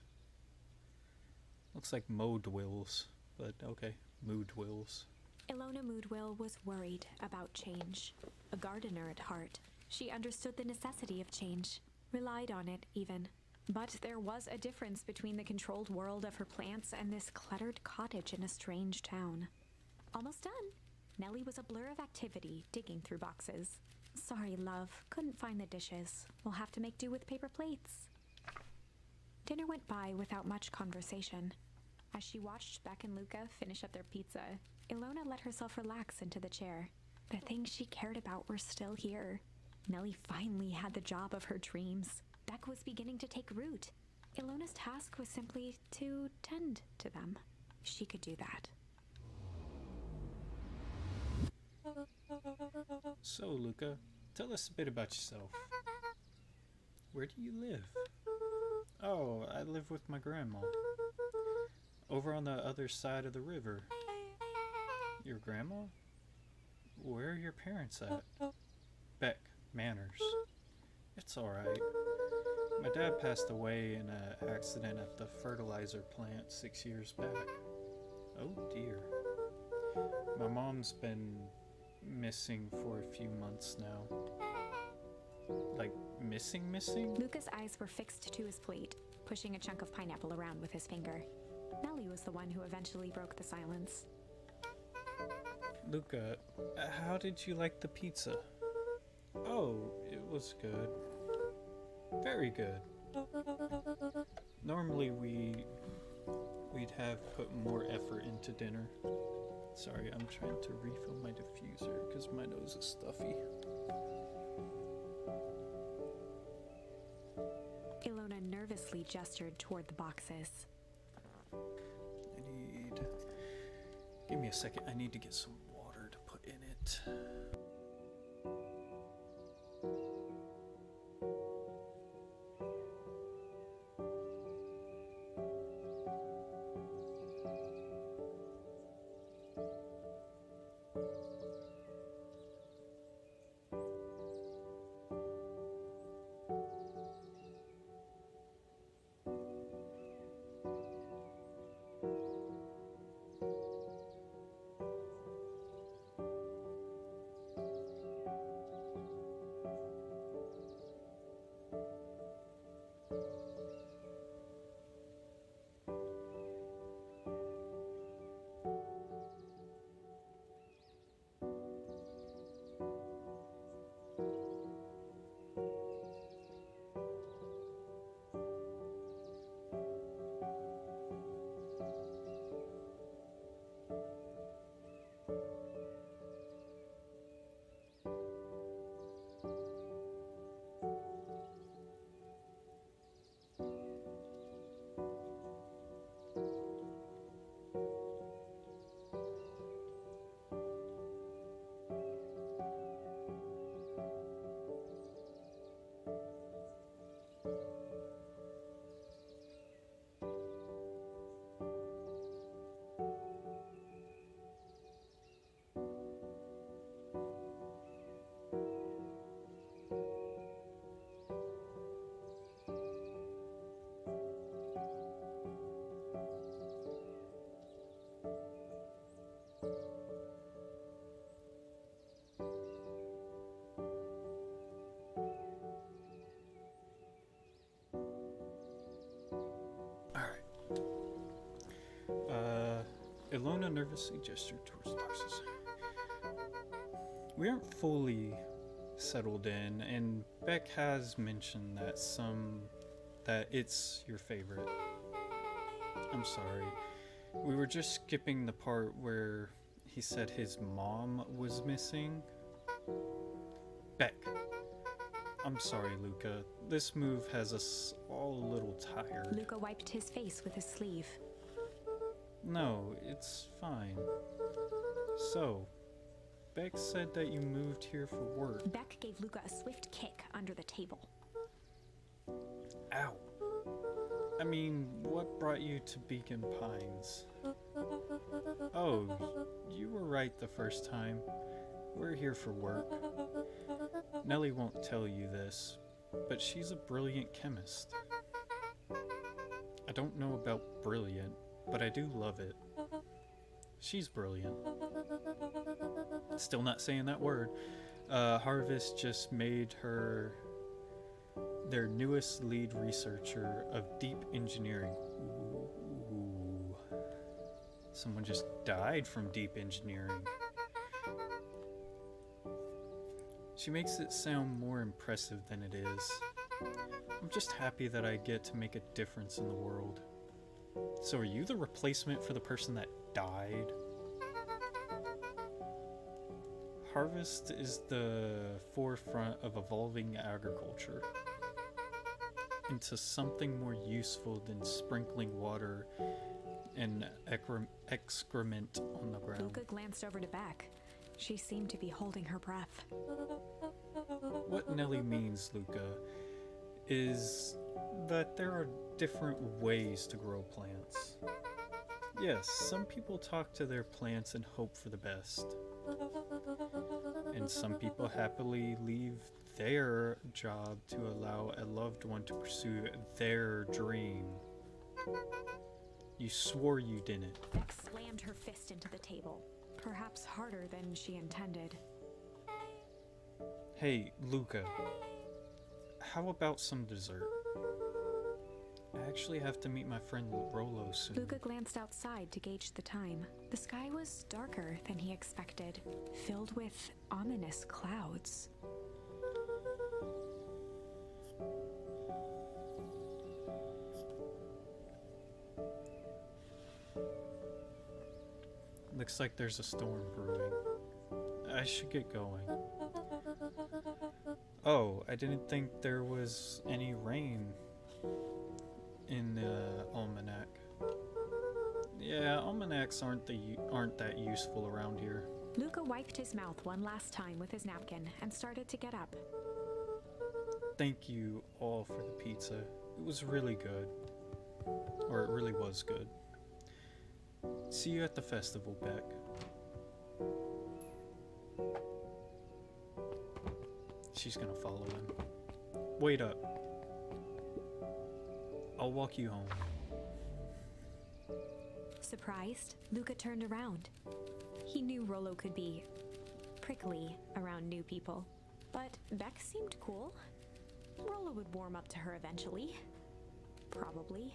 Looks like Modewills, but okay, Moodwills. Ilona Moodwill was worried about change. A gardener at heart, she understood the necessity of change, relied on it even. But there was a difference between the controlled world of her plants and this cluttered cottage in a strange town. Almost done. Nellie was a blur of activity, digging through boxes. Sorry, love, couldn't find the dishes. We'll have to make do with paper plates. Dinner went by without much conversation. As she watched Beck and Luca finish up their pizza, Ilona let herself relax into the chair. The things she cared about were still here. Nellie finally had the job of her dreams. Beck was beginning to take root. Ilona's task was simply to tend to them. She could do that. So, Luca, tell us a bit about yourself. Where do you live? Oh, I live with my grandma. Over on the other side of the river. Your grandma? Where are your parents at? Beck, manners. It's alright. My dad passed away in an accident at the fertilizer plant 6 years back. Oh dear. My mom's been missing for a few months now. Like, missing? Luca's eyes were fixed to his plate, pushing a chunk of pineapple around with his finger. Nellie was the one who eventually broke the silence. Luca, how did you like the pizza? Oh, it was good. Very good. Normally we'd have put more effort into dinner. Sorry, I'm trying to refill my diffuser because my nose is stuffy. Ilona nervously gestured toward the boxes. Give me a second, I need to get some water to put in it. Ilona nervously gestured towards the boxes. We aren't fully settled in, and Beck has mentioned that it's your favorite. I'm sorry. We were just skipping the part where he said his mom was missing. Beck. I'm sorry, Luca. This move has us all a little tired. Luca wiped his face with his sleeve. No, it's fine. So, Beck said that you moved here for work. Beck gave Luca a swift kick under the table. Ow. I mean, what brought you to Beacon Pines? Oh, you were right the first time. We're here for work. Nellie won't tell you this, but she's a brilliant chemist. I don't know about brilliant, but I do love it. She's brilliant. Still not saying that word. Harvest just made her their newest lead researcher of deep engineering. Ooh. Someone just died from deep engineering. She makes it sound more impressive than it is. I'm just happy that I get to make a difference in the world. So are you the replacement for the person that died? Harvest is the forefront of evolving agriculture into something more useful than sprinkling water and excrement on the ground. Luca glanced over to Beck. She seemed to be holding her breath. What Nellie means, Luca, is that there are different ways to grow plants. Yes, some people talk to their plants and hope for the best. And some people happily leave their job to allow a loved one to pursue their dream. You swore you didn't. Beck slammed her fist into the table, perhaps harder than she intended. Hey, Luca. How about some dessert? I actually have to meet my friend Rolo soon. Luca glanced outside to gauge the time. The sky was darker than he expected, filled with ominous clouds. Looks like there's a storm brewing. I should get going. Oh, I didn't think there was any rain in the almanac. Yeah, almanacs aren't that useful around here. Luca wiped his mouth one last time with his napkin and started to get up. Thank you all for the pizza. It was really good. Or it really was good. See you at the festival, Beck. She's gonna follow him. Wait up. I'll walk you home. Surprised, Luca turned around. He knew Rolo could be prickly around new people, but Beck seemed cool. Rolo would warm up to her eventually. Probably.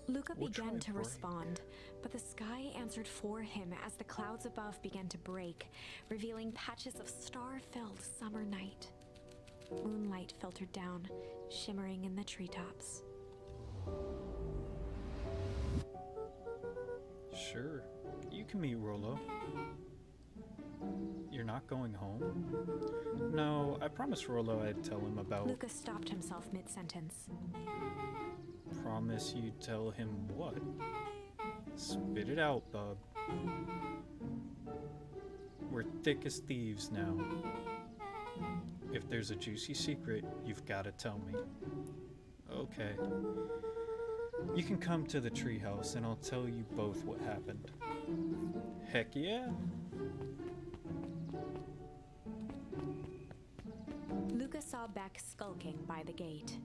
Luca began to respond, but the sky answered for him as the clouds above began to break, revealing patches of star-filled summer night. Moonlight filtered down, shimmering in the treetops. Sure, you can meet Rolo. You're not going home? No, I promised Rolo I'd tell him about... Luca stopped himself mid-sentence. Promise you'd tell him what? Spit it out, bub. We're thick as thieves now. If there's a juicy secret, you've got to tell me. Okay. You can come to the treehouse and I'll tell you both what happened. Heck yeah! Luca saw Beck skulking by the gate.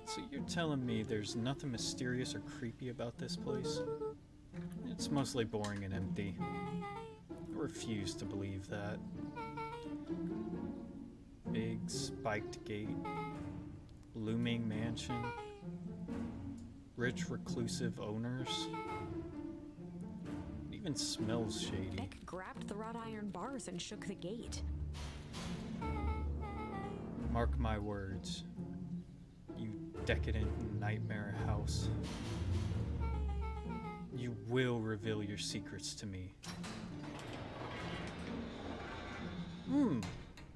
So you're telling me there's nothing mysterious or creepy about this place? It's mostly boring and empty. I refuse to believe that. Big spiked gate, looming mansion, rich reclusive owners. It even smells shady. Beck grabbed the wrought iron bars and shook the gate. Mark my words, you decadent nightmare house. You will reveal your secrets to me.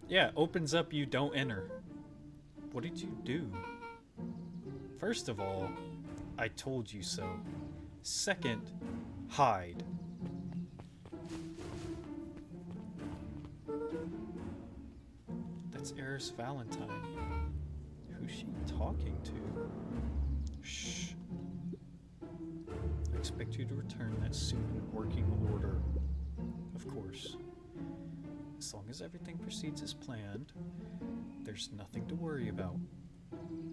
Yeah, opens up, you don't enter. What did you do? First of all, I told you so. Second, hide. That's Eris Valentine. Who's she talking to? Shh. I expect you to return that suit in working order. Of course. As long as everything proceeds as planned, there's nothing to worry about.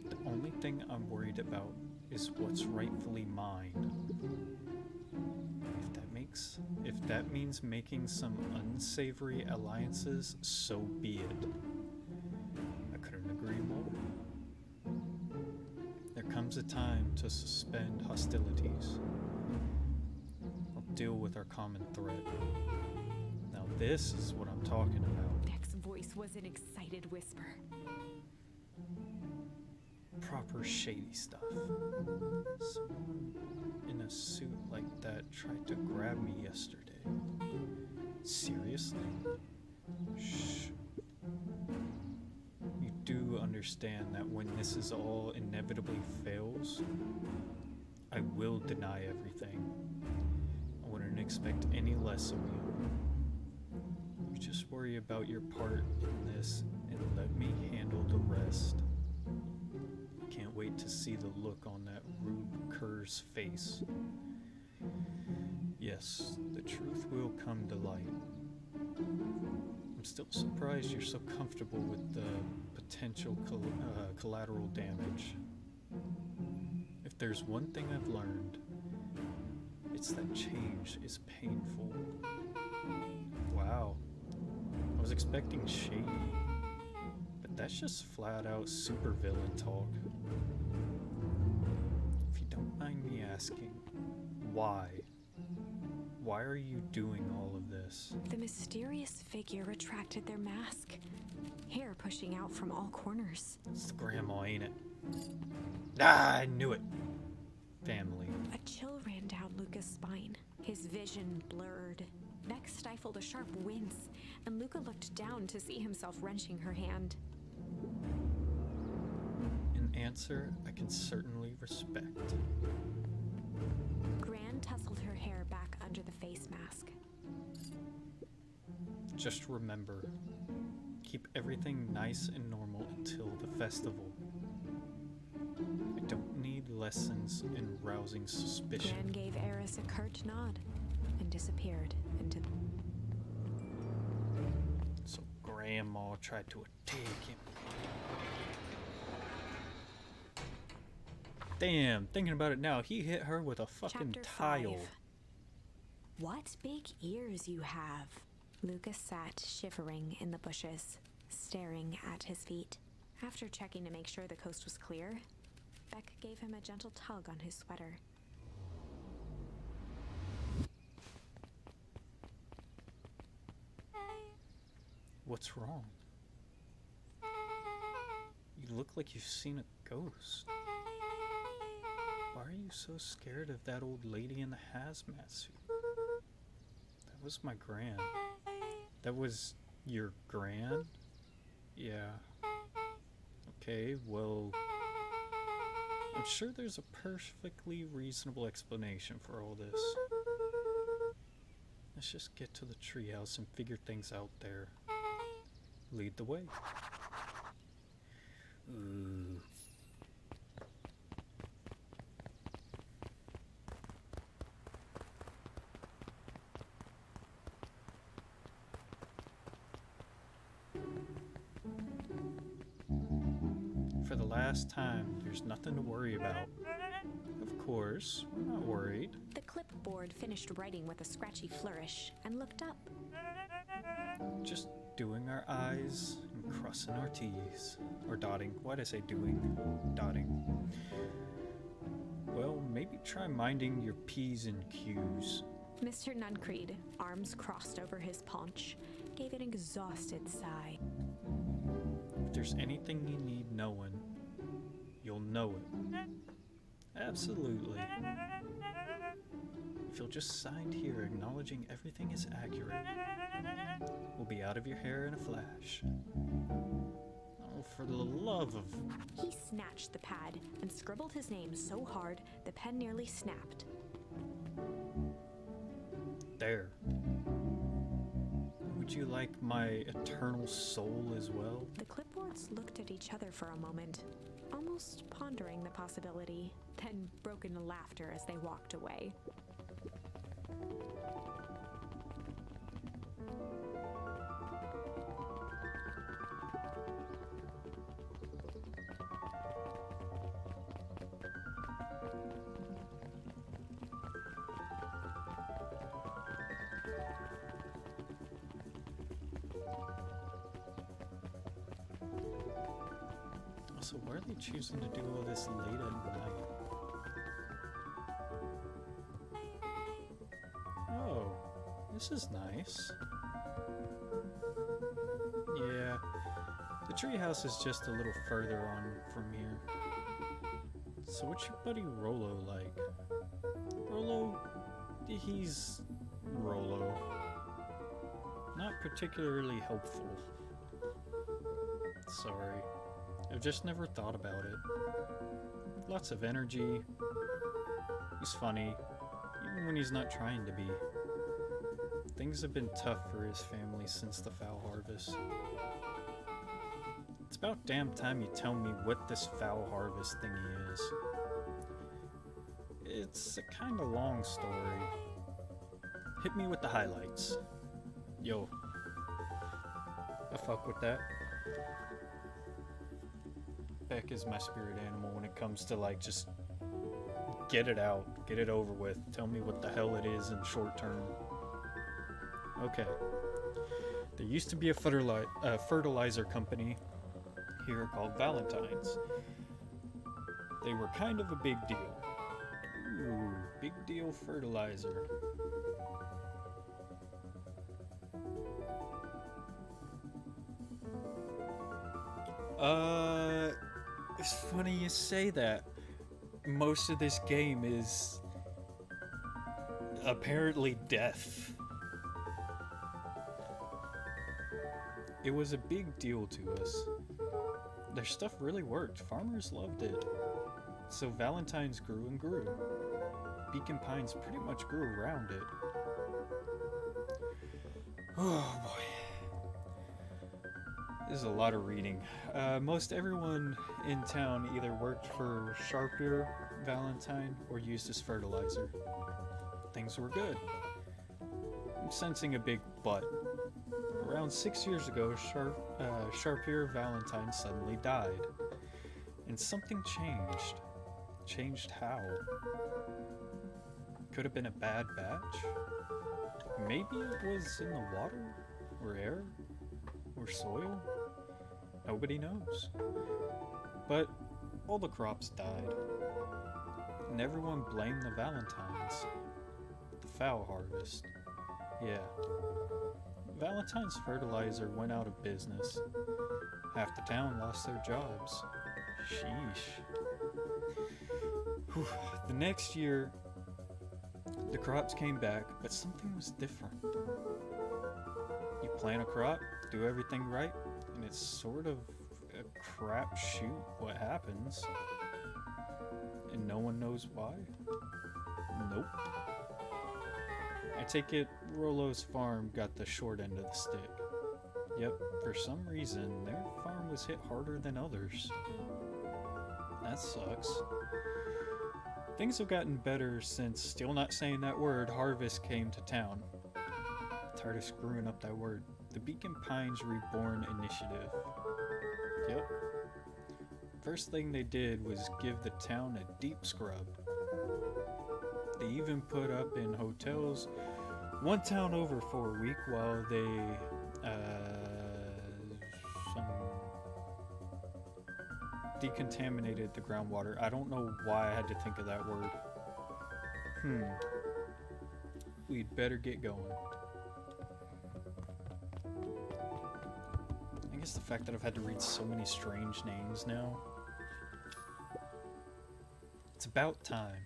The only thing I'm worried about is what's rightfully mine. If that means making some unsavory alliances, so be it. I couldn't agree more. There comes a time to suspend hostilities. I'll deal with our common threat. Now this is what I'm talking about. Beck's voice was an excited whisper. Proper shady stuff. Someone in a suit like that tried to grab me yesterday. Seriously? Shh. You do understand that when this is all inevitably fails, I will deny everything. I wouldn't expect any less of you. You just worry about your part in this and let me handle the rest. Can't wait to see the look on that Rube Kerr's face. Yes, the truth will come to light. I'm still surprised you're so comfortable with the potential collateral damage. If there's one thing I've learned, it's that change is painful. Wow, I was expecting shady. That's just flat out supervillain talk. If you don't mind me asking, why? Why are you doing all of this? The mysterious figure retracted their mask, hair pushing out from all corners. It's the grandma, ain't it? Ah, I knew it. Family. A chill ran down Luca's spine. His vision blurred. Beck stifled a sharp wince, and Luca looked down to see himself wrenching her hand. An answer I can certainly respect. Gran tousled her hair back under the face mask. Just remember, keep everything nice and normal until the festival. I don't need lessons in rousing suspicion. Gran gave Eris a curt nod and disappeared into the... So Grandma tried to attack him. Damn, thinking about it now, he hit her with a fucking Chapter tile. 5. What big ears you have. Lucas sat shivering in the bushes, staring at his feet. After checking to make sure the coast was clear, Beck gave him a gentle tug on his sweater. What's wrong? You look like you've seen a ghost. Why are you so scared of that old lady in the hazmat suit? That was my gran. That was your gran? Yeah. Okay, well, I'm sure there's a perfectly reasonable explanation for all this. Let's just get to the treehouse and figure things out there. Lead the way. Ooh. For the last time, there's nothing to worry about. Of course, we're not worried. The clipboard finished writing with a scratchy flourish and looked up. Just doing our I's and crossing our T's. Or dotting. Why'd I say doing? Dotting. Well, maybe try minding your P's and Q's. Mr. Nuncreed, arms crossed over his paunch, gave an exhausted sigh. If there's anything you need knowing, you'll know it. Absolutely. If you'll just sign here acknowledging everything is accurate, we'll be out of your hair in a flash. Oh, for the love of... He snatched the pad and scribbled his name so hard the pen nearly snapped. There. Would you like my eternal soul as well? The clipboards looked at each other for a moment, almost pondering the possibility, then broke into laughter as they walked away. Also, why are they choosing to do all this late at night? Oh, this is nice. Yeah, the treehouse is just a little further on from here. So what's your buddy Rolo like? Rolo, he's Rolo. Not particularly helpful. Sorry. I've just never thought about it. Lots of energy. He's funny, even when he's not trying to be. Things have been tough for his family since the Foul Harvest. It's about damn time you tell me what this Foul Harvest thingy is. It's a kinda long story. Hit me with the highlights. Yo. I fuck with that. Beck is my spirit animal when it comes to like just get it out, get it over with. Tell me what the hell it is in short term. Okay. There used to be a fertilizer company here called Valentine's. They were kind of a big deal. Ooh, big deal fertilizer. It's funny you say that. Most of this game is apparently death. It was a big deal to us. Their stuff really worked. Farmers loved it. So Valentine's grew and grew. Beacon Pines pretty much grew around it. Oh boy. This is a lot of reading. Most everyone in town either worked for Sharpier Valentine or used as fertilizer. Things were good. I'm sensing a big but. Around 6 years ago, Sharpier Valentine suddenly died. And something changed. Changed how? Could have been a bad batch? Maybe it was in the water? Or air? Or soil? Nobody knows. But all the crops died. And everyone blamed the Valentines. The Foul Harvest. Yeah. Valentine's fertilizer went out of business. Half the town lost their jobs. Sheesh. Whew. The next year, the crops came back, but something was different. You plant a crop, do everything right, and it's sort of a crapshoot what happens. And no one knows why? Nope. I take it Rolo's farm got the short end of the stick. Yep, for some reason, their farm was hit harder than others. That sucks. Things have gotten better since, still not saying that word, Harvest came to town. Tired of screwing up that word. The Beacon Pines Reborn Initiative. Yep. First thing they did was give the town a deep scrub. They even put up in hotels one town over for a week while they some decontaminated the groundwater. I don't know why I had to think of that word. We'd better get going. I guess the fact that I've had to read so many strange names now. It's about time.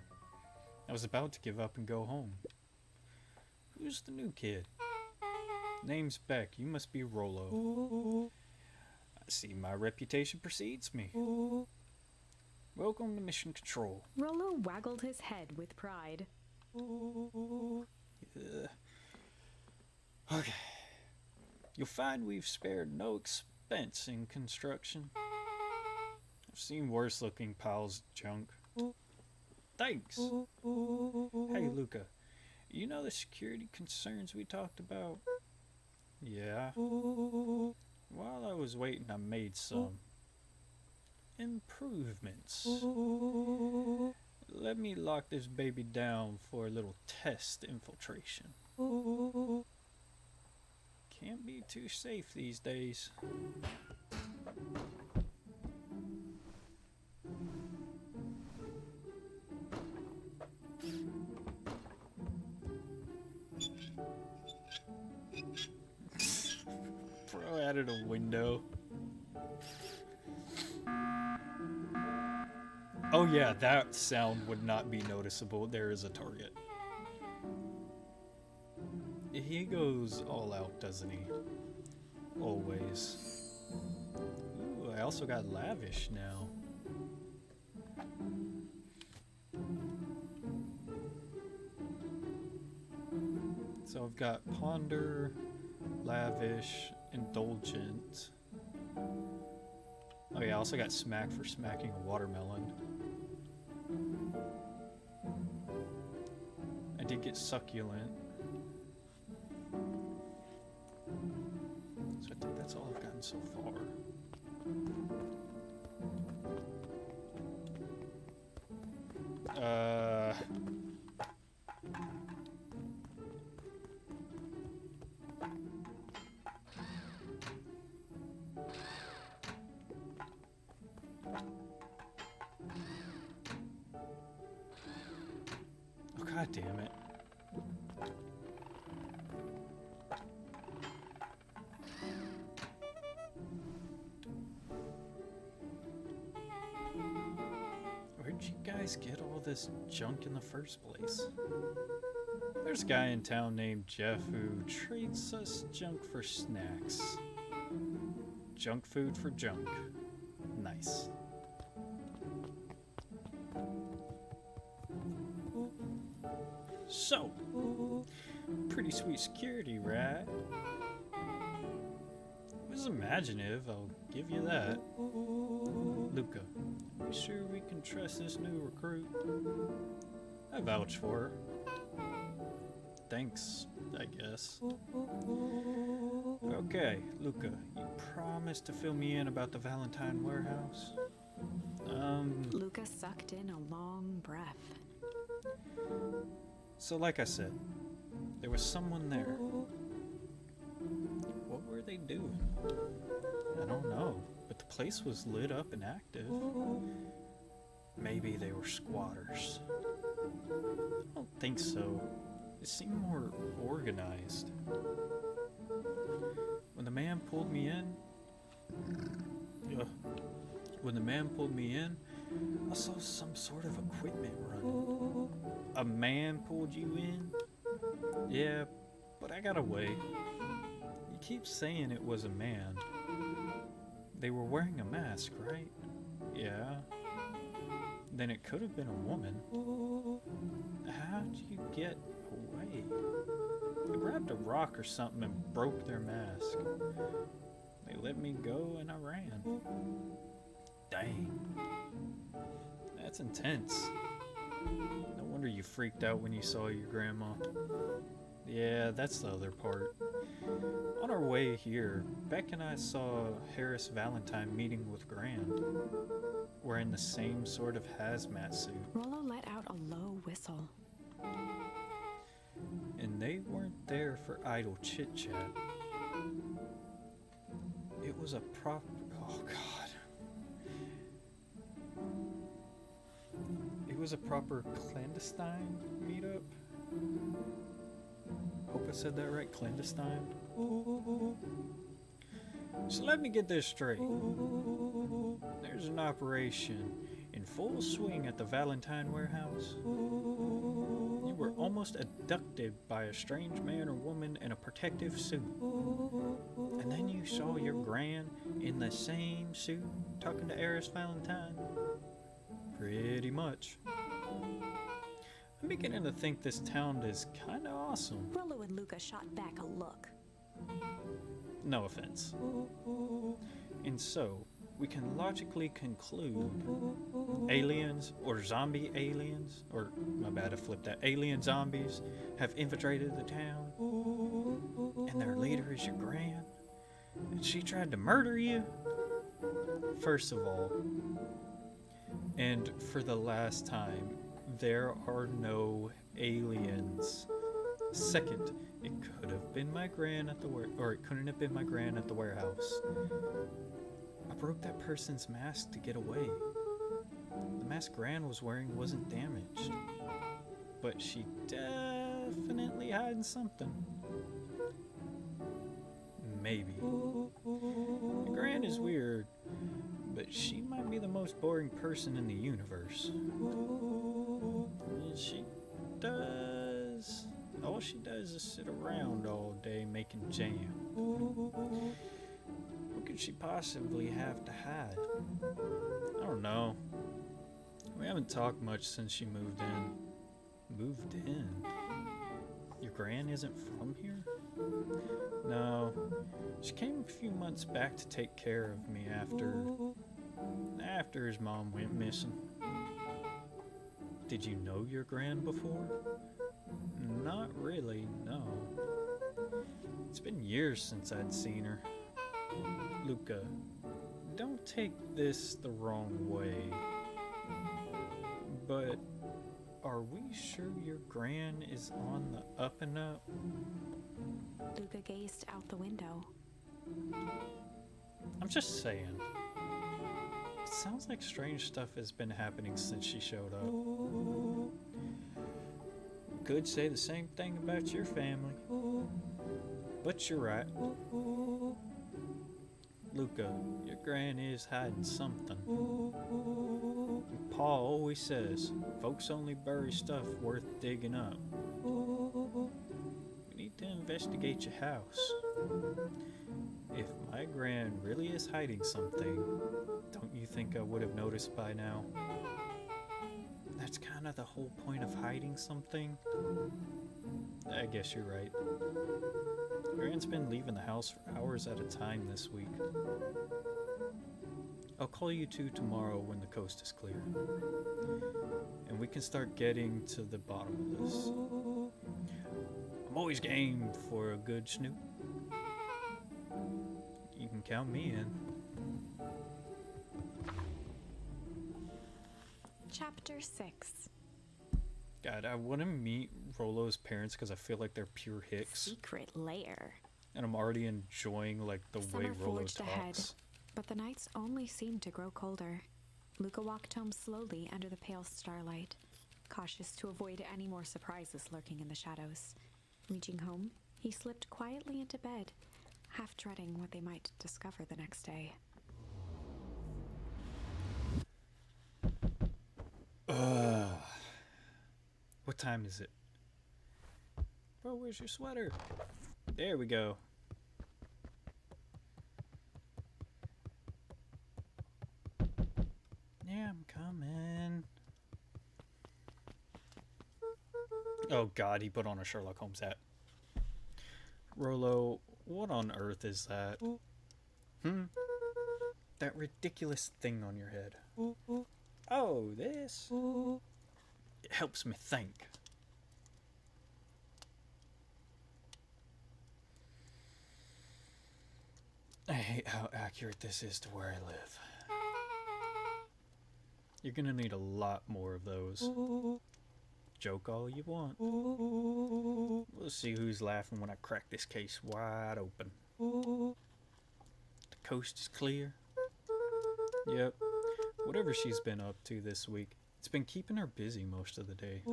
I was about to give up and go home. Who's the new kid? Name's Beck. You must be Rollo. I see my reputation precedes me. Welcome to Mission Control. Rollo waggled his head with pride. Okay. You'll find we've spared no expense in construction. I've seen worse looking piles of junk. Thanks. Hey, Luca. You know the security concerns we talked about? Yeah. While I was waiting, I made some improvements. Let me lock this baby down for a little test infiltration. Can't be too safe these days. Throw out of the window. Oh yeah, that sound would not be noticeable. There is a target. He goes all out, doesn't he? Always. Ooh, I also got lavish now. So I've got ponder, lavish, indulgent. Oh yeah, I also got smack for smacking a watermelon. I did get succulent. So I think that's all I've gotten so far. Oh, God damn it. Where'd you guys get all this junk in the first place? There's a guy in town named Jeff who trades us junk for snacks. Junk food for junk. Nice. So, pretty sweet security, right? It was imaginative, I'll give you that. Luca, you sure we can trust this new recruit? I vouch for her. Thanks, I guess. Okay, Luca, you promised to fill me in about the Valentine warehouse? Luca sucked in a long breath. So like I said, there was someone there. What were they doing? I don't know, but the place was lit up and active. Maybe they were squatters. I don't think so. It seemed more organized. When the man pulled me in, I saw some sort of equipment running. A man pulled you in? Yeah, but I got away. You keep saying it was a man. They were wearing a mask, right? Yeah. Then it could have been a woman. How'd you get away? I grabbed a rock or something and broke their mask. They let me go and I ran. Dang. That's intense. No wonder you freaked out when you saw your grandma. Yeah, that's the other part. On our way here, Beck and I saw Harris Valentine meeting with Grand, wearing the same sort of hazmat suit. Rollo let out a low whistle. And they weren't there for idle chit chat. It was a proper. Oh god. It was a proper clandestine meetup. Hope I said that right. Clandestine. So let me get this straight. There's an operation in full swing at the Valentine warehouse. You were almost abducted by a strange man or woman in a protective suit. And then you saw your gran in the same suit talking to Eris Valentine. Pretty much. I'm beginning to think this town is kinda awesome. Rollo and Luca shot back a look. No offense. And so, we can logically conclude aliens or zombie aliens, or my bad, I flipped that, alien zombies have infiltrated the town, and their leader is your gran, and she tried to murder you? First of all, and for the last time, there are no aliens. Second, it could have been my gran at the or it couldn't have been my gran at the warehouse. I broke that person's mask to get away. The mask Gran was wearing wasn't damaged, but she definitely hiding something. Maybe. Gran is weird, but she might be the most boring person in the universe. All she does is sit around all day making jam. What could she possibly have to hide? I don't know. We haven't talked much since she moved in. Moved in? Your gran isn't from here? No. She came a few months back to take care of me after his mom went missing. Did you know your gran before? Not really, no. It's been years since I'd seen her. Luca, don't take this the wrong way, but are we sure your gran is on the up and up? Luca gazed out the window. I'm just saying. It sounds like strange stuff has been happening since she showed up. Could say the same thing about your family. But you're right. Luca, your gran is hiding something. And Pa always says, folks only bury stuff worth digging up. We need to investigate your house. If my gran really is hiding something, don't you think I would have noticed by now? That's kind of the whole point of hiding something. I guess you're right. Gran's been leaving the house for hours at a time this week. I'll call you two tomorrow when the coast is clear. And we can start getting to the bottom of this. I'm always game for a good snoop. You can count me in. Chapter 6. God, I want to meet Rollo's parents because I feel like they're pure hicks. Secret lair. And I'm already enjoying like the way Summer Rollo forged ahead, talks. but the nights only seemed to grow colder. Luca walked home slowly under the pale starlight, cautious to avoid any more surprises lurking in the shadows. Reaching home, he slipped quietly into bed, half dreading what they might discover the next day. What time is it? Bro, where's your sweater? There we go. Yeah, I'm coming. Oh god, he put on a Sherlock Holmes hat. Rollo, what on earth is that? That ridiculous thing on your head. Oh, this? It helps me think. I hate how accurate this is to where I live. You're gonna need a lot more of those. Joke all you want. We'll see who's laughing when I crack this case wide open. The coast is clear. Yep. Whatever she's been up to this week, it's been keeping her busy most of the day.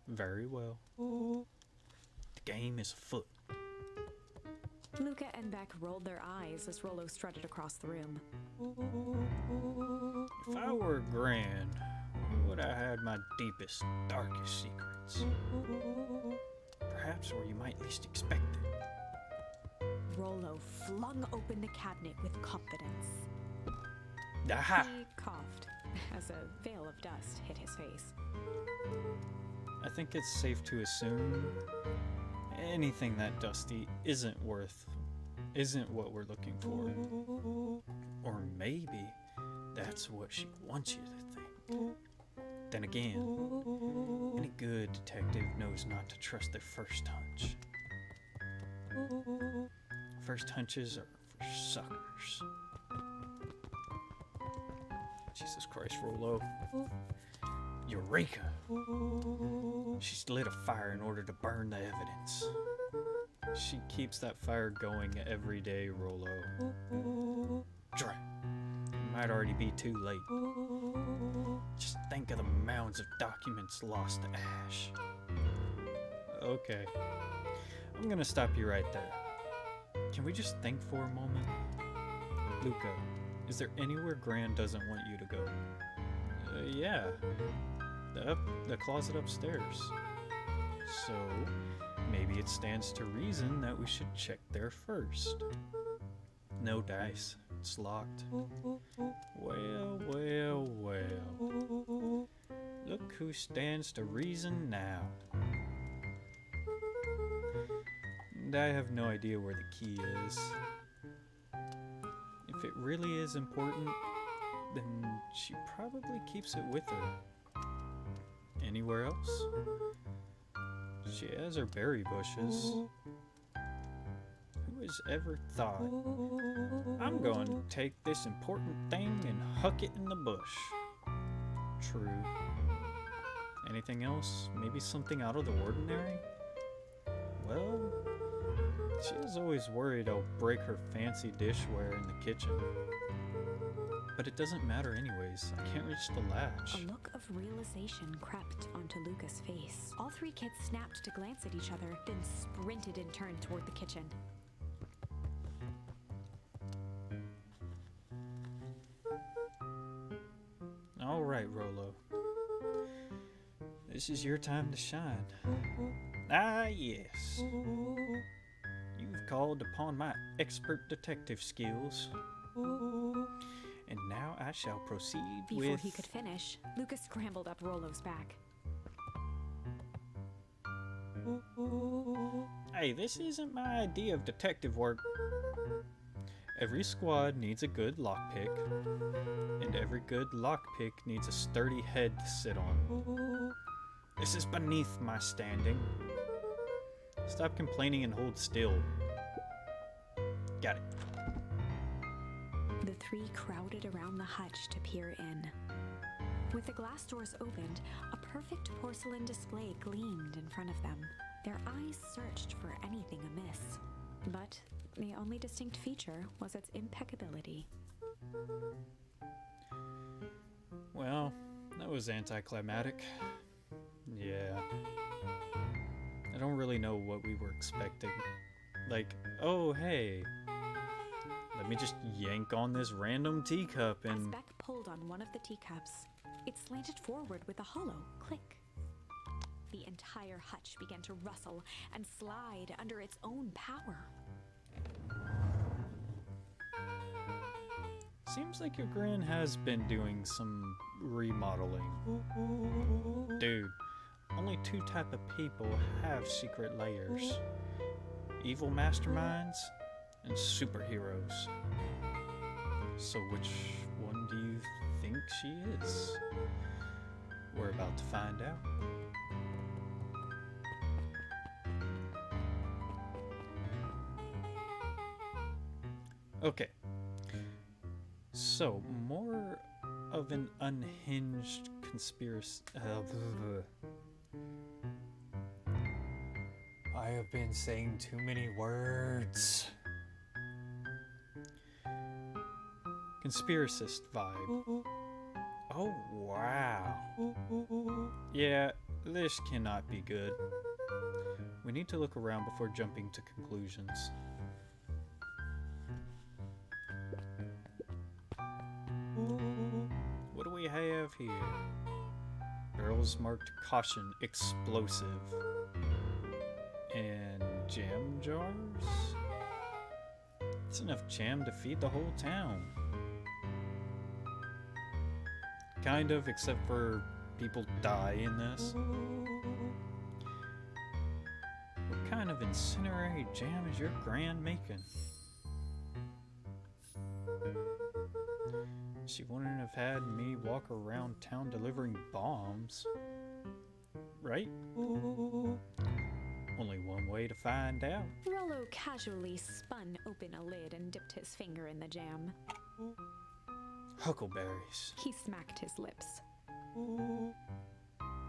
Very well. The game is afoot. Luca and Beck rolled their eyes as Rollo strutted across the room. If I were Gran, would I had my deepest, darkest secrets? Perhaps where you might least expect it. Rollo flung open the cabinet with confidence. Aha! He coughed as a veil of dust hit his face. I think it's safe to assume anything that dusty isn't what we're looking for. Or maybe that's what she wants you to think. Then again, any good detective knows not to trust their first hunch. First hunches are for suckers. Jesus Christ, Rollo. Eureka! She's lit a fire in order to burn the evidence. She keeps that fire going every day, Rollo. Drat. It might already be too late. Just think of the mounds of documents lost to ash. Okay. I'm gonna stop you right there. Can we just think for a moment? Luca, is there anywhere Gran doesn't want you to go? Yeah. The closet upstairs. So, maybe it stands to reason that we should check there first. No dice. It's locked. Well, well, well. Look who stands to reason now. And I have no idea where the key is. If it really is important, then she probably keeps it with her. Anywhere else? She has her berry bushes. Who has ever thought, I'm going to take this important thing and huck it in the bush? True. Anything else? Maybe something out of the ordinary? Well, she is always worried I'll break her fancy dishware in the kitchen. But it doesn't matter anyways. I can't reach the latch. A look of realization crept onto Luca's face. All three kids snapped to glance at each other, then sprinted in turn toward the kitchen. All right, Rollo. This is your time to shine. Ah, yes. You've called upon my expert detective skills. And now I shall proceed Before he could finish, Luca scrambled up Rollo's back. Hey, this isn't my idea of detective work. Every squad needs a good lockpick, and every good lockpick needs a sturdy head to sit on. This is beneath my standing. Stop complaining and hold still. Got it. The three crowded around the hutch to peer in. With the glass doors opened, a perfect porcelain display gleamed in front of them. Their eyes searched for anything amiss, but the only distinct feature was its impeccability. Well, that was anticlimactic. Yeah. I don't really know what we were expecting. Like, oh hey, let me just yank on this random teacup As and... Beck pulled on one of the teacups, it slanted forward with a hollow click. The entire hutch began to rustle and slide under its own power. Seems like your Gran has been doing some remodeling. Dude, only two type of people have secret layers. Evil masterminds and superheroes. So which one do you think she is? We're about to find out. Okay. So, more of an unhinged conspiracy. I have been saying too many words. Conspiracist vibe. Oh, wow. Yeah, this cannot be good. We need to look around before jumping to conclusions. What do we have here? Barrels marked caution explosive. And jam jars? It's enough jam to feed the whole town. Kind of, except for people die in this. What kind of incinerated jam is your gran making? She wouldn't have had me walk around town delivering bombs. Right? Only one way to find out. Rollo casually spun open a lid and dipped his finger in the jam. Huckleberries. He smacked his lips.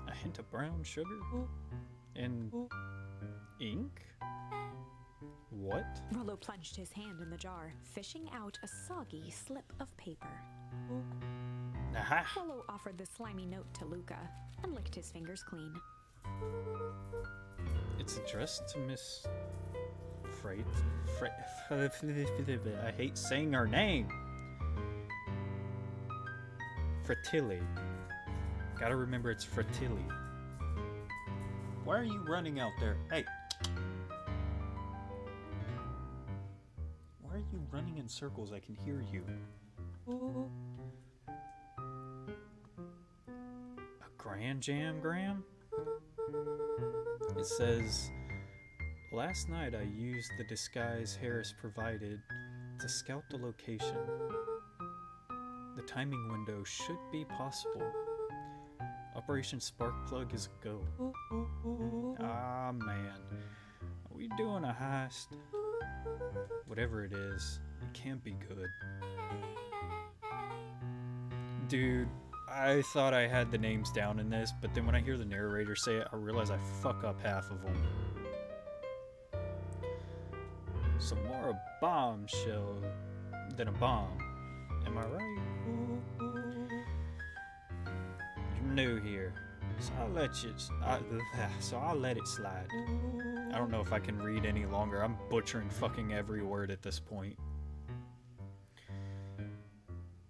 A hint of brown sugar? And ink? What? Rollo plunged his hand in the jar, fishing out a soggy slip of paper. Aha! Rollo offered the slimy note to Luca and licked his fingers clean. It's addressed to Miss Freight. I hate saying her name. Fratelli. Gotta remember it's Fratelli. Why are you running out there? Hey! Why are you running in circles? I can hear you. A Grand Jam Gram? It says, last night I used the disguise Harris provided to scout the location. The timing window should be possible. Operation Sparkplug is a go. Ah, man. Are we doing a heist? Whatever it is, it can't be good. Dude, I thought I had the names down in this, but then when I hear the narrator say it, I realize I fuck up half of them. So more a bombshell than a bomb. Am I right? You're new here, so I'll let it slide. I don't know if I can read any longer. I'm butchering fucking every word at this point.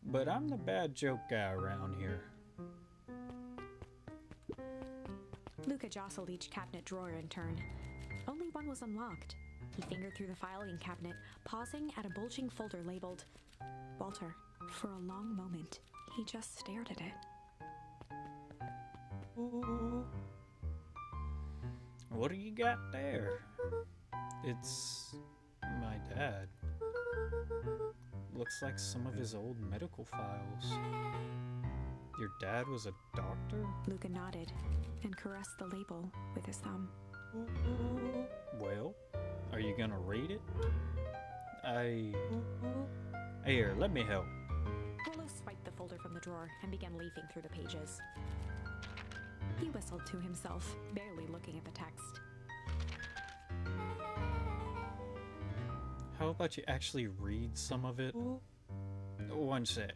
But I'm the bad joke guy around here. Luca jostled each cabinet drawer in turn. Only one was unlocked. He fingered through the filing cabinet, pausing at a bulging folder labeled Walter. For a long moment, he just stared at it. What do you got there? It's my dad. Looks like some of his old medical files. Your dad was a doctor? Luca nodded and caressed the label with his thumb. Well, are you gonna read it? Here, let me help. Rollo swiped the folder from the drawer and began leafing through the pages. He whistled to himself, barely looking at the text. How about you actually read some of it? One sec.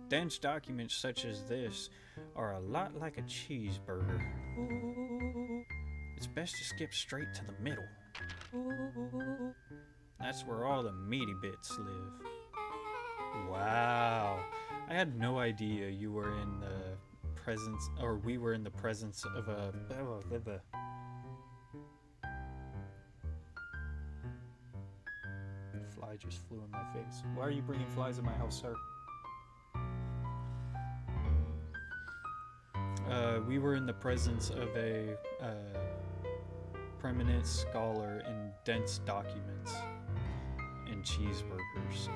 Dense documents such as this are a lot like a cheeseburger. It's best to skip straight to the middle. That's where all the meaty bits live. Wow. I had no idea you were in the presence, or we were in the presence of a... Fly just flew in my face. Why are you bringing flies in my house, sir? We were in the presence of a prominent scholar in dense documents and cheeseburgers.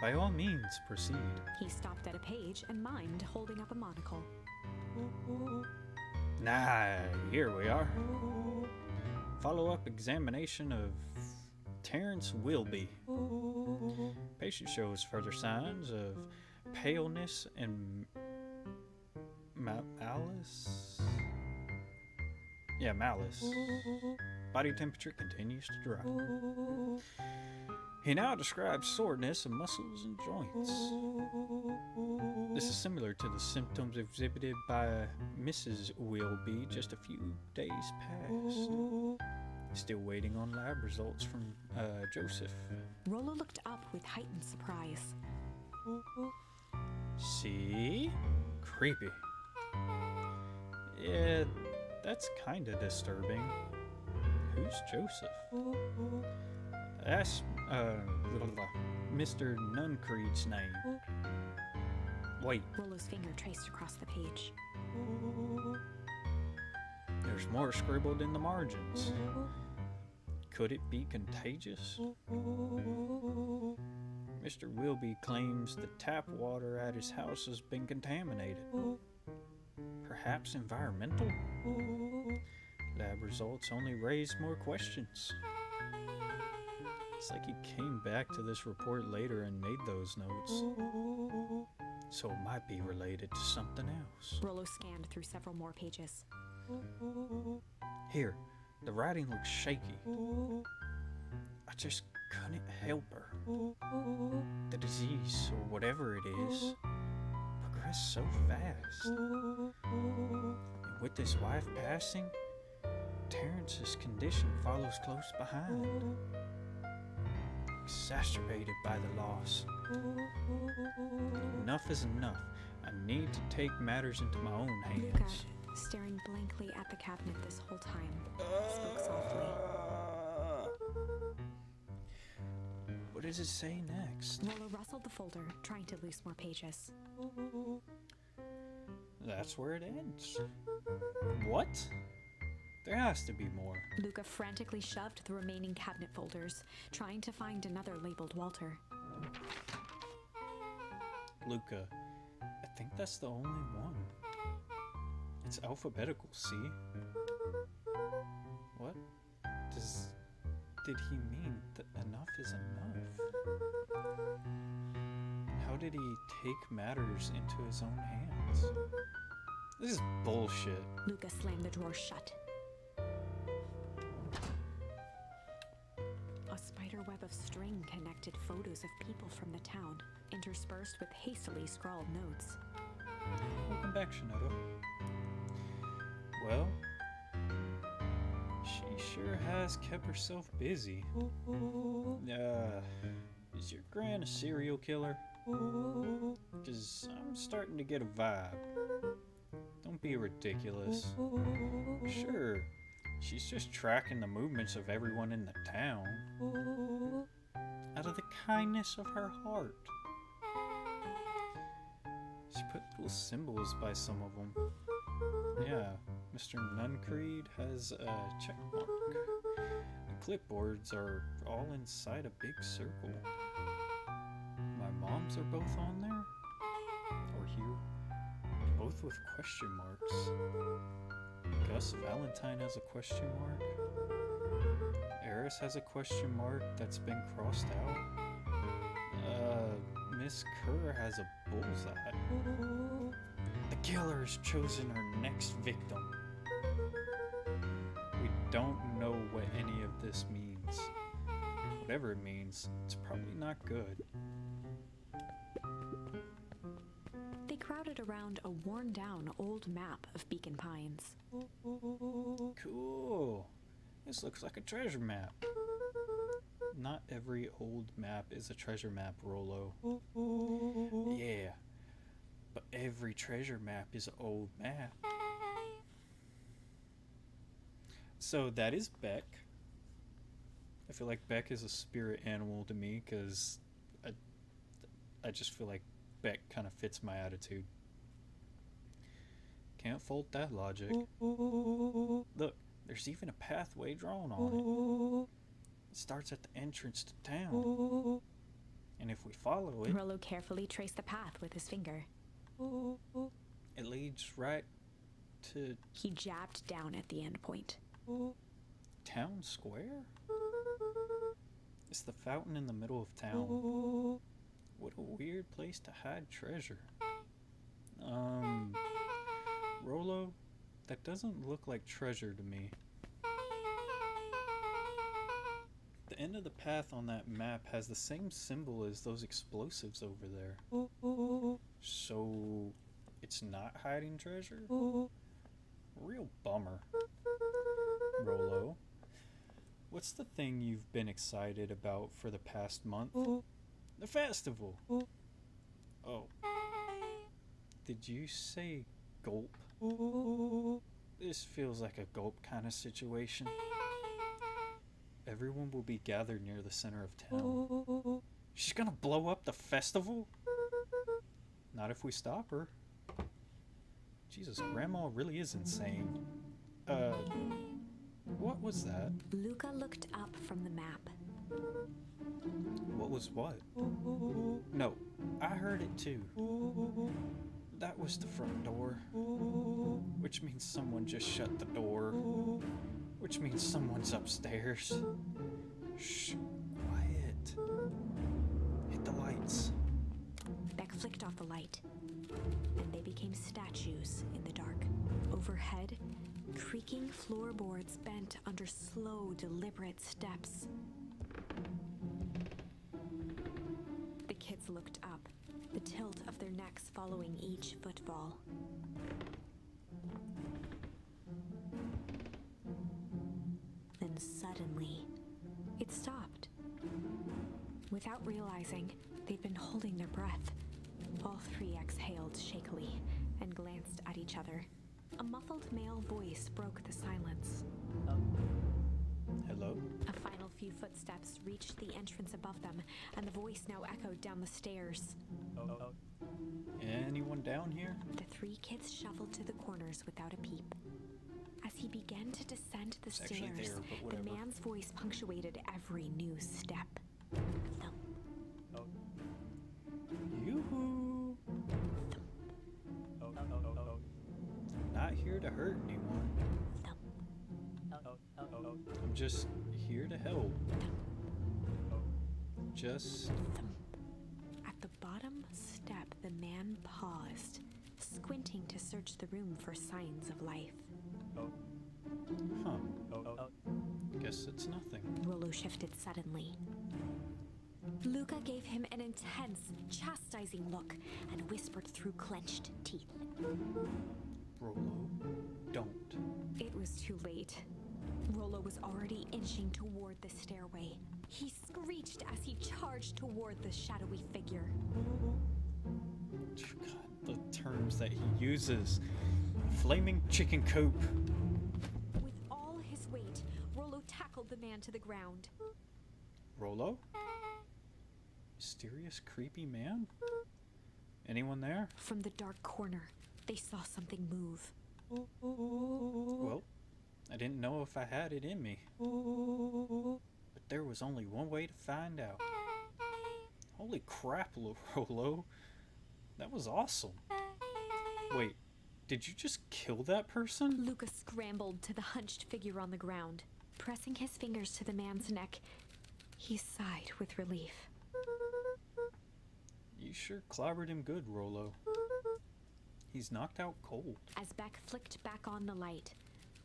By all means, proceed. He stopped at a page and mimed, holding up a monocle. Nah, here we are. Follow-up examination of Terrence Wilby. Patient shows further signs of paleness and malice. Yeah, Malice. Body temperature continues to drop. He now describes soreness of muscles and joints. This is similar to the symptoms exhibited by Mrs. Wilby just a few days past. Still waiting on lab results from Joseph. Rollo looked up with heightened surprise. See? Creepy. Yeah, that's kinda disturbing. Who's Joseph? That's, Mr. Nuncreed's name. Wait, Rollo's finger traced across the page. there's more scribbled in the margins. Could it be contagious? Mr. Wilby claims the tap water at his house has been contaminated. Perhaps environmental? Lab results only raise more questions. It's like he came back to this report later and made those notes. So it might be related to something else. Rollo scanned through several more pages. Here, the writing looks shaky. I just couldn't help her. The disease, or whatever it is, progressed so fast. And with his wife passing, Terrence's condition follows close behind. Exacerbated by the loss. Enough is enough. I need to take matters into my own Luca, hands. staring blankly at the cabinet this whole time, spoke softly. What does it say next? Rollo rustled the folder, trying to loose more pages. That's where it ends. What? There has to be more. Luca frantically shoved the remaining cabinet folders, trying to find another labeled Walter. Luca, I think that's the only one. It's alphabetical, see? What? Did he mean that enough is enough? How did he take matters into his own hands? This is bullshit. Luca slammed the drawer shut. A spider web of string connected photos of people from the town, interspersed with hastily scrawled notes. Welcome back, Shinoda. Well, she sure has kept herself busy. Is your gran a serial killer? 'Cause I'm starting to get a vibe. Don't be ridiculous. Sure, she's just tracking the movements of everyone in the town. Out of the kindness of her heart. She put little symbols by some of them. Yeah, Mr. Nuncreed has a check mark. The clipboards are all inside a big circle. My mom's are both on there? Or here? Both with question marks. Gus Valentine has a question mark. Eris has a question mark that's been crossed out. Miss Kerr has a bullseye. The killer has chosen her next victim. We don't know what any of this means. Whatever it means, it's probably not good. They crowded around a worn-down old map of Beacon Pines. Cool. This looks like a treasure map. Not every old map is a treasure map, Rollo. Yeah, but every treasure map is an old map. So that is Beck. I feel like Beck is a spirit animal to me because I just feel like Beck kind of fits my attitude. Can't fault that logic. Look, there's even a pathway drawn on it. It starts at the entrance to town. And if we follow it, Rollo carefully traced the path with his finger. it leads right to He jabbed down at the end point. town square? It's the fountain in the middle of town. What a weird place to hide treasure. Rollo, That doesn't look like treasure to me. The end of the path on that map has the same symbol as those explosives over there. So, it's not hiding treasure? Real bummer. Rolo, what's the thing you've been excited about for the past month? The festival. Oh. Did you say gulp? This feels like a gulp kind of situation. Everyone will be gathered near the center of town. She's gonna blow up the festival? Not if we stop her. Jesus, Grandma really is insane. What was that? Luca looked up from the map. What was what? No, I heard it too. That was the front door. Which means someone just shut the door. Which means someone's upstairs. Shh, quiet. Hit the lights. Beck flicked off the light, and they became statues in the dark. Overhead, creaking floorboards bent under slow, deliberate steps. The kids looked up, the tilt of their necks following each footfall. Then suddenly, it stopped. Without realizing, they'd been holding their breath. All three exhaled shakily and glanced at each other. A muffled male voice broke the silence. Hello? A final few footsteps reached the entrance above them, and the voice now echoed down the stairs. Anyone down here? The three kids shuffled to the corners without a peep. As he began to descend the It's actually stairs, there, but the whatever. man's voice punctuated every new step. Thump, Yoo-hoo! Not here to hurt anyone. thump, I'm just here to help. Just... thump. At the bottom step, the man paused, squinting to search the room for signs of life. Huh. Guess it's nothing. Rollo shifted suddenly. Luca gave him an intense, chastising look and whispered through clenched teeth. Rolo, don't. It was too late. Rollo was already inching toward the stairway. He screeched as he charged toward the shadowy figure. God, the terms that he uses. Flaming chicken coop. With all his weight, Rollo tackled the man to the ground. Rolo? Mysterious, creepy man? Anyone there? From the dark corner, they saw something move. Well, I didn't know if I had it in me. But there was only one way to find out. Holy crap, Rolo. That was awesome. Wait, did you just kill that person? Luca scrambled to the hunched figure on the ground. Pressing his fingers to the man's neck, he sighed with relief. You sure clobbered him good, Rolo. He's knocked out cold. As Beck flicked back on the light,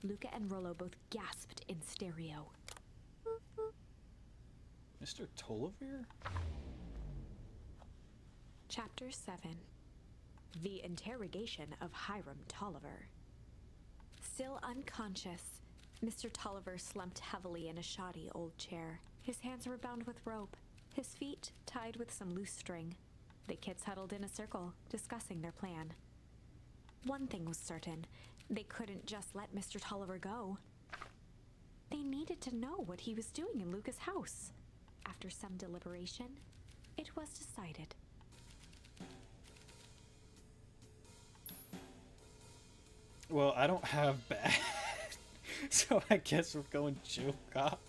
Luca and Rollo both gasped in stereo. Mr. Tolliver? Chapter 7. The Interrogation of Hiram Tolliver. Still unconscious, Mr. Tolliver slumped heavily in a shoddy old chair. His hands were bound with rope, his feet tied with some loose string. The kids huddled in a circle, discussing their plan. One thing was certain, they couldn't just let Mr. Tolliver go. They needed to know what he was doing in Luca's house. After some deliberation, it was decided. Well, I don't have bad, so I guess we're going chill cop.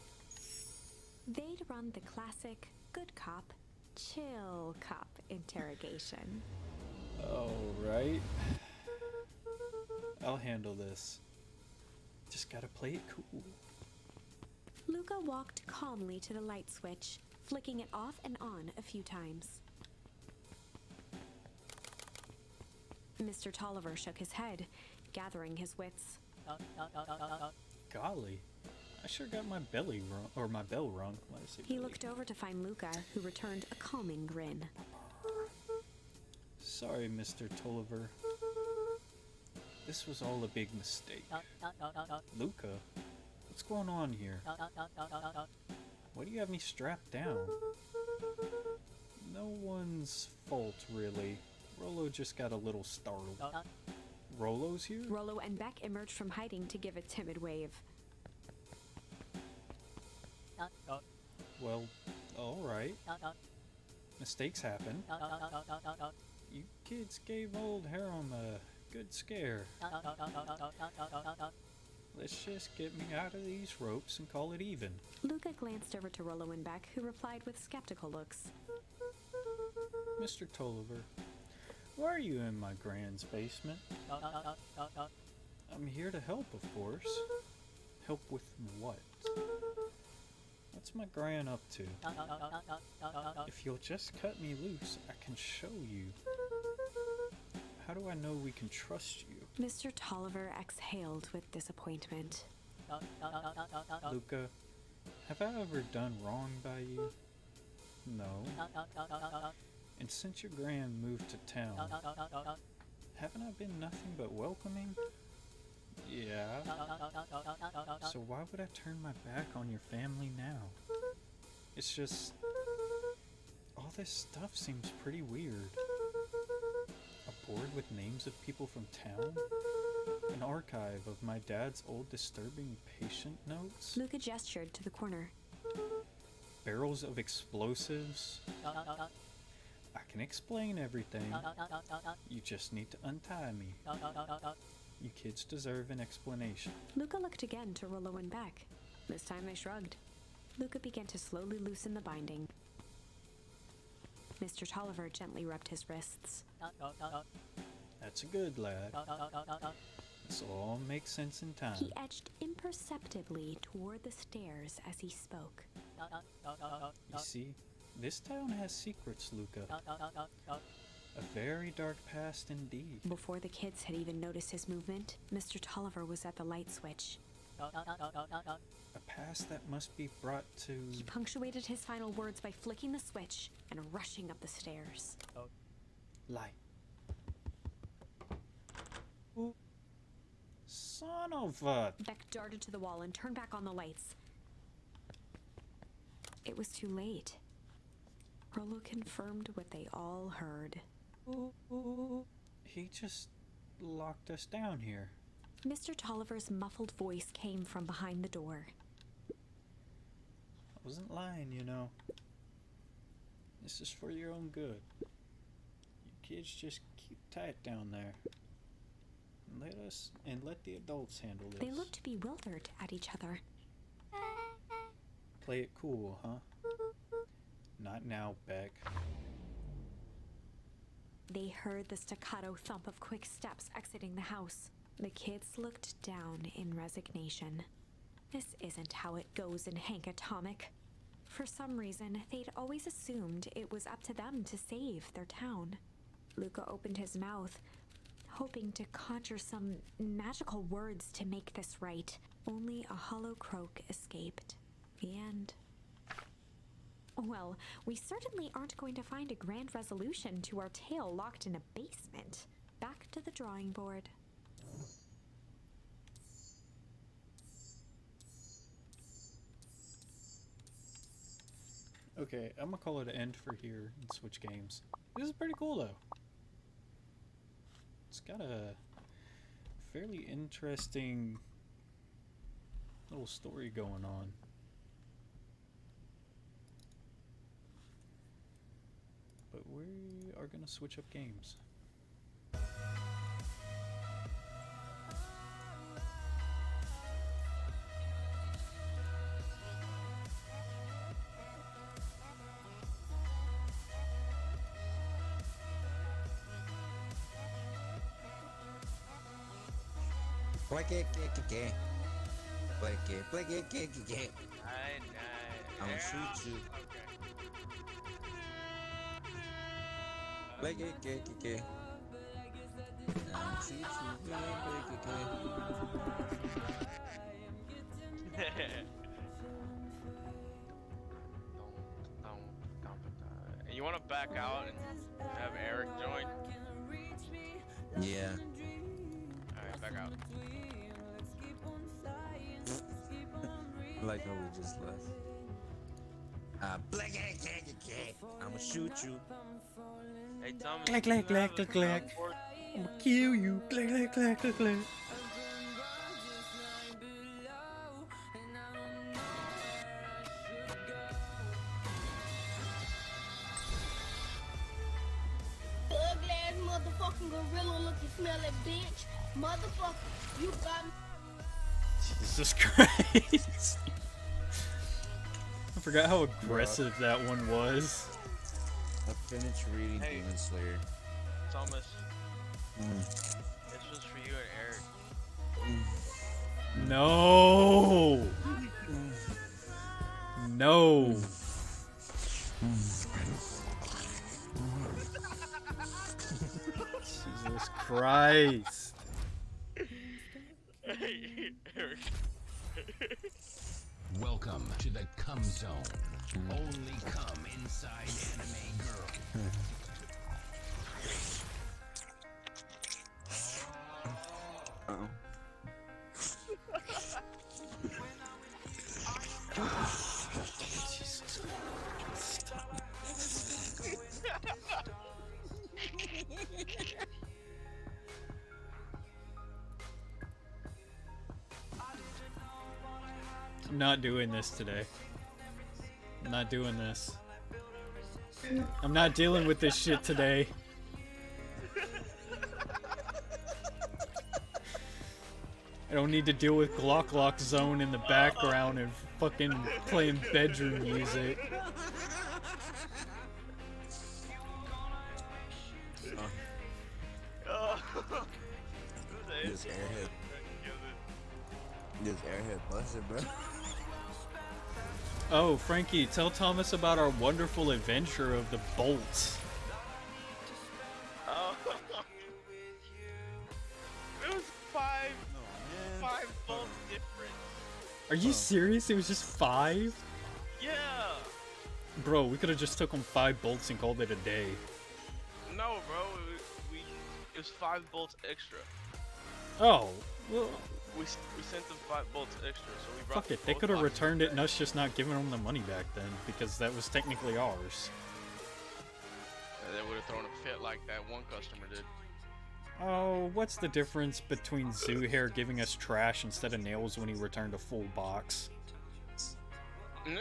They'd run the classic good cop, chill cop interrogation. Alright. I'll handle this. Just gotta play it cool. Luca walked calmly to the light switch, flicking it off and on a few times. Mr. Tolliver shook his head, gathering his wits. Golly, I sure got my belly rung, or my bell rung. Why did I say He belly? looked over to find Luca, who returned a calming grin. Sorry, Mr. Tolliver. This was all a big mistake. Luca, what's going on here? Why do you have me strapped down? No one's fault, really. Rollo just got a little startled. Rollo's here? Rollo and Beck emerged from hiding to give a timid wave. Well, alright. Mistakes happen. You kids gave old Harum a good scare. Let's just get me out of these ropes and call it even. Luca glanced over to Rollo and Beck, who replied with skeptical looks. Mr. Tolliver, why are you in my grand's basement? I'm here to help, of course. Help with what? What's my gran up to? If you'll just cut me loose, I can show you. How do I know we can trust you? Mr. Tolliver exhaled with disappointment. Luca, have I ever done wrong by you? No. And since your gran moved to town, haven't I been nothing but welcoming? Yeah. So why would I turn my back on your family now? It's just... all this stuff seems pretty weird. A board with names of people from town? An archive of my dad's old disturbing patient notes? Luca gestured to the corner. Barrels of explosives? I can explain everything. You just need to untie me. You kids deserve an explanation. Luca looked again to Rollo and Beck. This time they shrugged. Luca began to slowly loosen the binding. Mr. Tolliver gently rubbed his wrists. That's a good lad. This all makes sense in time. He edged imperceptibly toward the stairs as he spoke. You see, this town has secrets, Luca. A very dark past indeed. Before the kids had even noticed his movement, Mr. Tolliver was at the light switch. A past that must be brought to... He punctuated his final words by flicking the switch and rushing up the stairs. Light. Ooh. Son of a... Beck darted to the wall and turned back on the lights. It was too late. Rollo confirmed what they all heard. He just locked us down here. Mr. Tolliver's muffled voice came from behind the door. I wasn't lying, you know. This is for your own good. You kids just keep tight down there. Let the adults handle this. They looked bewildered at each other. Play it cool, huh? Not now, Beck. They heard the staccato thump of quick steps exiting the house. The kids looked down in resignation. This isn't how it goes in Hank Atomic. For some reason, they'd always assumed it was up to them to save their town. Luca opened his mouth, hoping to conjure some magical words to make this right. Only a hollow croak escaped. The end. Well, we certainly aren't going to find a grand resolution to our tale locked in a basement. Back to the drawing board. Okay, I'm gonna call it an end for here and switch games. This is pretty cool though. It's got a fairly interesting little story going on. But we are gonna switch up games. I'm gonna shoot you. You want to back out and have Eric join? Yeah. Alright, back out. Like how we just left. I'ma shoot you. Hey, Thomas. Clack, do you clack, have clack, a clack. soundboard? I'ma kill you. Clack, clack, clack, clack, clack. Ugly ass motherfucking gorilla looking smelly bitch. Motherfucker, you got me. Jesus Christ. I forgot how aggressive that one was. I finished reading Hey. Demon Slayer. Thomas. This was for you and Eric. No. No. Jesus Christ. Hey, Eric. Welcome to the Cum Zone. Only come inside anime girl. Uh-oh. Jesus Christ. I'm not doing this today. I'm not doing this. I'm not dealing with this shit today. I don't need to deal with Glock Zone in the background and fucking playing bedroom music. Oh. This airhead. This airhead busted, bro. Oh, Frankie, tell Thomas about our wonderful adventure of the bolts. Oh. It was five volts difference. Are you serious? It was just 5? Yeah. Bro, we could have just took them 5 bolts and called it a day. No, bro. It was 5 volts extra. Oh, well, We sent them 5 volts extra, so we brought fuck it. They both could have boxes returned it and back. us just not giving them the money back then, because that was technically ours. And they would have thrown a fit like that one customer did. Oh, what's the difference between Zoohair giving us trash instead of nails when he returned a full box? Jesus, bro.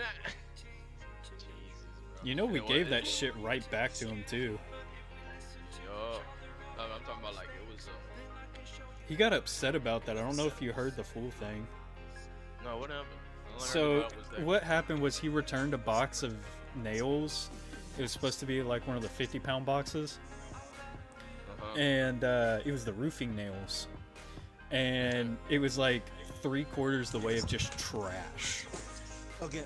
You know we know gave what? that shit right back to him too. Yo, I'm talking about like it was. He got upset about that. I don't know if you heard the full thing. No, what happened? All I heard So about was that- what happened was he returned a box of nails. It was supposed to be like one of the 50-pound boxes. Uh-huh. And it was the roofing nails. And it was like 3/4 the way of just trash. Okay.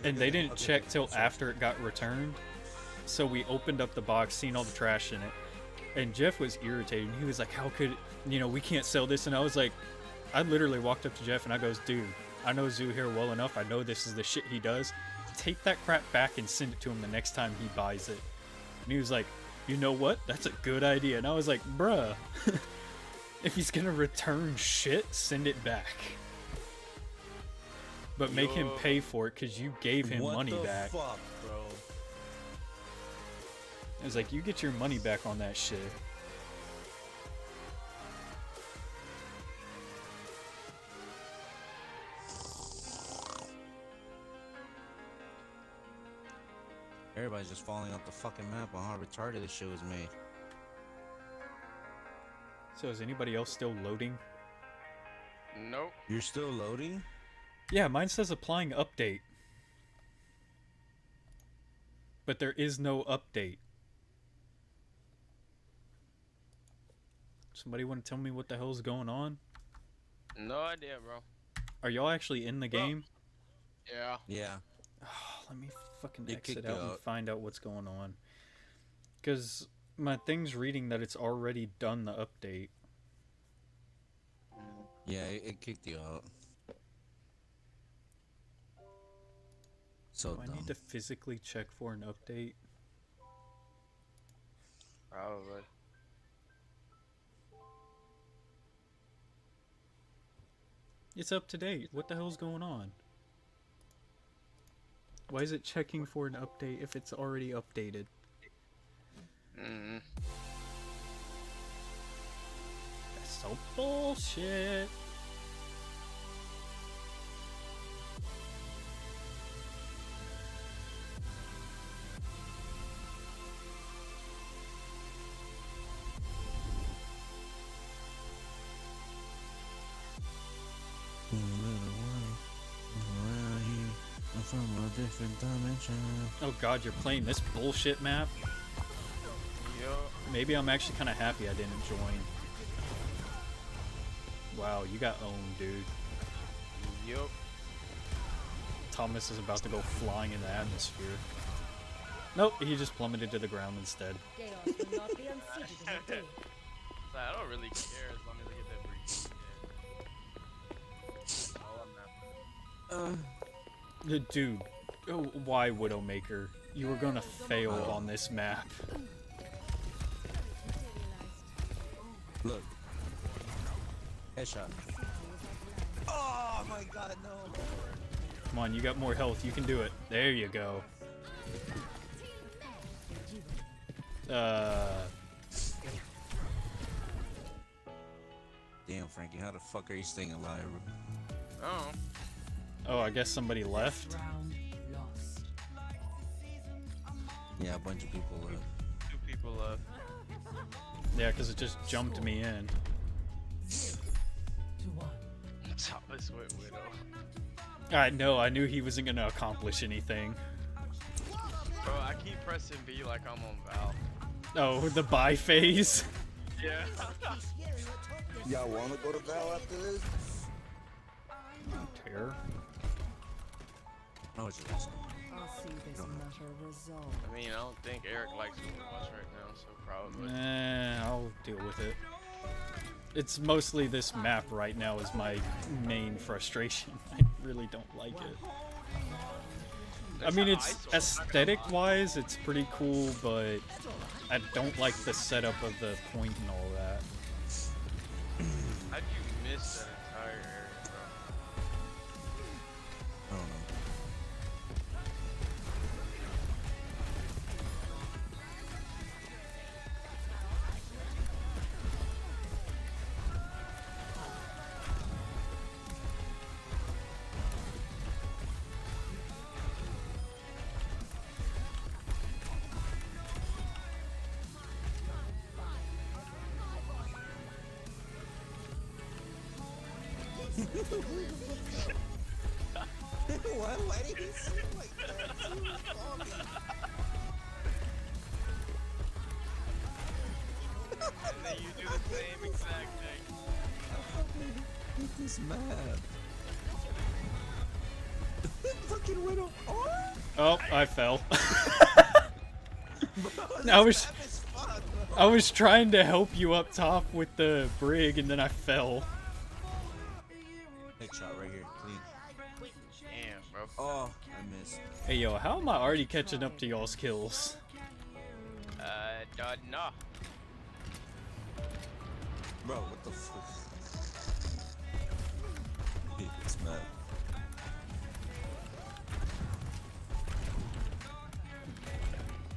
And they didn't check till after it got returned. So we opened up the box, seen all the trash in it. And Jeff was irritated. He was like, how could, we can't sell this. And I was like, I literally walked up to Jeff and I goes, dude, I know Zoohair well enough. I know this is the shit he does. Take that crap back and send it to him the next time he buys it. And he was like, you know what? That's a good idea. And I was like, bruh, if he's gonna return shit, send it back. But make him Yo. pay for it because you gave him money back. Fuck, bro. I was like, you get your money back on that shit. Everybody's just falling off the fucking map on how retarded this shit was made. So is anybody else still loading? Nope. You're still loading? Yeah, mine says applying update. But there is no update. Somebody want to tell me what the hell's going on? No idea, bro. Are y'all actually in the game? Yeah. Yeah. Oh, let me fucking It exit kicked out you and out. find out what's going on. Because My thing's reading that it's already done the update. Yeah, it kicked you out. So Do I dumb. need to physically check for an update? Probably. It's up to date. What the hell's going on? Why is it checking for an update if it's already updated? Mm. That's so bullshit. From a different dimension. Oh god, you're playing this bullshit map? Yo. Maybe I'm actually kind of happy I didn't join. Wow, you got owned, dude. Yup. Thomas is about to go flying in the atmosphere. Nope, he just plummeted to the ground instead. Like, I don't really care as long as I get that breach. All I'm not. Dude, oh, why Widowmaker? You were gonna fail on this map. Look. Headshot. Oh my god, no. Come on, you got more health. You can do it. There you go. Damn, Frankie, how the fuck are you staying alive, bro? Oh. Oh, I guess somebody left. Yeah, a bunch of people left. 2 people left. Yeah, because it just jumped me in. Thomas with Widow. I know, I knew he wasn't gonna accomplish anything. Bro, I keep pressing B like I'm on Val. Oh, the buy phase? Yeah. Y'all wanna go to Val after this? Terror. No, it's just. I mean, I don't think Eric likes it much right now, so probably. Nah, I'll deal with it. It's mostly this map right now is my main frustration. I really don't like it. I mean, it's aesthetic-wise, it's pretty cool, but I don't like the setup of the point and all that. How'd you miss that entire area, bro? I don't know. Why did he seem like that? And then you do the same exact thing. Beat this map. Fucking Widow. Oh, I fell. I was trying to help you up top with the brig, and then I fell. Headshot right here, clean. Damn, bro. Oh, I missed. Hey yo, how am I already catching up to y'all's kills? Don't know. Bro, what the fuck? I hate this map.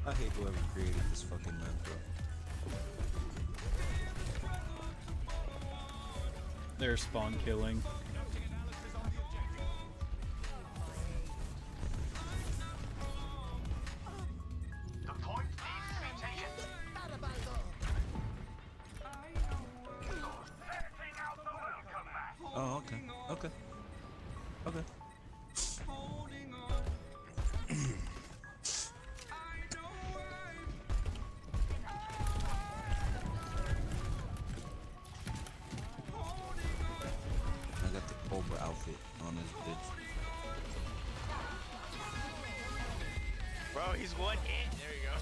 I hate whoever created this fucking map, bro. They're spawn killing. Oh, okay. Okay. Okay. I got the Cobra outfit on this bitch. Bro, he's one hit. There you go.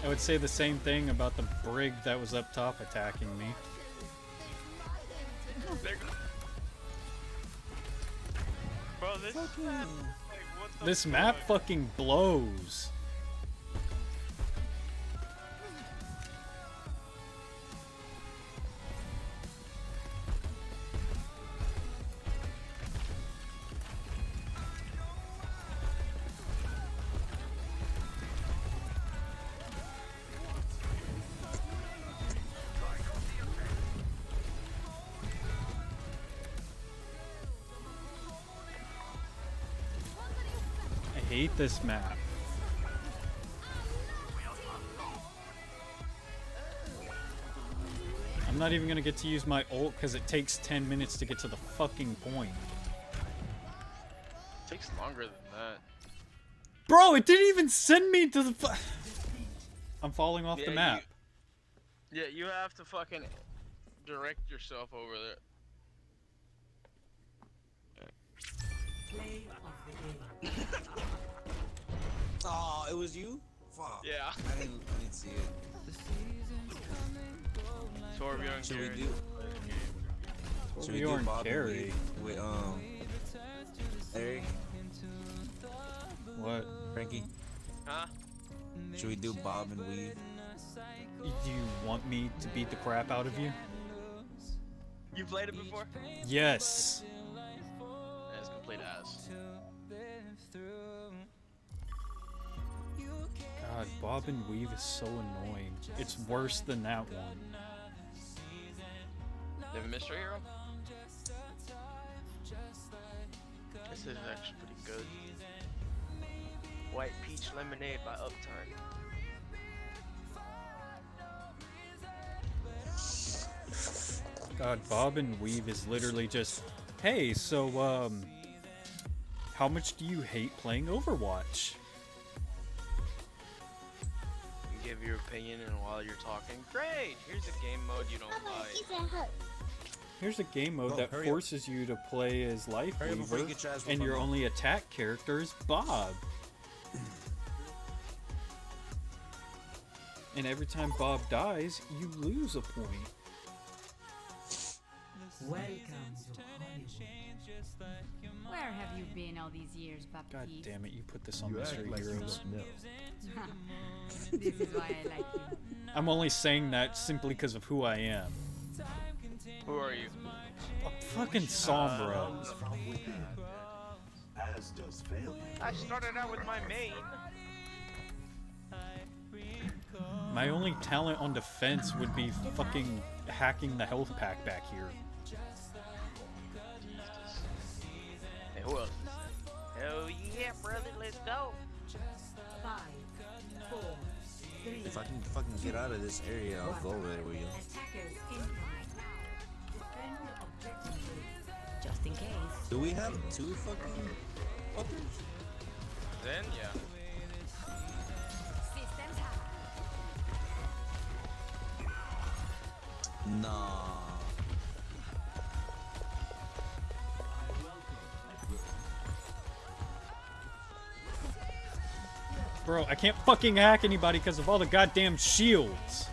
I would say the same thing about the brig that was up top attacking me. Bro, this map, like, what the This map fuck? fucking blows. I hate this map. I'm not even gonna get to use my ult because it takes 10 minutes to get to the fucking point. Takes longer than that. Bro, it didn't even send me to the I'm falling off the Yeah, map. Yeah, you have to fucking direct yourself over there. Oh, it was you? Fuck. Yeah. I didn't see it. Torbjorn Should we Carey. do? Should we do Torbjorn Bob and Carey. Weave with Eric, What? Frankie? Huh? Should we do Bob and Weave? Do you want me to beat the crap out of you? You played it before? Yes. Yeah, it's complete ass. God, Bob and Weave is so annoying. It's worse than that one. You have a mystery hero? This is actually pretty good. White Peach Lemonade by Uptime. God, Bob and Weave is literally just, hey, so, how much do you hate playing Overwatch? You give your opinion, and while you're talking, great! Here's a game mode you don't like. Here's a game mode Go, that hurry up. forces you to play as Life Hurry up before you Weaver, get your ass and whooped your on only attack character is Bob. And every time Bob dies, you lose a point. Welcome to Hollywood. Where have you been all these years, God Baptiste? damn it, you put this on Mystery Heroes. This is why I like you. I'm only saying that simply because of who I am. Who are you? A fucking Sombra. I started out with my main. My only talent on defense would be fucking hacking the health pack back here. Hey, who else? Hell yeah, brother, let's go. 5, 4, 3. If I can fucking get out of this area, I'll go over there with you. Attackers incoming. Defend objective A. Just in case. Do we have 2 fucking fuckers? Then, yeah. Systems high. Nah. Bro, I can't fucking hack anybody because of all the goddamn shields.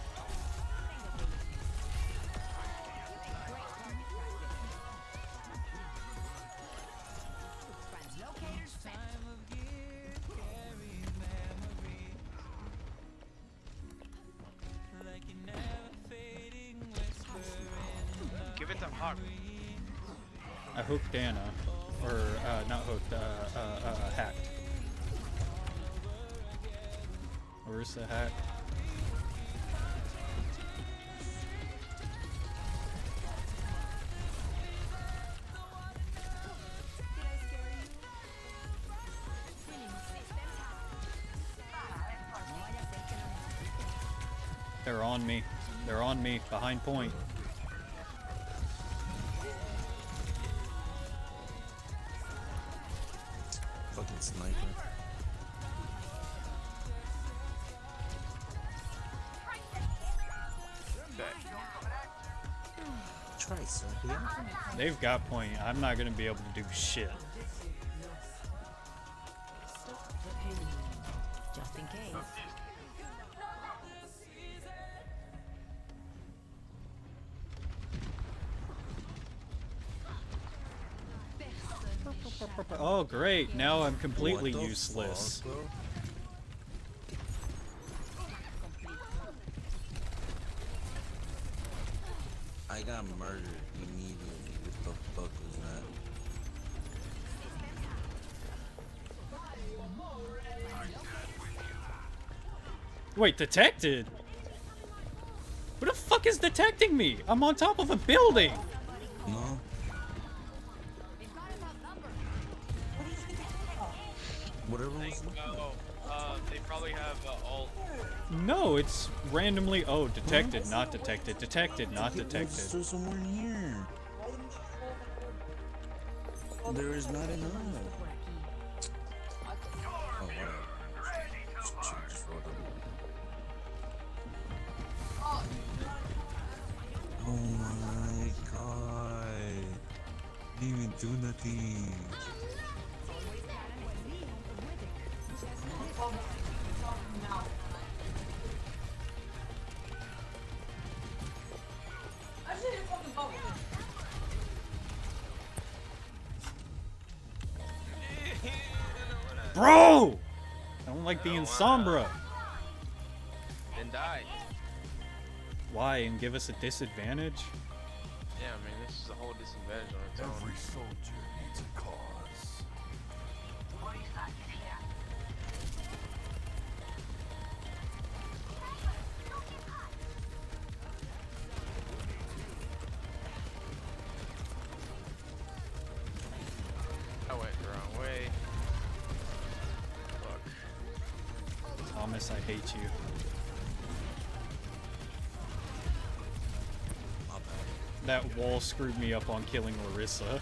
Give it to Hawk. I hooked Anna. Or, not hooked, hacked. Where's the hack? They're on me. They're on me. Behind point. Fucking sniper. Try something. They've got point. I'm not gonna be able to do shit. Just in case. Oh, great. Now I'm completely What the useless. fuck, bro? I got murdered immediately. What the fuck was that? Wait, detected? What the fuck is detecting me? I'm on top of a building. No. Whatever was They probably have alt. No, it's randomly. Oh, detected, not detected. Detected, not detected. Register somewhere in here. There is not enough. Oh, whatever. Just rolled up. Oh my god. Didn't even do nothing. Bro! I don't like being Sombra. Then die. Why? And give us a disadvantage? Yeah, I mean, this is a whole disadvantage on its own. Every soldier needs a cause. I went the wrong way. Fuck. Thomas, I hate you. My bad. That wall screwed me up on killing Larissa.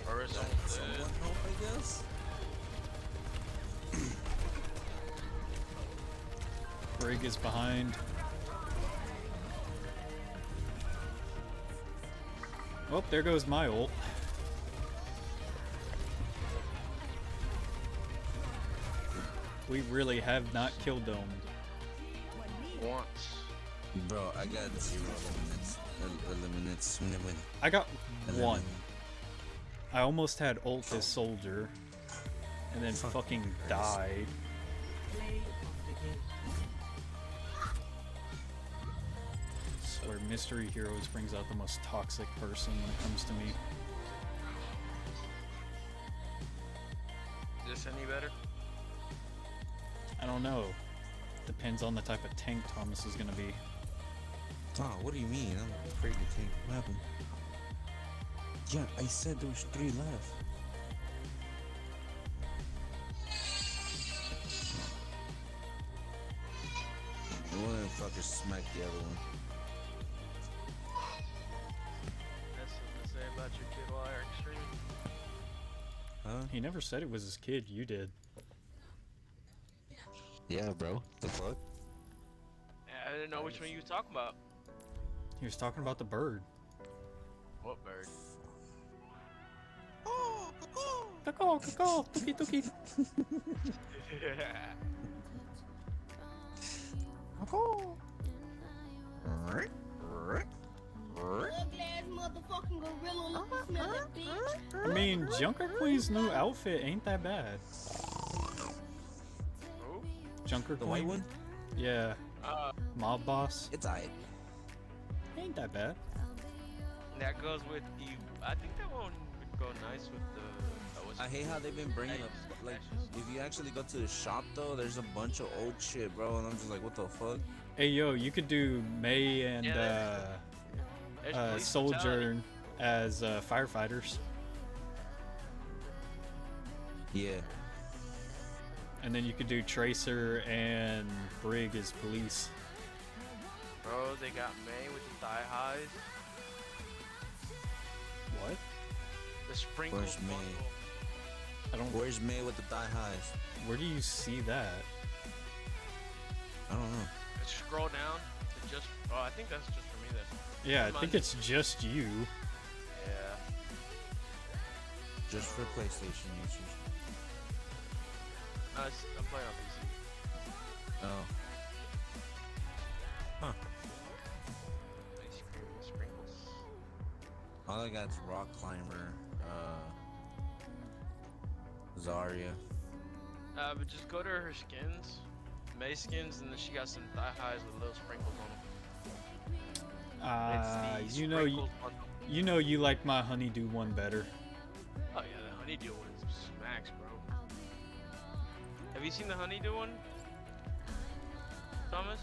Or is it Someone help, I guess? Brig is behind. Oh, there goes my ult. We really have not killed them. once? Bro, I got 0 eliminates. I got one. I almost had ult as soldier, and then fucking died. Swear Mystery Heroes brings out the most toxic person when it comes to me. Is this any better? I don't know. Depends on the type of tank Thomas is gonna be. Oh, what do you mean? I'm afraid to take. What happened? Yeah, I said there was 3 left. One fucker smacked the other one. That's something to say about your kid while Eric's streaming. Huh? He never said it was his kid, you did. Yeah, bro. The fuck? Yeah, I didn't know which one you were talking about. He was talking about the bird. What bird? Caw, caw, tuki tuki. Ugly ass motherfucking gorilla looking smelly bitch. I mean, Junker Queen's new outfit ain't that bad. Who? Junker The Queen? white one? Yeah, Uh, mob boss. It's aight. Ain't that bad. that goes with you. I think that one would go nice with the. I hate how they've been bringing up, like, if you actually go to the shop though, there's a bunch of old shit, bro, and I'm just like, what the fuck? Hey yo, you could do May and There's police Soldier brutality. as firefighters, Yeah. and then you could do Tracer and Brig as police. Bro, they got May with the thigh highs. What? The sprinkles Where's May? bundle. I don't. Where's May with the thigh highs? Where do you see that? I don't know. Scroll down. It just. Oh, I think that's just for me then. Yeah, I Come think on. it's just you. Yeah. Just for PlayStation users. I'm playing on PC. Oh. Huh. Ice cream and sprinkles. All I got's Rock Climber, Zarya. But just go to her skins, May skins, and then she got some thigh highs with little sprinkles on them. It's the sprinkles bundle. you know you like my honeydew one better. Oh yeah, the honeydew one is smacks, bro. Have you seen the honeydew one, Thomas?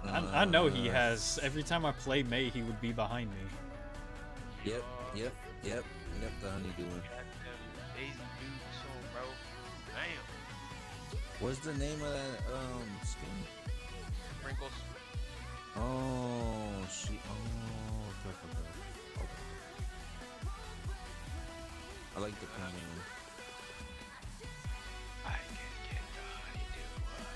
I know he has. Every time I play May, he would be behind me. Yep, the honeydew one. Goddamn Daisy Duke song, bro. Damn. What's the name of that skin? Sprinkles. Oh, she. Okay. I like the penguin one. I can get the honeydew one.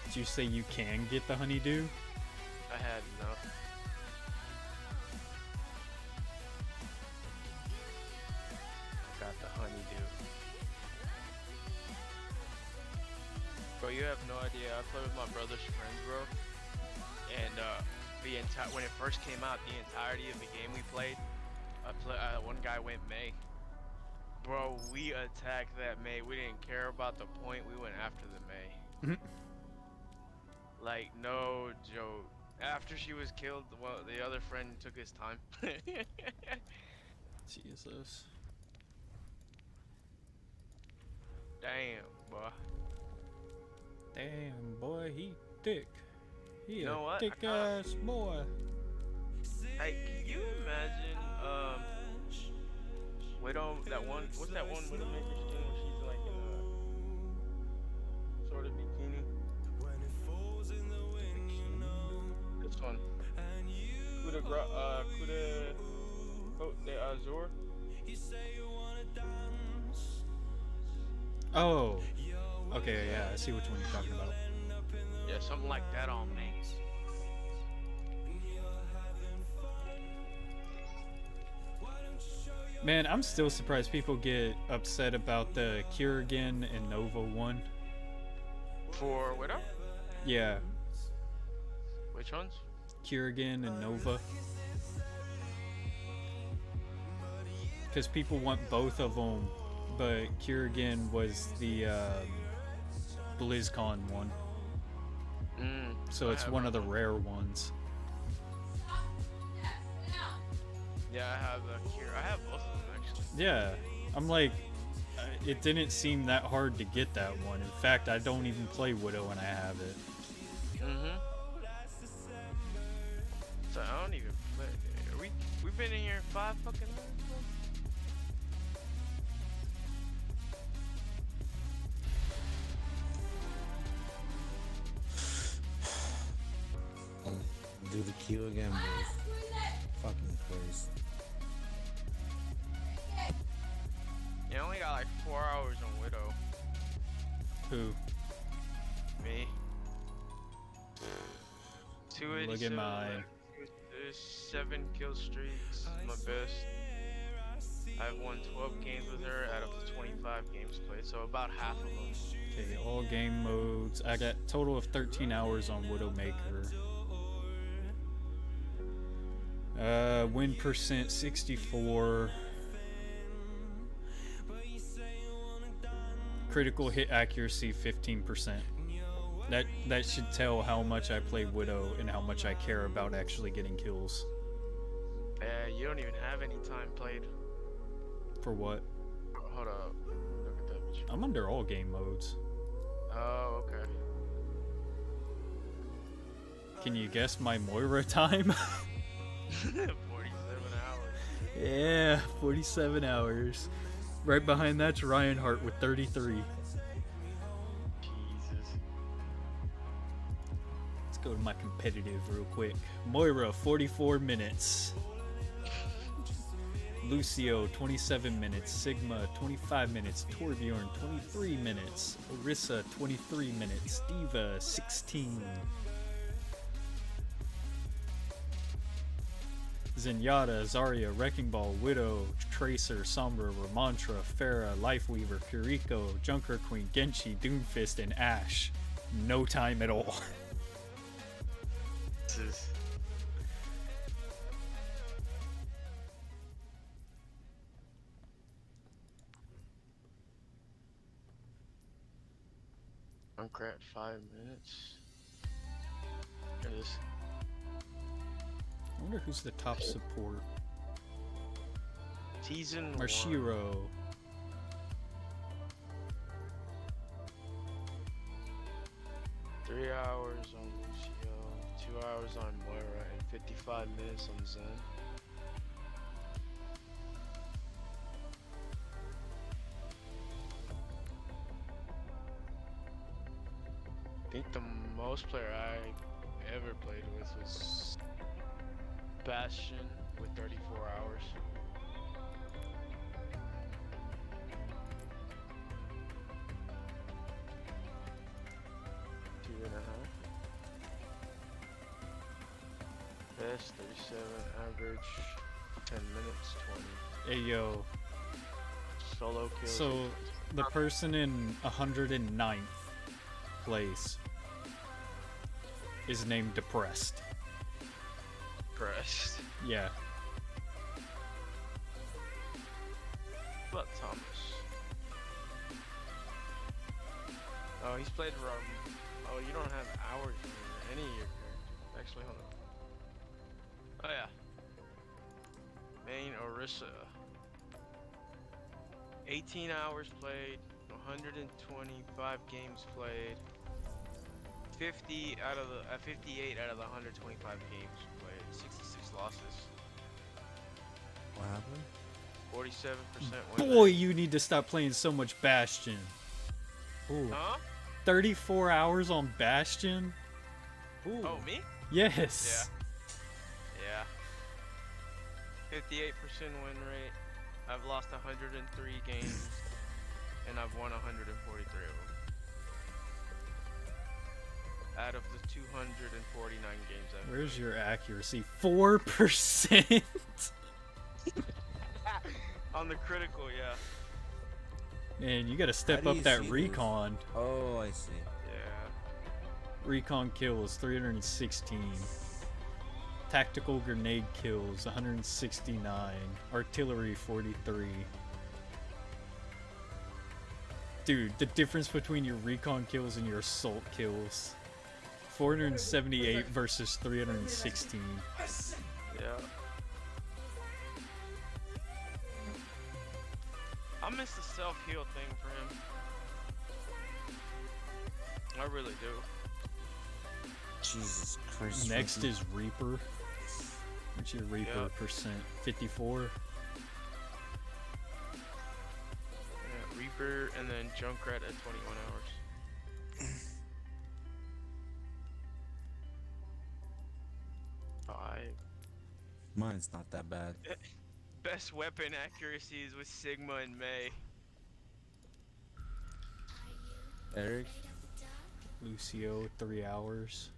Did you say you can get the honeydew? I had enough. Got the honeydew. Bro, you have no idea. I play with my brother's friends, bro. And when it first came out, the entirety of the game we played, one guy went May. Bro, we attacked that May. We didn't care about the point. We went after the May. Like, no joke. After she was killed, the other friend took his time. Jesus. Damn, boy. Damn, boy, he thick. He You know a what? thick ass boy. Hey, can you imagine, Widow, what's that one Widowmaker skin where she's like in a sort of bikini? This one. Kuda Cote d'Azur. Oh. Okay, yeah, I see which one you're talking about. Yeah, something like that on me. Man, I'm still surprised people get upset about the Kurgan and Nova one. For Widow? Yeah, Which ones? Kurgan and Nova. Because people want both of them, but Kurgan was the BlizzCon one. So it's one of the rare ones. Yeah, I have I have both of them actually. Yeah, I'm like, it didn't seem that hard to get that one. In fact, I don't even play Widow and I have it. So I don't even play. We've been in here 5 fucking minutes. Do the queue again, bro. Fucking place. You only got like 4 hours on Widow. Who? Me. 287. Look at mine. 7 kill streaks. My best. I've won 12 games with her out of the 25 games played, so about half of them. Okay, all game modes. I got total of 13 hours on Widowmaker. Win percent 64. Critical hit accuracy 15%. That should tell how much I play Widow and how much I care about actually getting kills. You don't even have any time played. For what? Hold up. Look at that bitch. I'm under all game modes. Oh, okay. Can you guess my Moira time? 47 hours. Yeah, 47 hours. Right behind that's Reinhardt with 33. Jesus. Let's go to my competitive real quick. Moira, 44 minutes. Lucio, 27 minutes. Sigma, 25 minutes. Torbjorn, 23 minutes. Orisa, 23 minutes. Diva, 16. Zenyatta, Zarya, Wrecking Ball, Widow, Tracer, Sombra, Ramontra, Pharah, Lifeweaver, Kiriko, Junker Queen, Genshi, Doomfist, and Ashe. No time at all. This is Junkrat 5 minutes. It is. I wonder who's the top support. Season Marshiro. 3 hours on Lucio, 2 hours on Moira, and 55 minutes on Zen. I think the most player I ever played with was Bastion with 34 hours. Two and a half. Best 37, average 10 minutes 20. Hey yo. Solo kills. So the person in 109th place is named Depressed. Pressed. Yeah. But Thomas. Oh, he's played Rum. Oh, you don't have hours in any of your characters. Actually, hold on. Oh yeah. Main Orisa. 18 hours played, 125 games played. 58 out of the 125 games played. 66 losses. What happened? 47% win Boy, rate. you need to stop playing so much Bastion. Ooh. Huh? 34 hours on Bastion? Ooh. Oh, me? Yes. Yeah. 58% win rate. I've lost 103 games, and I've won 143 of them. Out of the 249 games I've Where's your accuracy? 4%? on the critical, yeah. Man, you gotta step How do up you that see this? recon. Oh, I see. Yeah. Recon kills 316. Tactical grenade kills 169. Artillery 43. Dude, the difference between your recon kills and your assault kills. 478 versus 316. Yeah. I miss the self-heal thing for him. I really do. Jesus Christ. Next Ricky. is Reaper. What's your Reaper Yep. percent? 54? Yeah, Reaper and then Junkrat at 21 hours. 5. Mine's not that bad. Best weapon accuracies with Sigma and May. Eric? Lucio, 3 hours.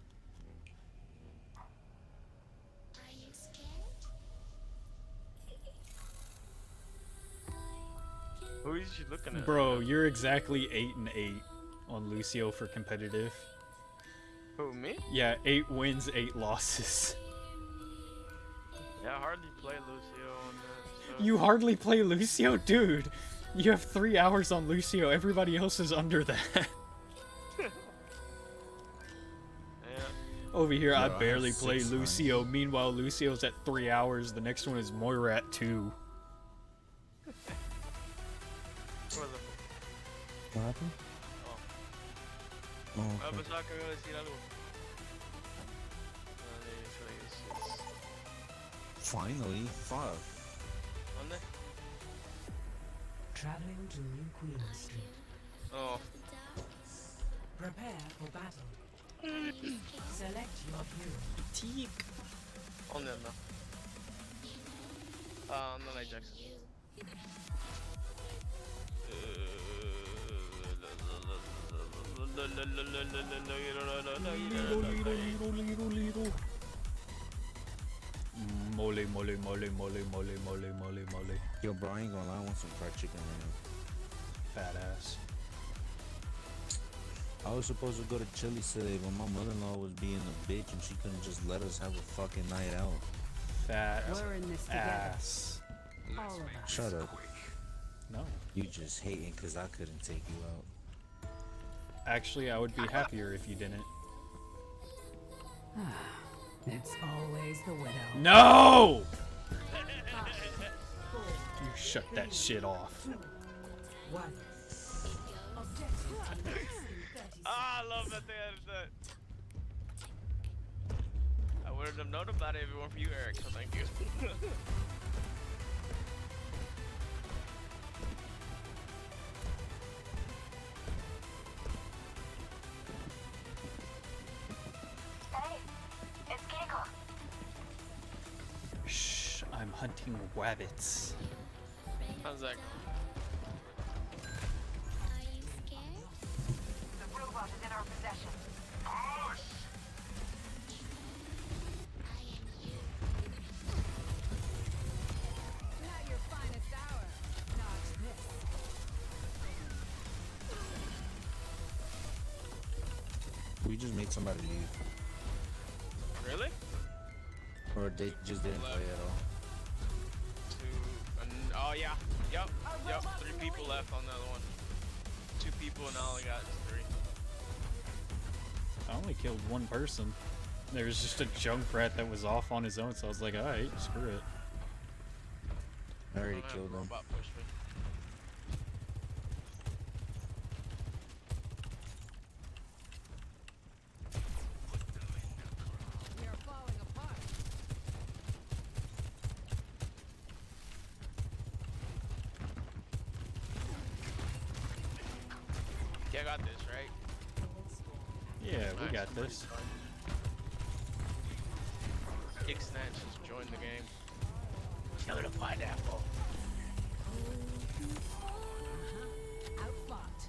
Who is you looking at? Bro, you're exactly 8 and 8 on Lucio for competitive. Who, me? Yeah, 8 wins, 8 losses. Yeah, I hardly play Lucio on that. So. You hardly play Lucio? Dude, you have 3 hours on Lucio. Everybody else is under that. Yeah. Over here, I Bro, I barely have play 6 Lucio. Meanwhile, Lucio's at 3 hours. The next one is Moira at 2. What was it? What happened? Oh. Oh, Ah, okay. pensaba que me iba a decir algo. Finally, fuck. ¿Dónde? Traveling to New Queen Street. Oh. Prepare for battle. Select your hero. ¿Dónde anda? Ah, anda la Jackson. Mole, mole, mole, mole, mole, mole, mole, mole. Yo, bro, I ain't gonna lie, I want some fried chicken right Fat ass. now. I was supposed to go to Chili's today, but my mother-in-law was being a bitch and she couldn't just let us have a fucking night out. Fat We're in this together. ass. All of us. Shut up. No. You just hating because I couldn't take you out. Actually, I would be happier if you didn't. It's always the widow. No! You shut that shit off. One. Ah, I love that they added that. I wouldn't have known about it if it weren't for you, Eric, so thank you. Shh, I'm hunting rabbits. How's that The robot is in our possession. Not your finest hour. Not this. We just made somebody leave. Really? Or they just didn't play at all. Oh yeah. Yep. 3 people left on the other one. 2 people and I only got 3. I only killed one person. There was just a Junkrat that was off on his own, so I was like, alright, screw it. I already killed him. Robot pushed me. We are falling apart. Yeah, I got this, right? Yeah, we Nice. got this. Ixnat just joined the game. Kill the pineapple. Outfought.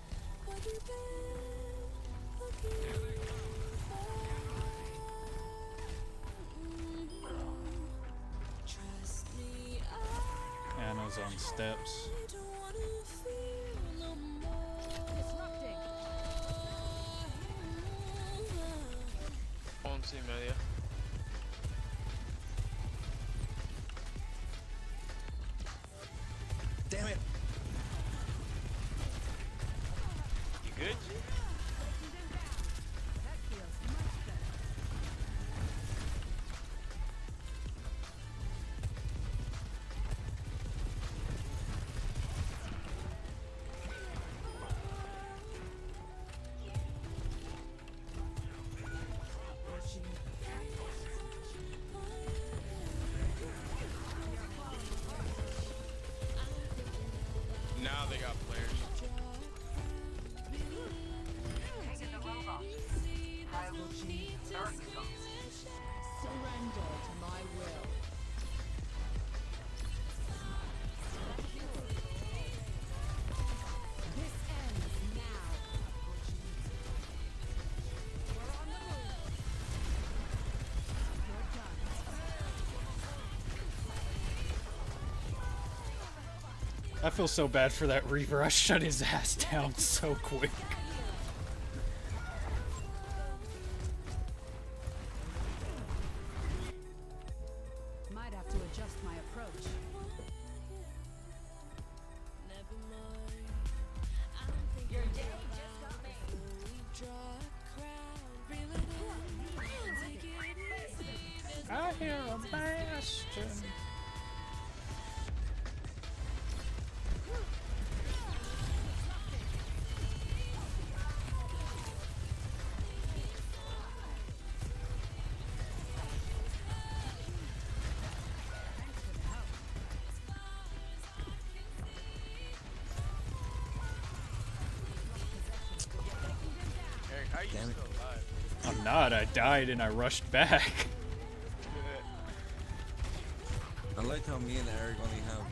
Anna's on steps. Disrupting. Won't see Amelia. Damn it! You good? That feels much better. Now they got players. Taking the robot. I will need circle. Surrender to my will. This ends now. We're on the move. You're done. I feel so bad for that Reaper. I shut his ass down so quick. Might have to adjust my approach. Your day just got made. I hear a bastion. Eric, how are you Damn it. still alive? I'm not. I died and I rushed back. I like how me and Eric only have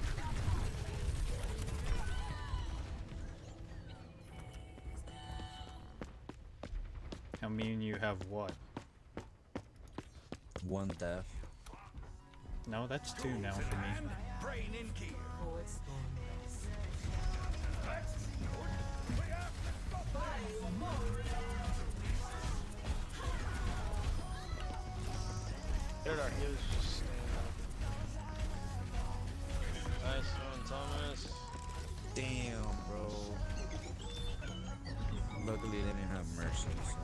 I mean, you have what? one death. No, that's 2 now for me. Brain in gear. There are heels just stand up. Nice one, Thomas. Damn, bro. Luckily, they didn't have mercy. So.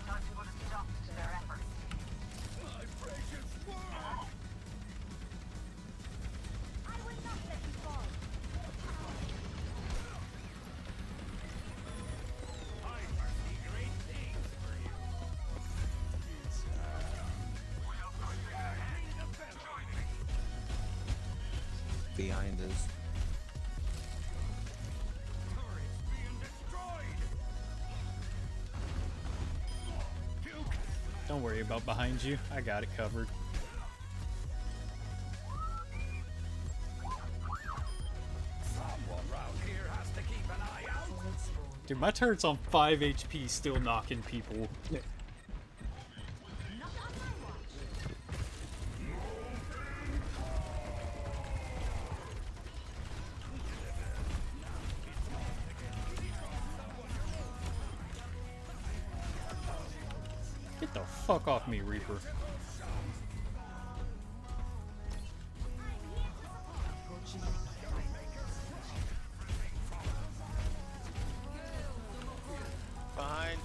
Time to put a stop to their efforts. I will not let you fall. Behind us. Don't worry about behind you. I got it covered. Someone round here has to keep an eye out. Dude, my turret's on 5 HP, still knocking people. Get the fuck off me, Reaper. Behind.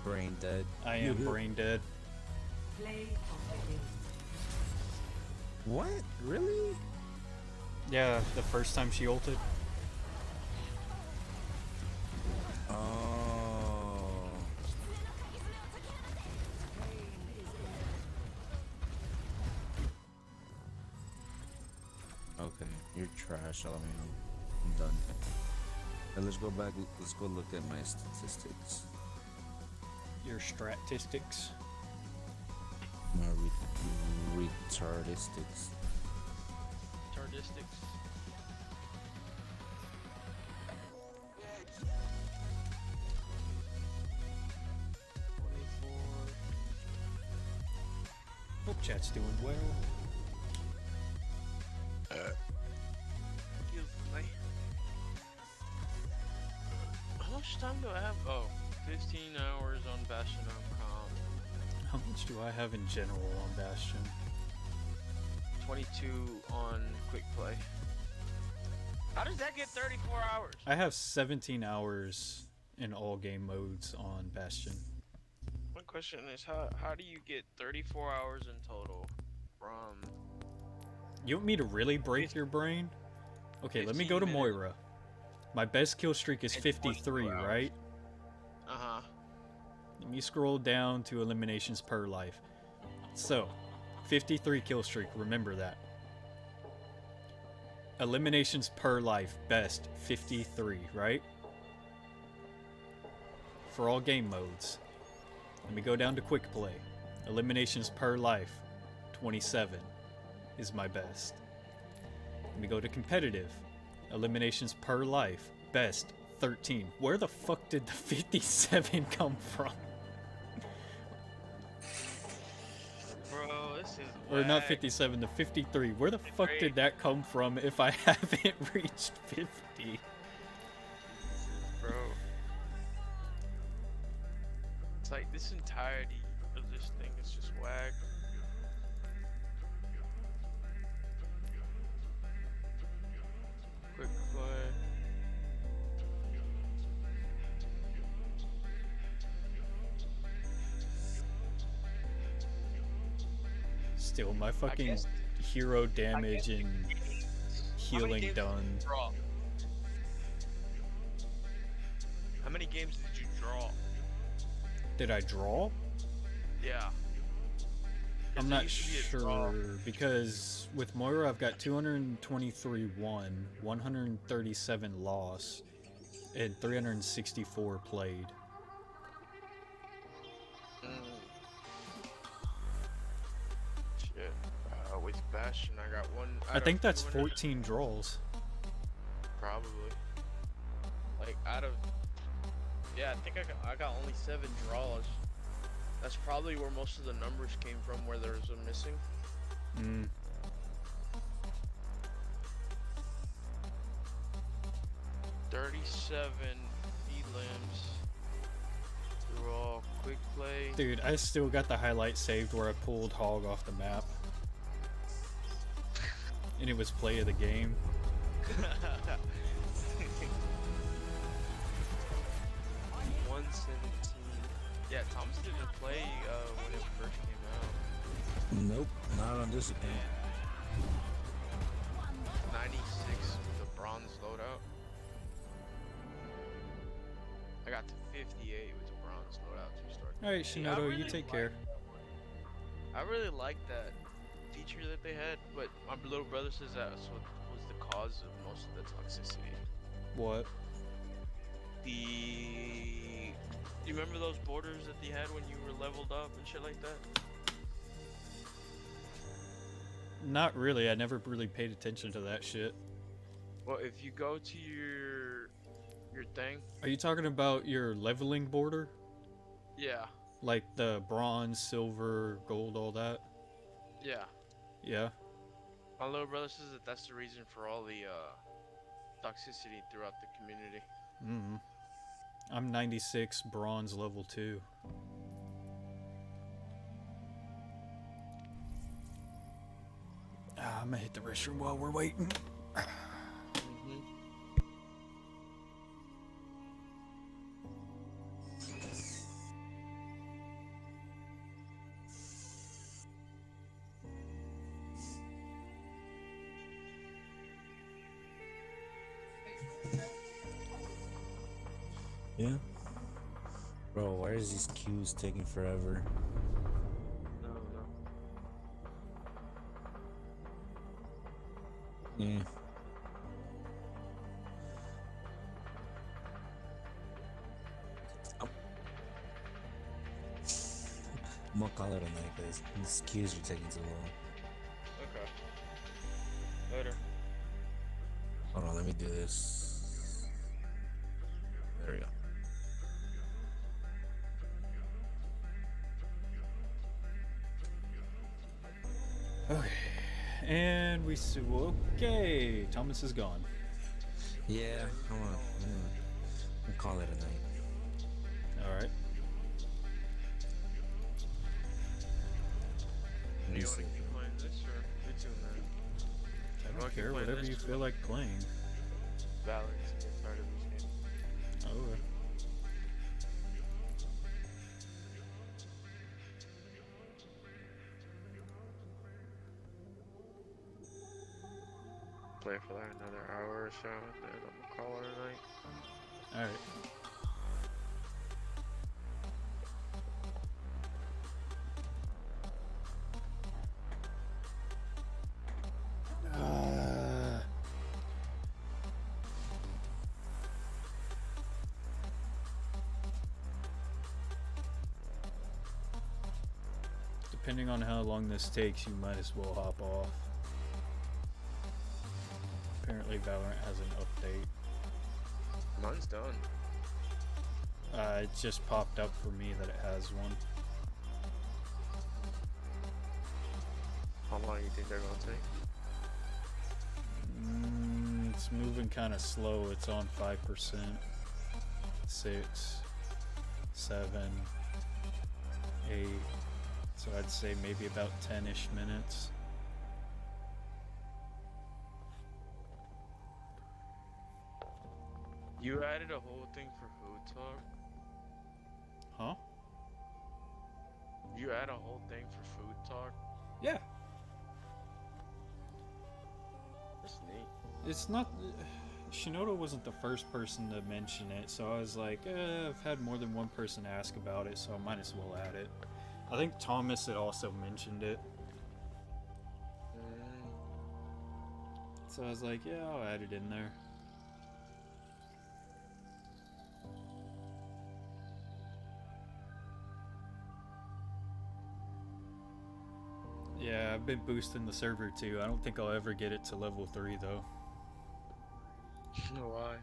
Brain dead. I am brain dead. Play of the game. What? Really? Yeah, the first time she ulted. Oh. Okay, you're trash, Alamino. I'm done. Now let's go back. Let's go look at my statistics. Your statistics. My retardistics. Tardistics. Hope chat's doing well. Excuse me. How much time do I have? Oh, 15 hours on Bastion on Com. How much do I have in general on Bastion? 22 on Quick Play. How does that get 34 hours? I have 17 hours in all game modes on Bastion. My question is, how do you get 34 hours in total from... You want me to really break your brain? Okay, let me 15 go to minutes. Moira. My best kill streak is And 53, 24 hours. right? Uh-huh. Let me scroll down to eliminations per life. So, 53 kill streak, remember that. Eliminations per life, best, 53, right? For all game modes. Let me go down to quick play. Eliminations per life, 27 is my best. Let me go to competitive. Eliminations per life, best, 13. Where the fuck did the 57 come from? Bro, this is Or not whack. 57, the 53. Where the fuck did that come from if I haven't reached 50? Bro. It's like this entirety of this thing is just whack. Quick play. Still, my fucking guess- hero damage and How many healing games done. did you draw? How many games did you draw? Did I draw? Yeah. I'm there not used to be a draw. sure because with Moira I've got 223 won, 137 loss, and 364 played. Shit. With Bastion, I got one. I think that's 14 draws. Probably. Like out of. Yeah, I think I got only 7 draws. That's probably where most of the numbers came from, where there was a missing. Mm. 37 elims. Through all quick play. Dude, I still got the highlight saved where I pulled Hog off the map. And it was play of the game. 117. Yeah, Thomas didn't play when it first came out. Nope, not on this account. 96 with a bronze loadout. I got to 58 with a bronze loadout to start. Alright, Shinodo, you take care. I really like that feature that they had, but my little brother says that was the cause of most of the toxicity. What? You remember those borders that they had when you were leveled up and shit like that? Not really, I never really paid attention to that shit. Well, if you go to your thing. Are you talking about your leveling border? Yeah. Like the bronze, silver, gold, all that? Yeah. Yeah. My little brother says that that's the reason for all the toxicity throughout the community. Mm. I'm 96, bronze, level 2. I'm gonna hit the restroom while we're waiting. Yeah. Bro, why is these queues taking forever? Yeah. I'm gonna call it a night because these queues are taking too long. Okay. Later. Hold on, let me do this. There we go. Okay. And we see. Okay. Thomas is gone. Yeah, I'm gonna call it a night. Alright. Do you want to keep playing this or you two, man? I don't care, whatever you feel like playing. Valorant to get started this game. Oh, okay. Play for like another hour or so, and then I'm gonna call it a night. Alright. Depending on how long this takes, you might as well hop off. Apparently Valorant has an update. Mine's done. It just popped up for me that it has one. How long do you think they're gonna take? It's moving kind of slow. It's on 5%. 6, 7, 8. So I'd say maybe about 10-ish minutes. You added a whole thing for food talk? Huh? You add a whole thing for food talk? Yeah. That's neat. It's not... Shinoda wasn't the first person to mention it, so I was like, I've had more than one person ask about it, so I might as well add it. I think Thomas had also mentioned it. So I was like, yeah, I'll add it in there. Yeah, I've been boosting the server too. I don't think I'll ever get it to level 3 though. Why?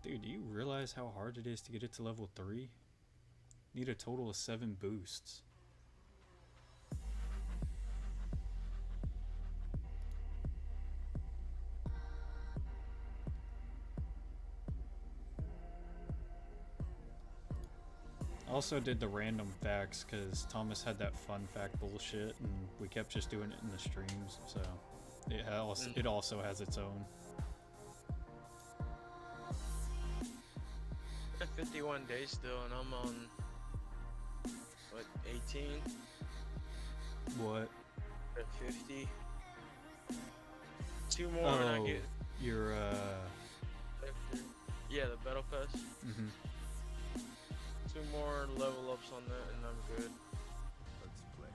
Dude, do you realize how hard it is to get it to level 3? Need a total of 7 boosts. Also did the random facts because Thomas had that fun fact bullshit and we kept just doing it in the streams, so it also has its own. 51 days still, and I'm on what, 18? What? At 50. 2 more and I get. Your Yeah, the battle pass. 2 more level ups on that, and I'm good. Let's play.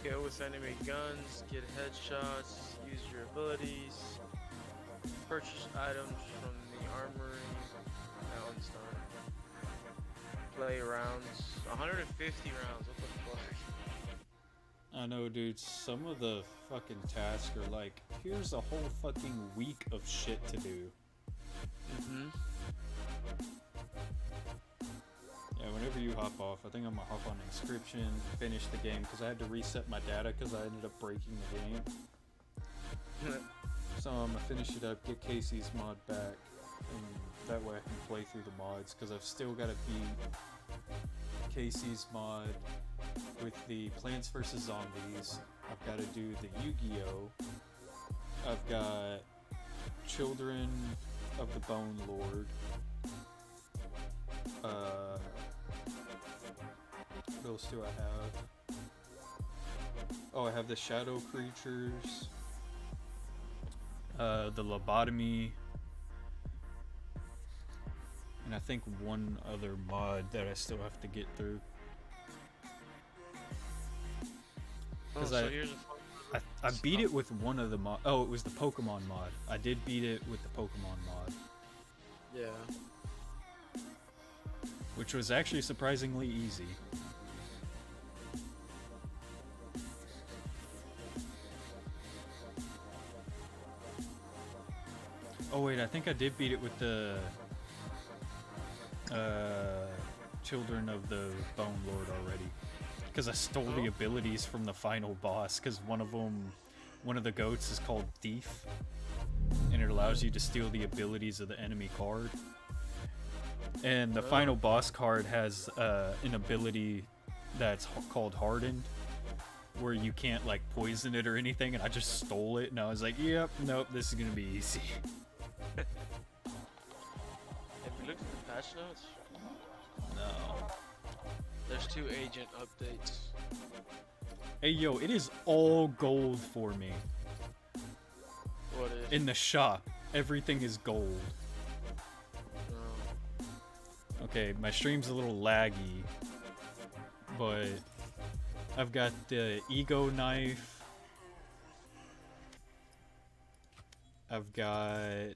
Kill with enemy guns, get headshots, use your abilities, purchase items from the armory. That one's done. Play rounds. 150 rounds, what the fuck? I know, dude, some of the fucking tasks are like, here's a whole fucking week of shit to do. Yeah, whenever you hop off, I think I'm gonna hop on Inscription, finish the game, because I had to reset my data because I ended up breaking the game. So I'm gonna finish it up, get Casey's mod back, and that way I can play through the mods, because I've still got to beat Casey's mod with the Plants vs. Zombies. I've got to do the Yu-Gi-Oh! I've got Children of the Bone Lord. What else do I have? Oh, I have the Shadow Creatures. The Lobotomy. And I think one other mod that I still have to get through. Because I beat it with one of the mod. Oh, it was the Pokemon mod. I did beat it with the Pokemon mod. Yeah. Which was actually surprisingly easy. Oh wait, I think I did beat it with the Children of the Bone Lord already. Because I stole the abilities from the final boss, because one of the goats is called Thief, and it allows you to steal the abilities of the enemy card. And the final boss card has an ability that's called Hardened, where you can't like poison it or anything, and I just stole it, and I was like, yep, nope, this is gonna be easy. Have you looked at the patch notes? No. There's 2 agent updates. Hey yo, it is all gold for me. What is? In the shop, everything is gold. Okay, my stream's a little laggy, but I've got the Ego Knife. I've got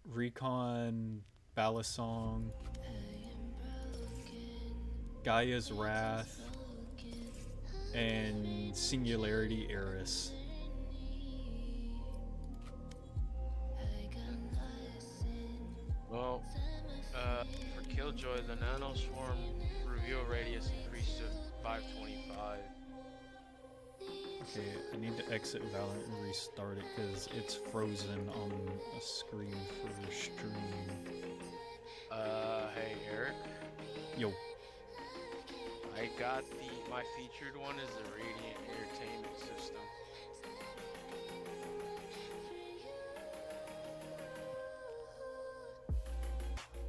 Recon Balisong, Gaia's Wrath, and Singularity Eris. Well, for Killjoy, the Nano Swarm reveal radius increased to 525. Okay, I need to exit Valorant and restart it because it's frozen on a screen for stream. Hey Eric. Yo. I got my featured one is the Radiant Entertainment System.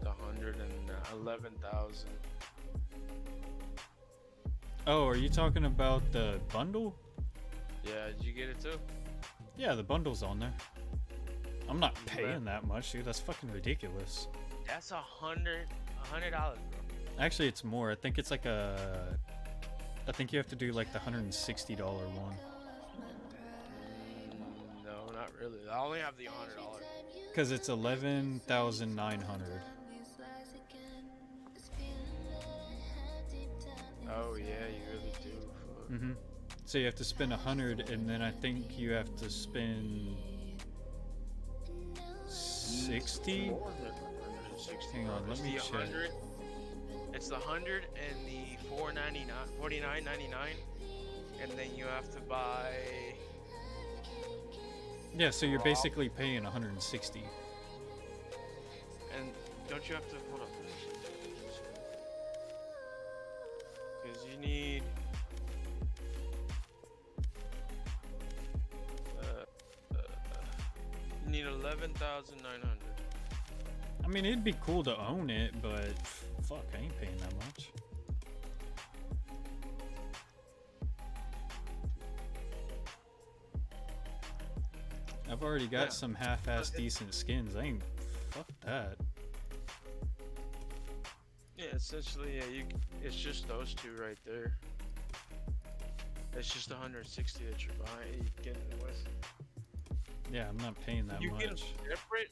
The 111,000. Oh, are you talking about the bundle? Yeah, did you get it too? Yeah, the bundle's on there. I'm not paying that much, dude. That's fucking ridiculous. That's $100, bro. Actually, it's more. I think it's like a. I think you have to do like the $160 one. No, not really. I only have the $100. Because it's 11,900. Oh yeah, you really do. Mm-hmm. So you have to spend 100, and then I think you have to spend 60. Hang on, let me check. It's the 100 and the $49.99, and then you have to buy. Yeah, so you're basically paying 160. And don't you have to hold up? Because you need. You need 11,900. I mean, it'd be cool to own it, but fuck, I ain't paying that much. I've already got some half-ass decent skins. I ain't fuck that. Yeah, essentially, yeah. It's just those two right there. It's just 160 that you're buying. You get it with. Yeah, I'm not paying that You much. get them separate.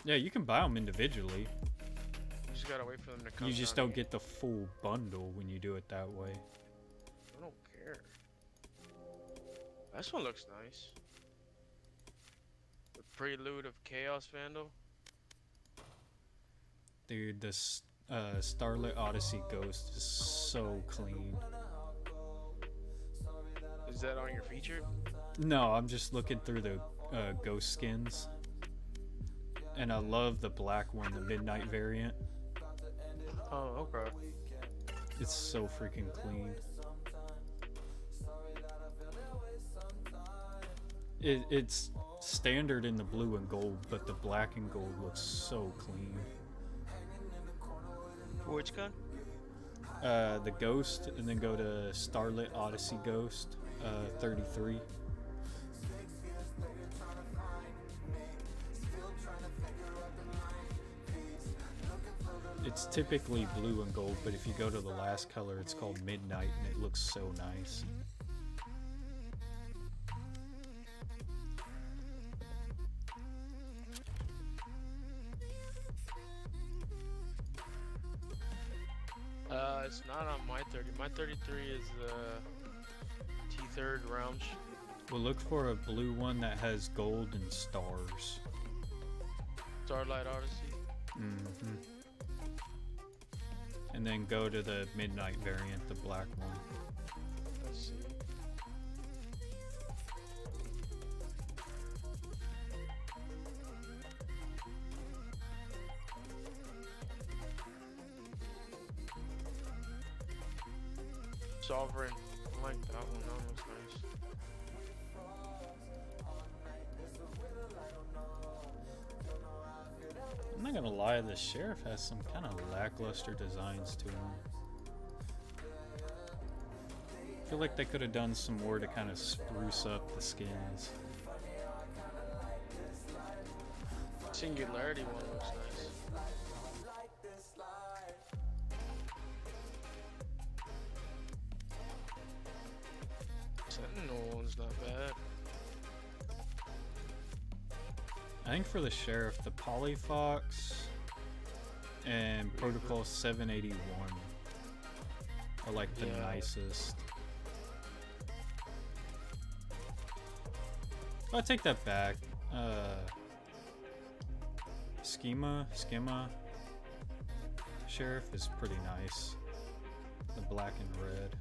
Yeah, you can buy them individually. You just gotta wait for them to come. You just down don't get the full bundle when you do it that way. I don't care. This one looks nice. The Prelude of Chaos Vandal. Dude, this Starlit Odyssey Ghost is so clean. Is that on your feature? No, I'm just looking through the ghost skins. And I love the black one, the Midnight variant. Oh, okay. It's so freaking clean. It's standard in the blue and gold, but the black and gold looks so clean. Which gun? The Ghost, and then go to Starlit Odyssey Ghost, 33. It's typically blue and gold, but if you go to the last color, it's called Midnight, and it looks so nice. It's not on my 30. My 33 is the T3rd Realms. We'll look for a blue one that has gold and stars. Starlight Odyssey. Mm-hmm. And then go to the Midnight variant, the black one. Let's see. Sovereign. I like that one. That one looks nice. I'm not gonna lie, the Sheriff has some kind of lackluster designs to him. I feel like they could have done some more to kind of spruce up the skins. Singularity one looks nice. Sentinel one's not bad. I think for the Sheriff, the Polyfox and Protocol 781 are like the nicest. I'll take that back. Schema Sheriff is pretty nice. The black and red.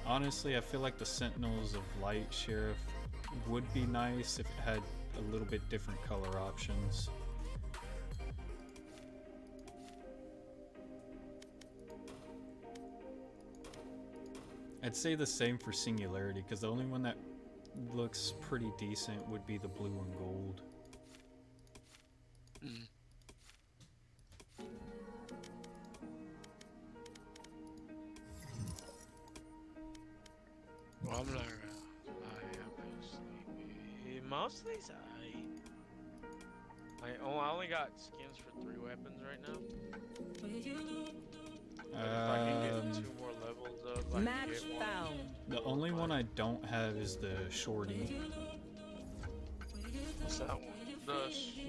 Honestly, I feel like the Sentinels of Light Sheriff would be nice if it had a little bit different color options. I'd say the same for Singularity, because the only one that looks pretty decent would be the blue and gold. Mm. Well, I'm not most of these I only got skins for 3 weapons right now. But if I can get 2 more levels up, I can get one. found. The only one I don't have is the shorty, What's that one?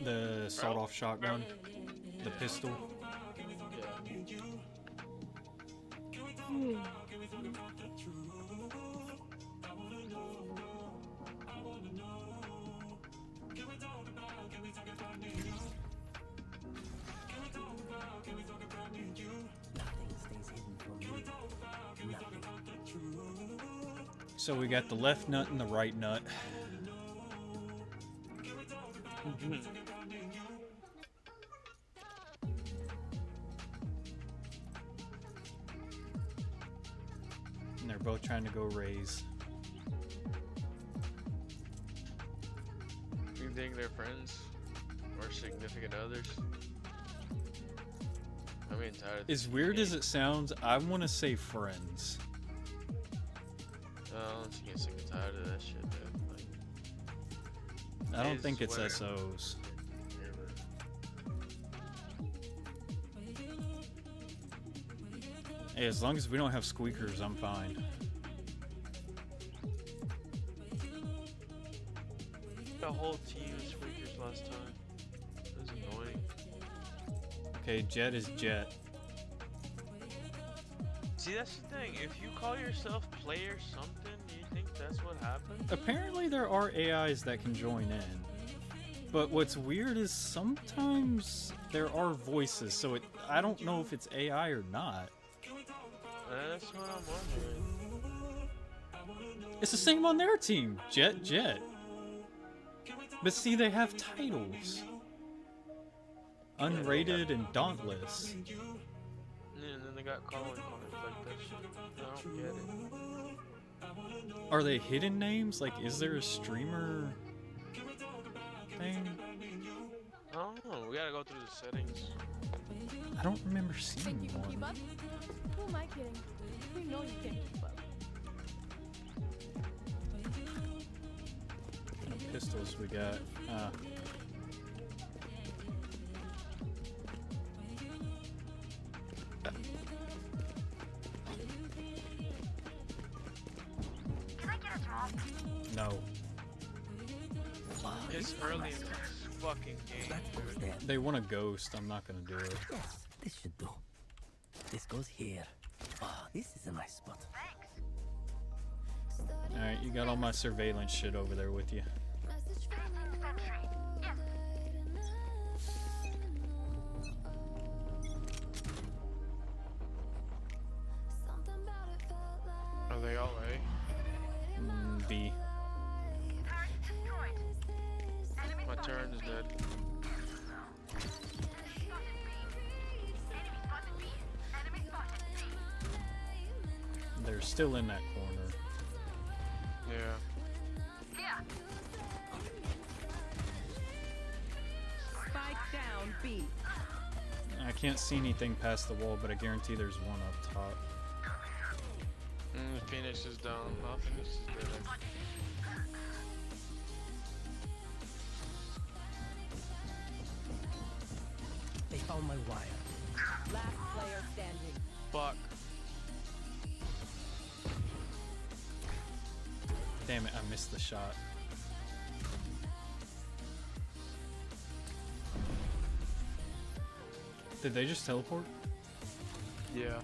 the sawed-off shotgun, the pistol. Yeah. So we got the left nut and the right nut. And they're both trying to go raise. You think they're friends or significant others? I'm getting tired of As this weird game. as it sounds, I want to say friends. I'm just getting sick and tired of that shit, man. Like, I don't think it's swear. SOs. Hey, as long as we don't have squeakers, I'm fine. The whole team was freakers last time. It was annoying. Okay, Jet is Jet. See, that's the thing. If you call yourself player something, do you think that's what happened? Apparently there are AIs that can join in. But what's weird is sometimes there are voices, so I don't know if it's AI or not. That's what I'm wondering. It's the same on their team, Jet Jet. But see, they have titles. Unrated and Dauntless. Yeah, and then they got calling cards like that shit. I don't get it. Are they hidden names? Like, is there a streamer thing? I don't know. We gotta go through the settings. I don't remember seeing Think you can keep one. up? Who am I kidding? We know you can't keep up. What kind of pistols we got? Can I get a drop? No. It's early in this fucking game, dude. They want a ghost. I'm not gonna do it. Yes, this should do. This goes here. Ah, this is a nice spot. Alright, you got all my surveillance shit over there with you. Sentry. Yes. Are they all A? B. Turret destroyed. Enemy My spotted turn is B. dead. Enemy spotted B. Enemy spotted C. They're still in that corner. Yeah. Here. Spike down B. I can't see anything past the wall, but I guarantee there's one up top. Phoenix is down. No, Phoenix is dead. They found my wire. Last player standing. Fuck. Damn it, I missed the shot. Did they just teleport? Yeah.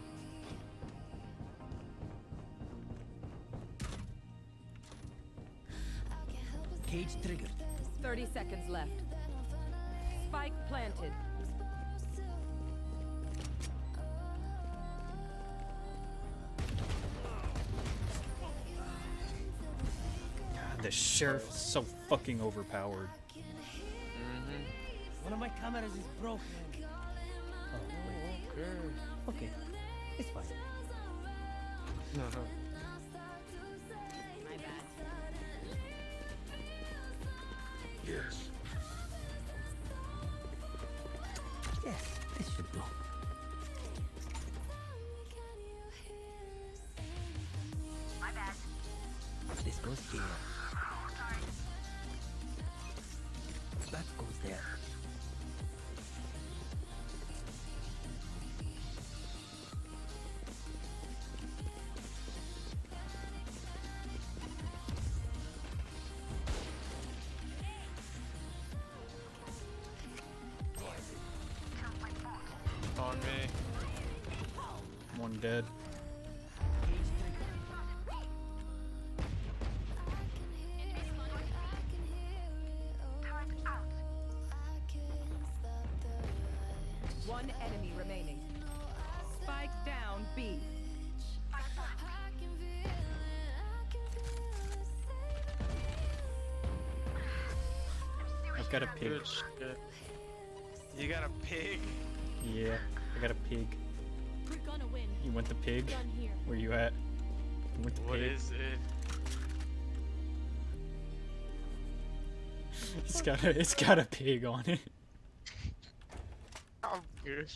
Cage triggered. 30 seconds left. Spike planted. God, the sheriff is so fucking overpowered. One of my cameras is broken. Oh, wait. Okay. It's fine. My bad. Yes. Yes, this should do. My bad. This goes here. That goes there. On me. One dead. One enemy remaining. Spike down B. I've got a pig. Good shit. You got a pig? Yeah, I got a pig. We're gonna win. You want the pig? Done here. Where you at? You want the What pig? is it? It's got a pig on it. I'm good.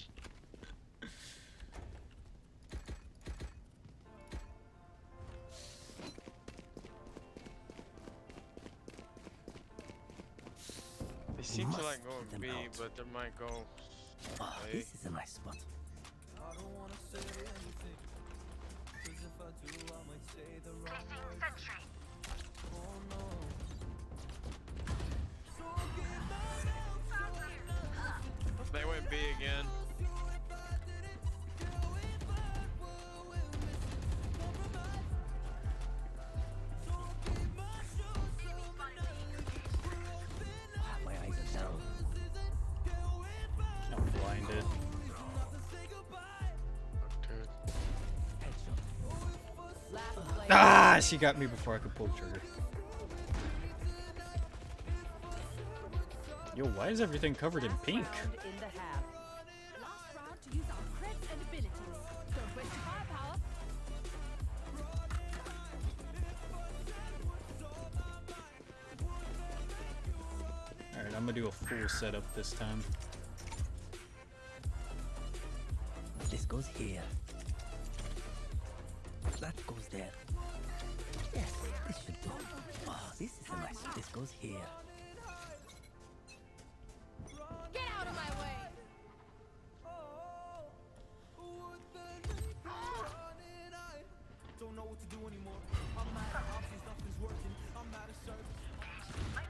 They seem to like going them B, out. but they might go Ah, A. this is a nice spot. They went B again. Ah, my eyes are down. I'm blinded. Dude. Last player. Ah, she got me before I could pull the trigger. Yo, why is everything covered in pink? Round in the half. Last round to use our crits and abilities. Don't waste your firepower. Alright, I'm gonna do a full setup this time. This goes here. That goes there. Yes, this should go. Ah, this is a nice. This goes here. Get out of my way.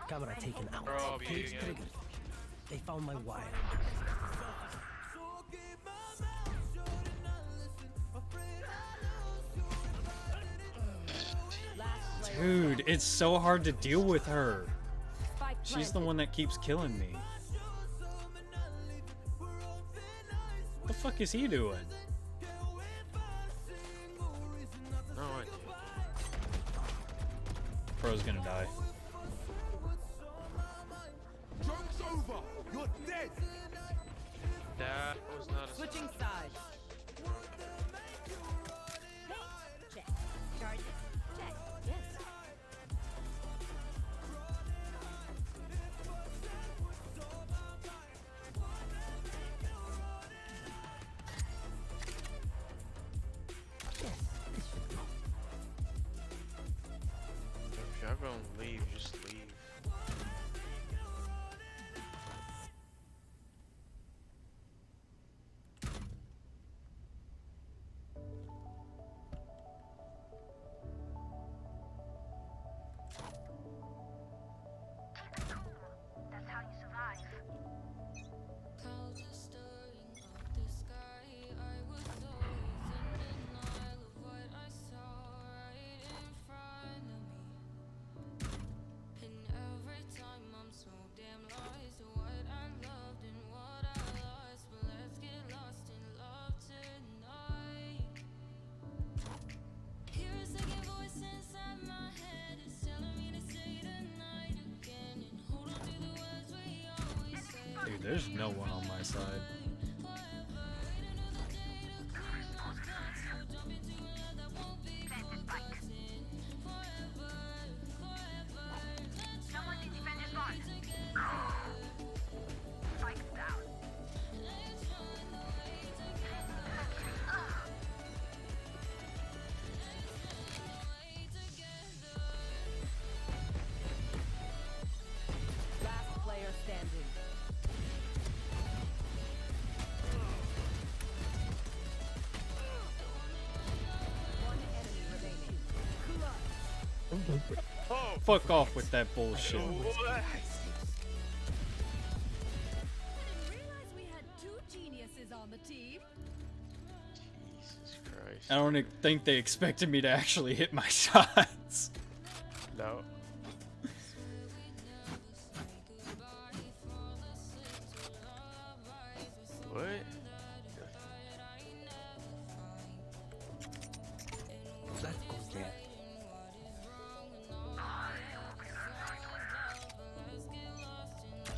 Camera taken out. Bro, B Cage again. triggered. They found my wire. Last player. Dude, it's so hard to deal with her. Spike She's the planted. one that keeps killing me. What the fuck is he doing? No idea. Pro's gonna die. That was not a Switching sides. Check. Charges. Check. Yes. Yes, this should go. If y'all gonna leave, just leave. That's how you survive. Dude, there's no one on my side. Someone needs to defend his spawn. Spike's down. Last player standing. Oh, Fuck off with that bullshit. what? I didn't realize we had two geniuses on the team. Jesus Christ. I don't think they expected me to actually hit my shots. No. What? Let's go there.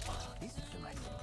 Ah, this is a nice spot.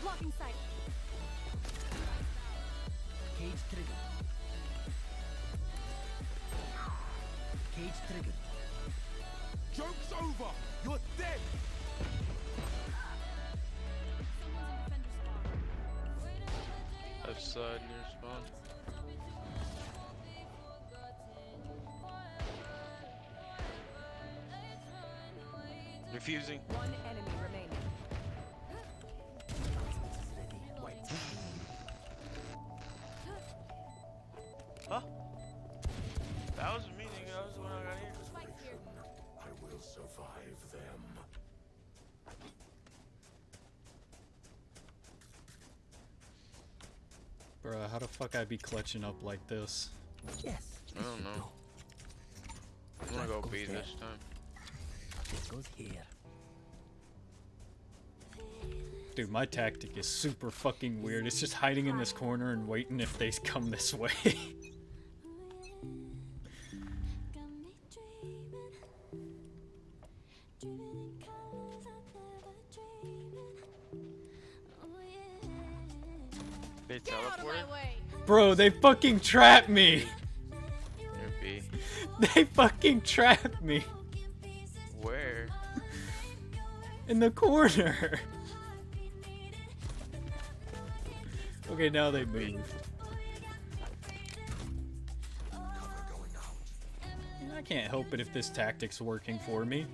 Blocking sight. Cage triggered. Cage triggered. Joke's over! You're dead! Left side near spawn. Refusing. One enemy remaining. Huh? That was me, nigga. That was when I got here. I will survive them. Bruh, how the fuck I be clutching up like this? Yes. I don't know. I'm gonna go B this time. This goes here. Dude, my tactic is super fucking weird. It's just hiding in this corner and waiting if they come this way. They teleported? Bro, they fucking trapped me! Near B. They fucking trapped me! Where? In the corner! Okay, now they move. I can't help it if this tactic's working for me.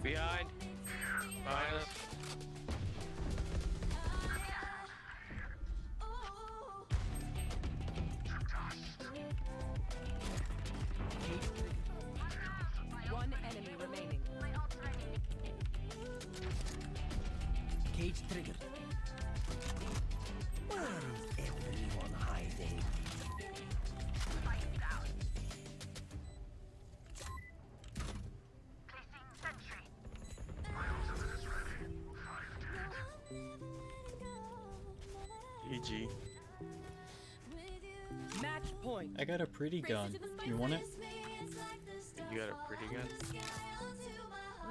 Behind. Behind us. One enemy remaining. Cage triggered. Where is everyone hiding? GG. Match point. I got a pretty gun. You want it? You got a pretty gun?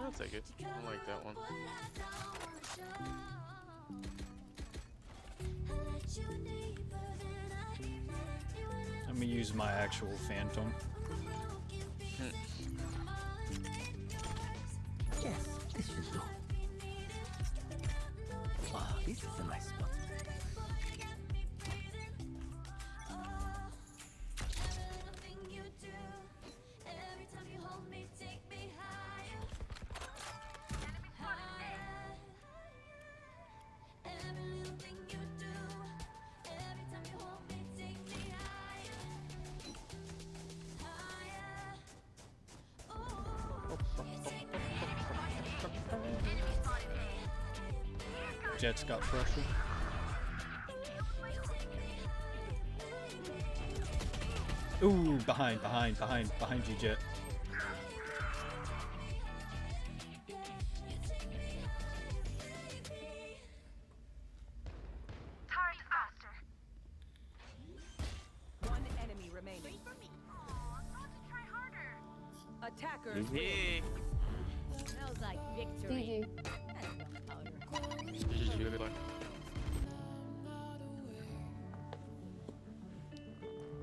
I'll take it. I like that one. Let me use my actual Phantom. Yes, this should do. Ah, this is a nice spot. Jet's got pressure. Ooh, behind you, Jet. Attackers. Yeah. Smells like victory.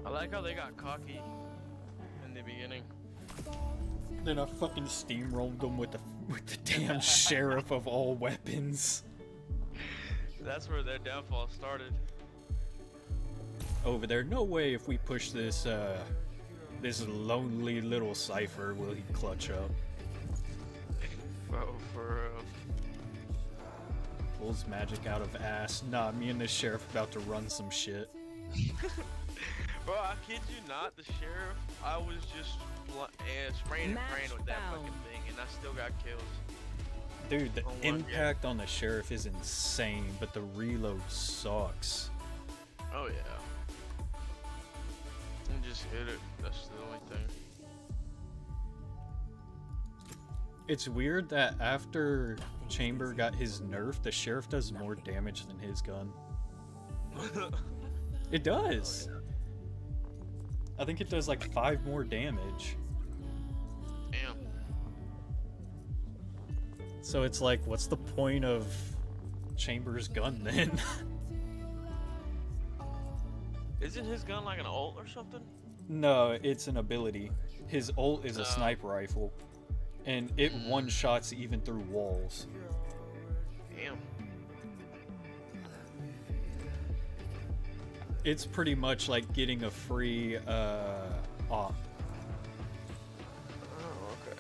I like how they got cocky in the beginning. Then I fucking steamrolled them with the damn sheriff of all weapons. That's where their downfall started. Over there, no way if we push this this lonely little cipher will he clutch up. Oh, for real. Pulls magic out of ass. Nah, me and the sheriff about to run some shit. Bro, I kid you not, the sheriff, I was just spraying and praying with that fucking thing, and I still got kills. Dude, the impact on the sheriff is insane, but the reload sucks. Oh yeah. And just hit it, that's the only thing. It's weird that after Chamber got his nerf, the sheriff does more damage than his gun. It does. I think it does like 5 more damage. Damn. So it's like, what's the point of Chamber's gun then? Isn't his gun like an ult or something? No, it's an ability. His ult is a sniper rifle, and it one-shots even through walls. Damn. It's pretty much like getting a free op. Oh, okay.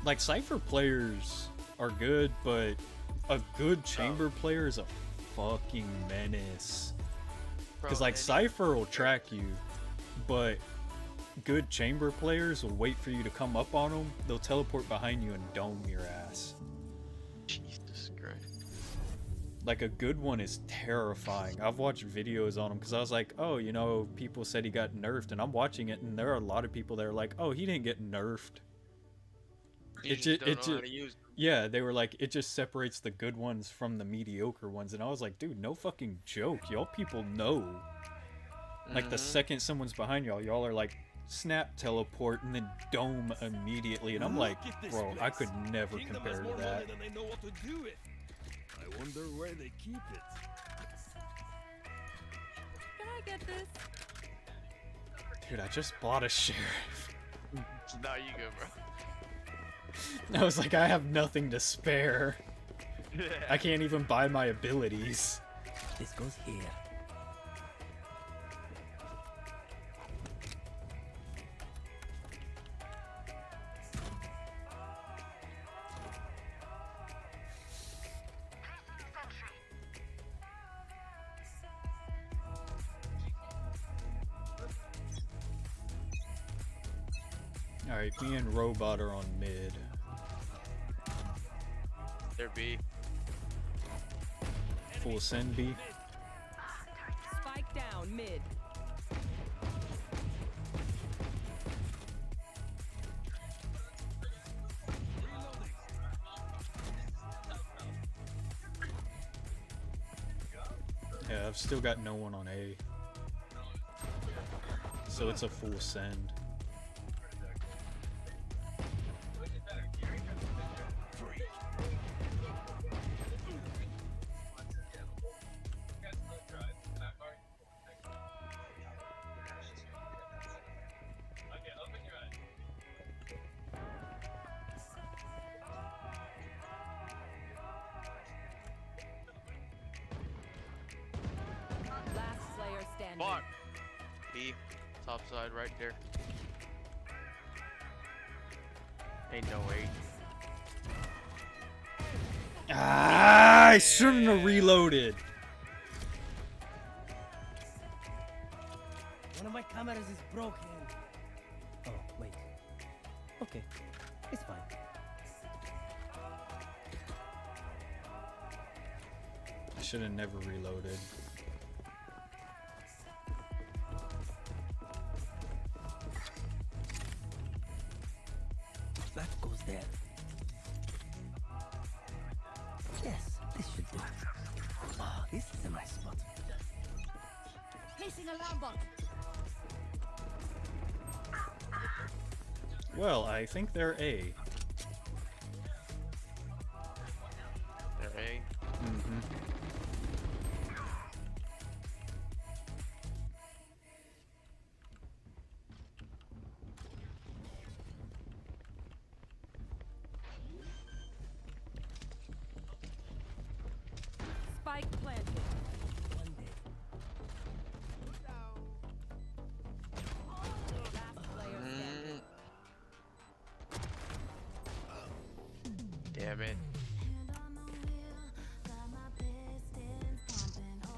Like, Cypher players are good, but a good Chamber player is a fucking menace. Because, like, Cypher will track you, but good Chamber players will wait for you to come up on them. They'll teleport behind you and dome your ass. Jesus Christ. Like, a good one is terrifying. I've watched videos on him because I was like, oh, you know, people said he got nerfed, and I'm watching it, and there are a lot of people that are like, oh, he didn't get nerfed. Yeah, they were like, it just separates the good ones from the mediocre ones, and I was like, dude, no fucking joke. Y'all people know. Like, the second someone's behind y'all are like, snap, teleport, and then dome immediately, and I'm like, bro, I could never compare to that. I wonder where they keep it. Can I get this? Dude, I just bought a sheriff. Now you go, bro. I was like, I have nothing to spare. I can't even buy my abilities. This goes here. Alright, me and Robot are on mid. There B. Full send B. Spike down mid. Yeah, I've still got no one on A. So it's a full send. Last player standing. Fuck. B. Top side right there. Ain't no way. Ah, I shouldn't have reloaded. One of my cameras is broken. Oh, wait. Okay, it's fine. I should have never reloaded. That goes there. Yes, this should do. Ah, this is a nice spot. Placing alarm bot. Well, I think they're A. They're A. Mm-hmm. Spike planted. Damn it.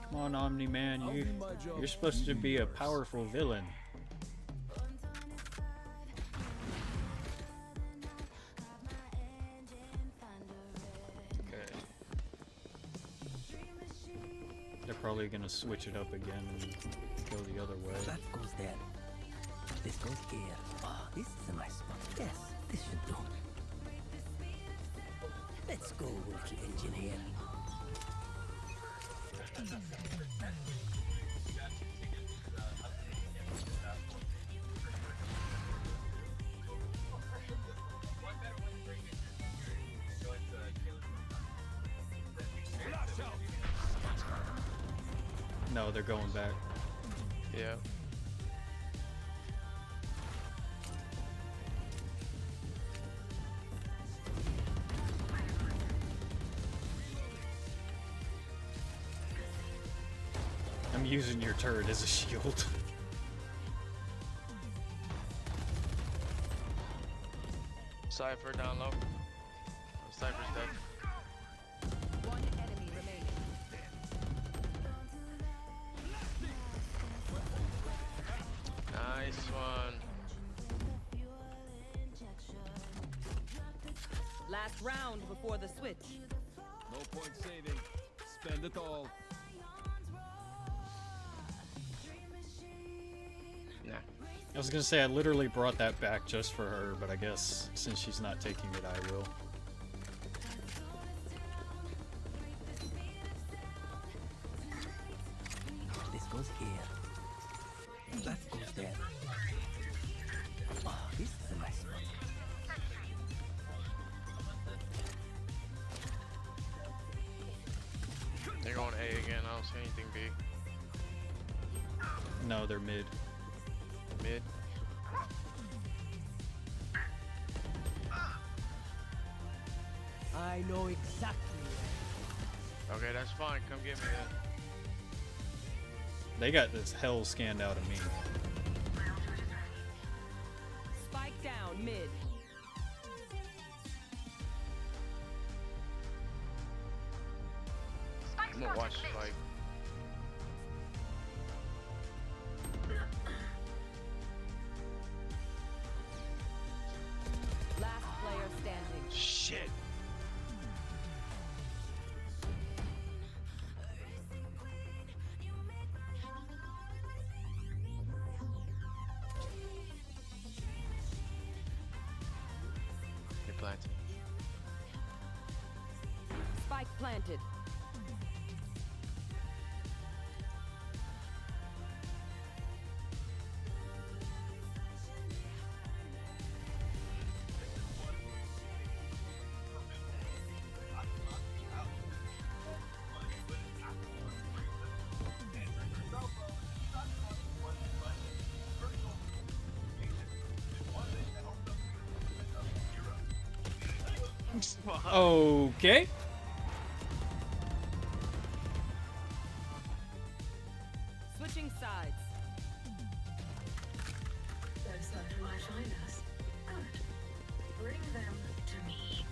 Come on, Omni-Man, you're supposed to be a powerful villain. Okay. They're probably gonna switch it up again and go the other way. That goes there. This goes here. Ah, this is a nice spot. Yes, this should do. Let's go, little engineer. No, they're going back. Yeah. I'm using your turret as a shield. Cypher down low. Oh, Cypher's dead. One enemy remaining. Nice one. Last round before the switch. No point saving. Spend it all. Nah. I was gonna say I literally brought that back just for her, but I guess since she's not taking it, I will. This goes here. That goes there. Ah, this is a nice spot. They're going A again. I don't see anything B. No, they're mid. Mid. I know exactly. Okay, that's fine. Come get me then. They got this hell scanned out of me. Spike down mid. I'm gonna watch Spike. Last player standing. Shit. They're planting. Spike planted. Okay. Switching sides. Those that who might find us. Good. Bring them to me.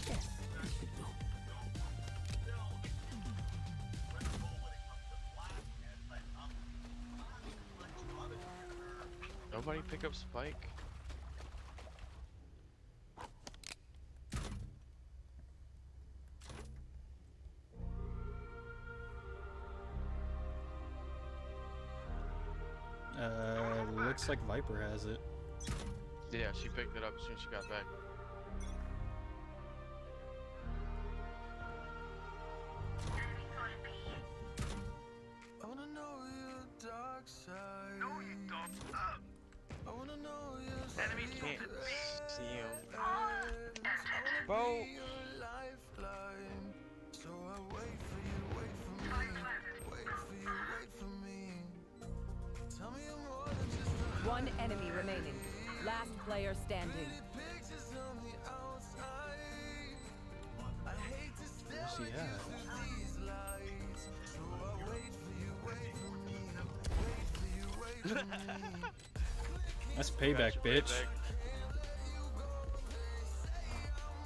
Yes, this should do. Nobody pick up Spike. Looks like Viper has it. Yeah, she picked it up as soon as she got back. Bro. One enemy remaining. Last player standing. Where's he at? That's payback, bitch.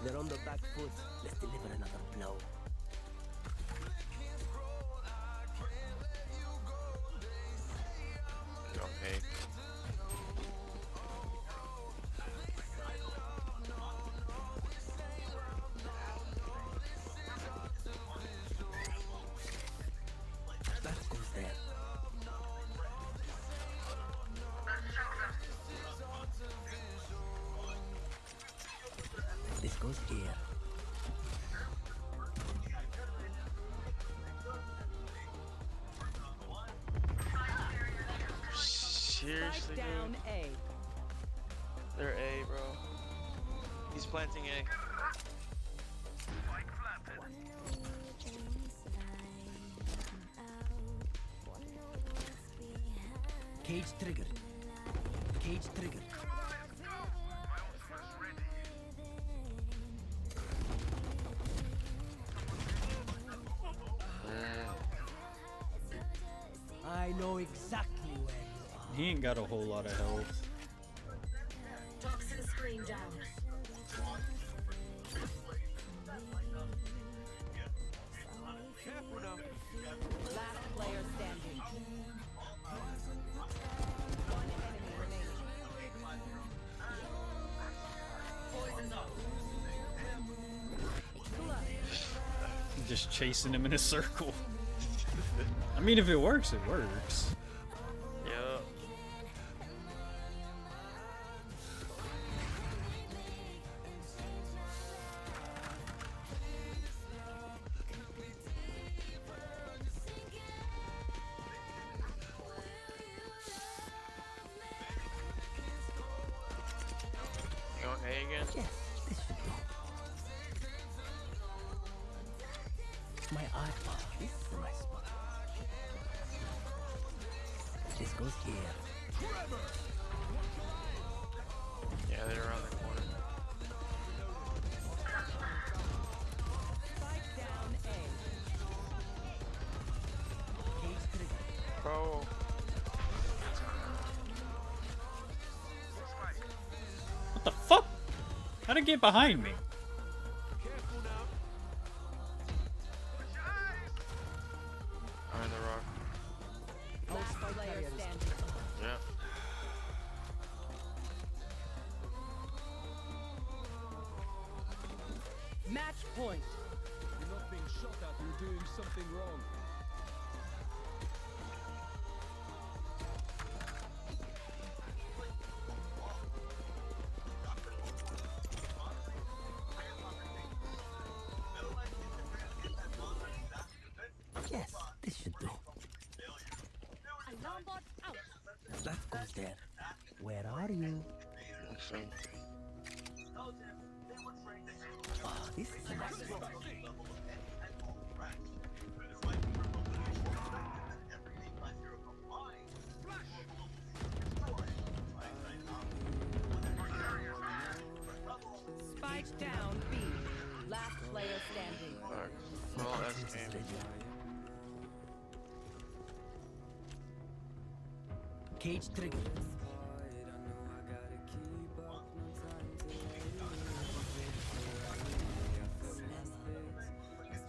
They're on the back foot. Let's deliver another blow. Okay. That goes there. This goes here. Seriously, Spike down dude? A. They're A, bro. He's planting A. Cage triggered. Cage triggered. I know exactly where you are. He ain't got a whole lot of health. Toxin screen down. Careful now. Last player standing. One enemy remaining. Just chasing him in a circle. I mean, if it works, it works. Yeah. You going A again? Yes, this should do. My iPod. This is my spot. This goes here. Yeah, they're around the corner. Spike down A. Cage triggered. Bro. What the fuck? How'd it get behind me? I'm in the rock. Last player standing. Yeah. Match point. You're not being shot at, you're doing something wrong. Yes, this should do. Alarm bot out. That goes there. Where are you? Okay. Oh, this is a nice spot. Spike down B. Last player standing. Fuck. Well, that's This is game. ready. Cage triggered.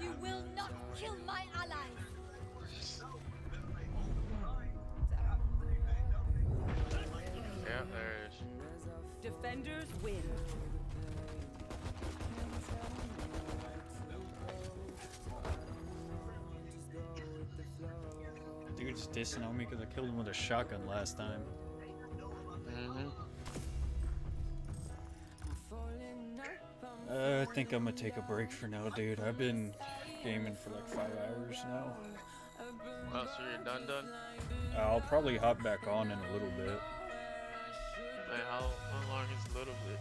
You will not kill my allies. Yeah, there it is. Defenders win. Dude's dissing on me because I killed him with a shotgun last time. I think I'm gonna take a break for now, dude. I've been gaming for like 5 hours now. Well, so you're done? I'll probably hop back on in a little bit. Man, how long is a little bit?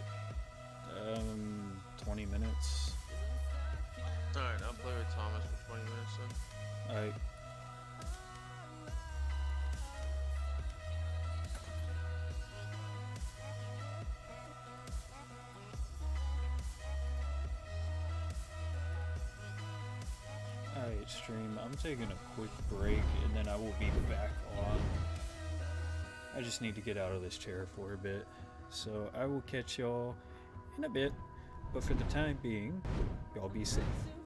20 minutes. Alright, I'll play with Thomas for 20 minutes then. Alright. Alright, stream. I'm taking a quick break and then I will be back on. I just need to get out of this chair for a bit. So I will catch y'all in a bit. But for the time being, y'all be safe.